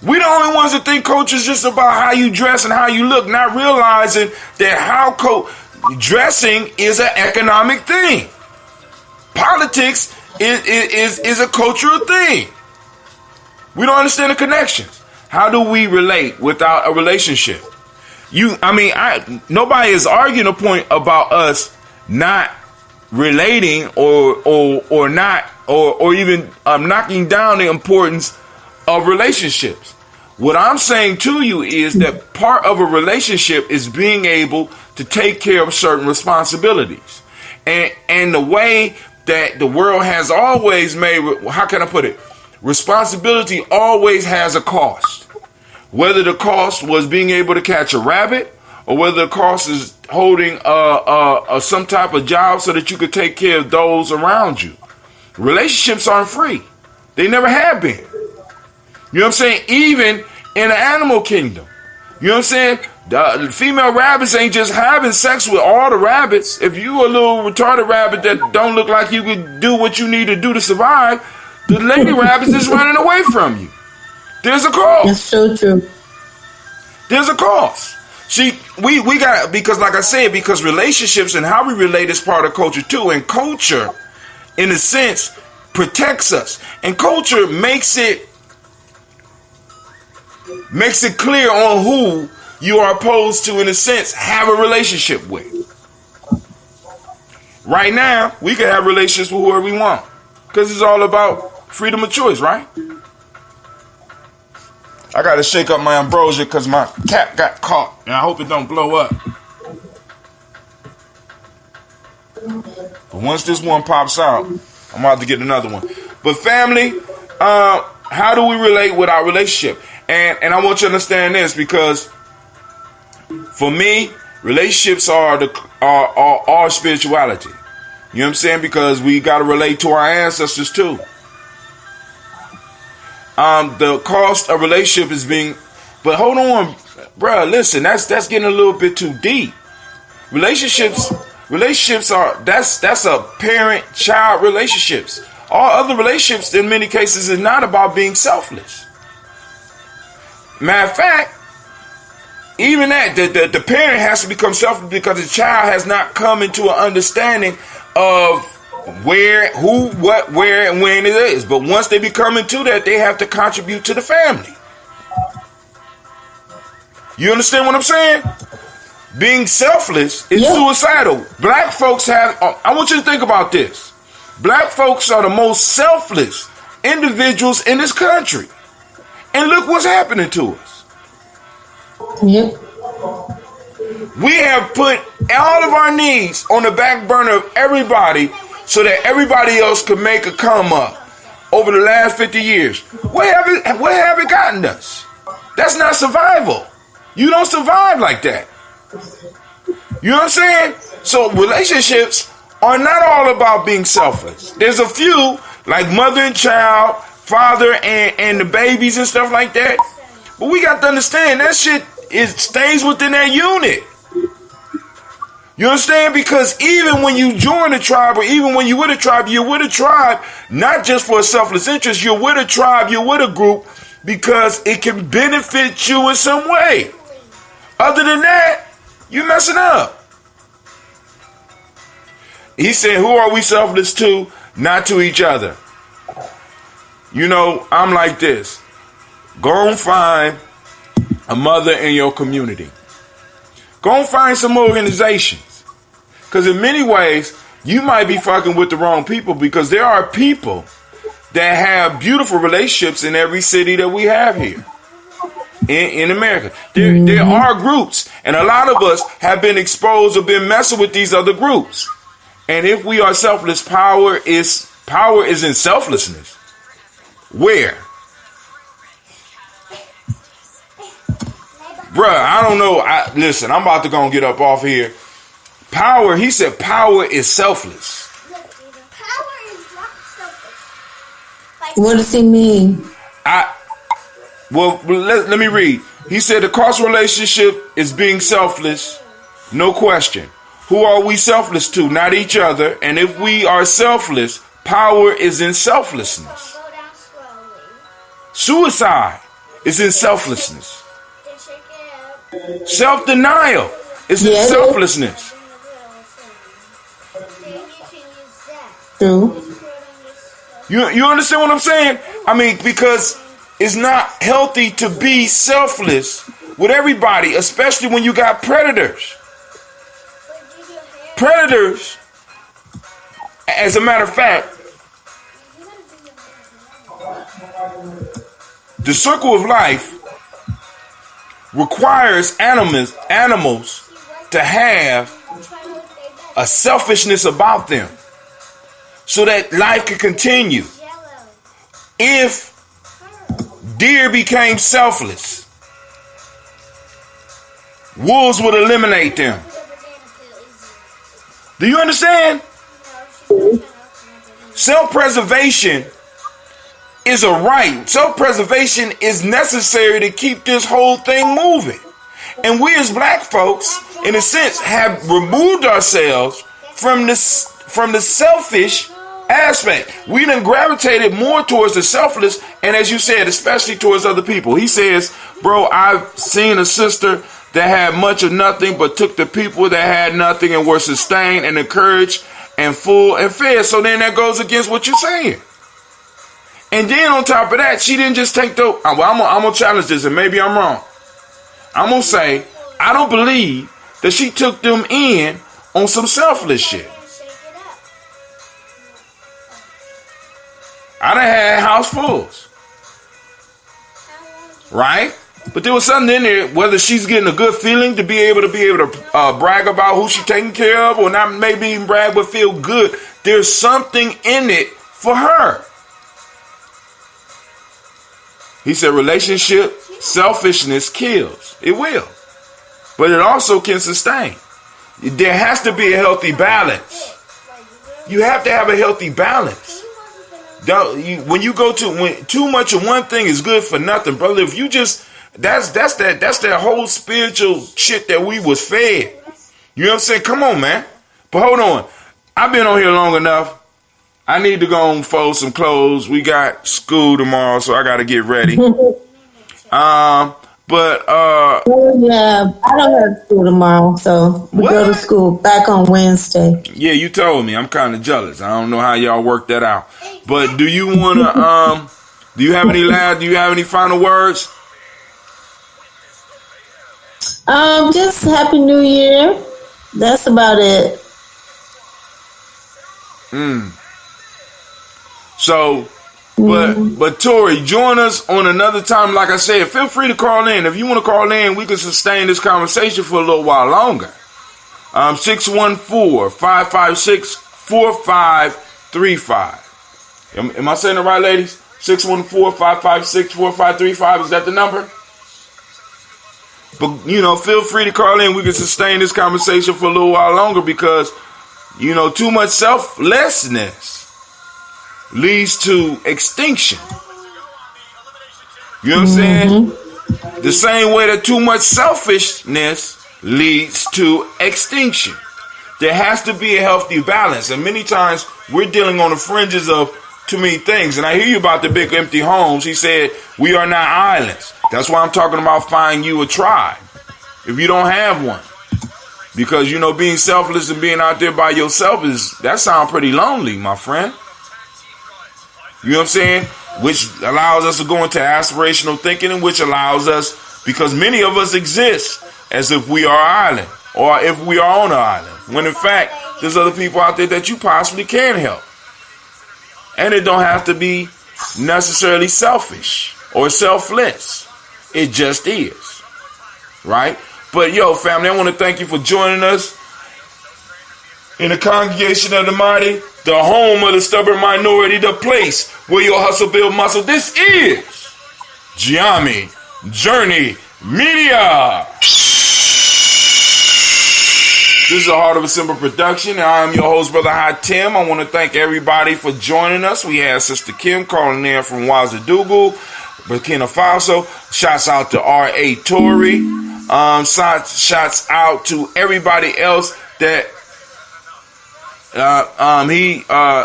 We the only ones that think culture is just about how you dress and how you look, not realizing that how dressing is an economic thing. Politics is a cultural thing. We don't understand the connections. How do we relate without a relationship? Nobody is arguing a point about us not relating or not or even knocking down the importance of relationships. What I'm saying to you is that part of a relationship is being able to take care of certain responsibilities, and the way that the world has always made, how can I put it? Responsibility always has a cost. Whether the cost was being able to catch a rabbit, or whether the cost is holding some type of job so that you could take care of those around you. Relationships aren't free. They never have been. You know what I'm saying? Even in the animal kingdom. You know what I'm saying? The female rabbits ain't just having sex with all the rabbits. If you a little retarded rabbit that don't look like you could do what you need to do to survive, the lady rabbits is running away from you. There's a cost. That's so true. There's a cost. See, we got, because like I said, because relationships and how we relate is part of culture too. And culture, in a sense, protects us. And culture makes it clear on who you are opposed to, in a sense, have a relationship with. Right now, we can have relationships with whoever we want. Because it's all about freedom of choice, right? I got to shake up my ambrosia because my cap got caught. And I hope it don't blow up. But once this one pops out, I'm about to get another one. But family, how do we relate with our relationship? And I want you to understand this, because for me, relationships are our spirituality. You know what I'm saying? Because we got to relate to our ancestors too. The cost of relationship is being, but hold on, bruh, listen, that's getting a little bit too deep. Relationships are, that's a parent-child relationships. All other relationships, in many cases, is not about being selfless. Matter of fact, even that, the parent has to become selfless because the child has not come into an understanding of where, who, what, where, and when it is. But once they become into that, they have to contribute to the family. You understand what I'm saying? Being selfless is suicidal. Black folks have, I want you to think about this. Black folks are the most selfless individuals in this country. And look what's happening to us. Yep. We have put all of our needs on the back burner of everybody so that everybody else could make a come up over the last 50 years. Where have it gotten us? That's not survival. You don't survive like that. You know what I'm saying? So relationships are not all about being selfless. There's a few, like mother and child, father and the babies and stuff like that. But we got to understand that shit stays within that unit. You understand? Because even when you join a tribe, or even when you're with a tribe, not just for a selfless interest, you're with a tribe, you're with a group, because it can benefit you in some way. Other than that, you're messing up. He said, who are we selfless to? Not to each other. You know, I'm like this. Go and find a mother in your community. Go and find some organizations. Because in many ways, you might be fucking with the wrong people, because there are people that have beautiful relationships in every city that we have here in America. There are groups, and a lot of us have been exposed or been messing with these other groups. And if we are selfless, power is in selflessness. Where? Bruh, I don't know. Listen, I'm about to go and get up off here. Power, he said power is selfless. Power is not selfish. What does he mean? Well, let me read. He said the cost relationship is being selfless. No question. Who are we selfless to? Not each other. And if we are selfless, power is in selflessness. Go down slowly. Suicide is in selflessness. Then shake it up. Self-denial is in selflessness. Then you can use that. True. You understand what I'm saying? I mean, because it's not healthy to be selfless with everybody, especially when you got predators. Predators, as a matter of fact, the circle of life requires animals to have a selfishness about them so that life can continue. If deer became selfless, wolves would eliminate them. Do you understand? Self-preservation is a right. Self-preservation is necessary to keep this whole thing moving. And we as black folks, in a sense, have removed ourselves from the selfish aspect. We done gravitated more towards the selfless, and as you said, especially towards other people. He says, bro, I've seen a sister that had much of nothing, but took the people that had nothing and were sustained and encouraged and full and fed. So then that goes against what you're saying. And then on top of that, she didn't just take the... Well, I'm going to challenge this, and maybe I'm wrong. I'm going to say, I don't believe that she took them in on some selfless shit. I done had house fulls. Right? But there was something in there, whether she's getting a good feeling to be able to brag about who she's taking care of, or not maybe even brag but feel good. There's something in it for her. He said relationship selfishness kills. It will. But it also can sustain. There has to be a healthy balance. You have to have a healthy balance. When too much of one thing is good for nothing, brother. If you just that's that whole spiritual shit that we was fed. You know what I'm saying? Come on, man. But hold on. I've been on here long enough. I need to go and fold some clothes. We got school tomorrow, so I got to get ready. Yeah, I don't have school tomorrow, so we go to school back on Wednesday. Yeah, you told me. I'm kind of jealous. I don't know how y'all work that out. But do you want to? Do you have any final words? Just Happy New Year. That's about it. So, but Tori, join us on another time. Like I said, feel free to call in. If you want to call in, we can sustain this conversation for a little while longer. 614-556-4535. Am I saying it right, ladies? 614-556-4535. Is that the number? But, feel free to call in. We can sustain this conversation for a little while longer because, too much selflessness leads to extinction. You know what I'm saying? The same way that too much selfishness leads to extinction. There has to be a healthy balance. And many times we're dealing on the fringes of too many things. And I hear you about the big empty homes. He said, we are not islands. That's why I'm talking about finding you a tribe. If you don't have one. Because, being selfless and being out there by yourself that sounds pretty lonely, my friend. You know what I'm saying? Which allows us to go into aspirational thinking, and which allows us, because many of us exist as if we are an island, or if we are on an island, when in fact, there's other people out there that you possibly can help. And it don't have to be necessarily selfish or selfless. It just is. Right? But family, I want to thank you for joining us in the congregation of the mighty, the home of the stubborn minority, the place where your hustle build muscle. This is Gye-Nyame Journey Media. This is a Heart of a Simple production, and I am your host, Brother Hot Tim. I want to thank everybody for joining us. We had Sister Kim calling in from Ouagadougou, Burkina Faso. Shouts out to R.A. Tory. Shouts out to everybody else that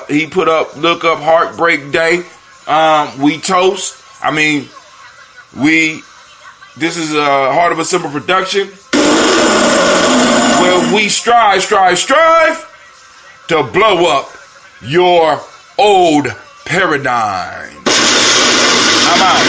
he put up, look up Heartbreak Day. We toast. This is a Heart of a Simple production where we strive to blow up your old paradigm. I'm out.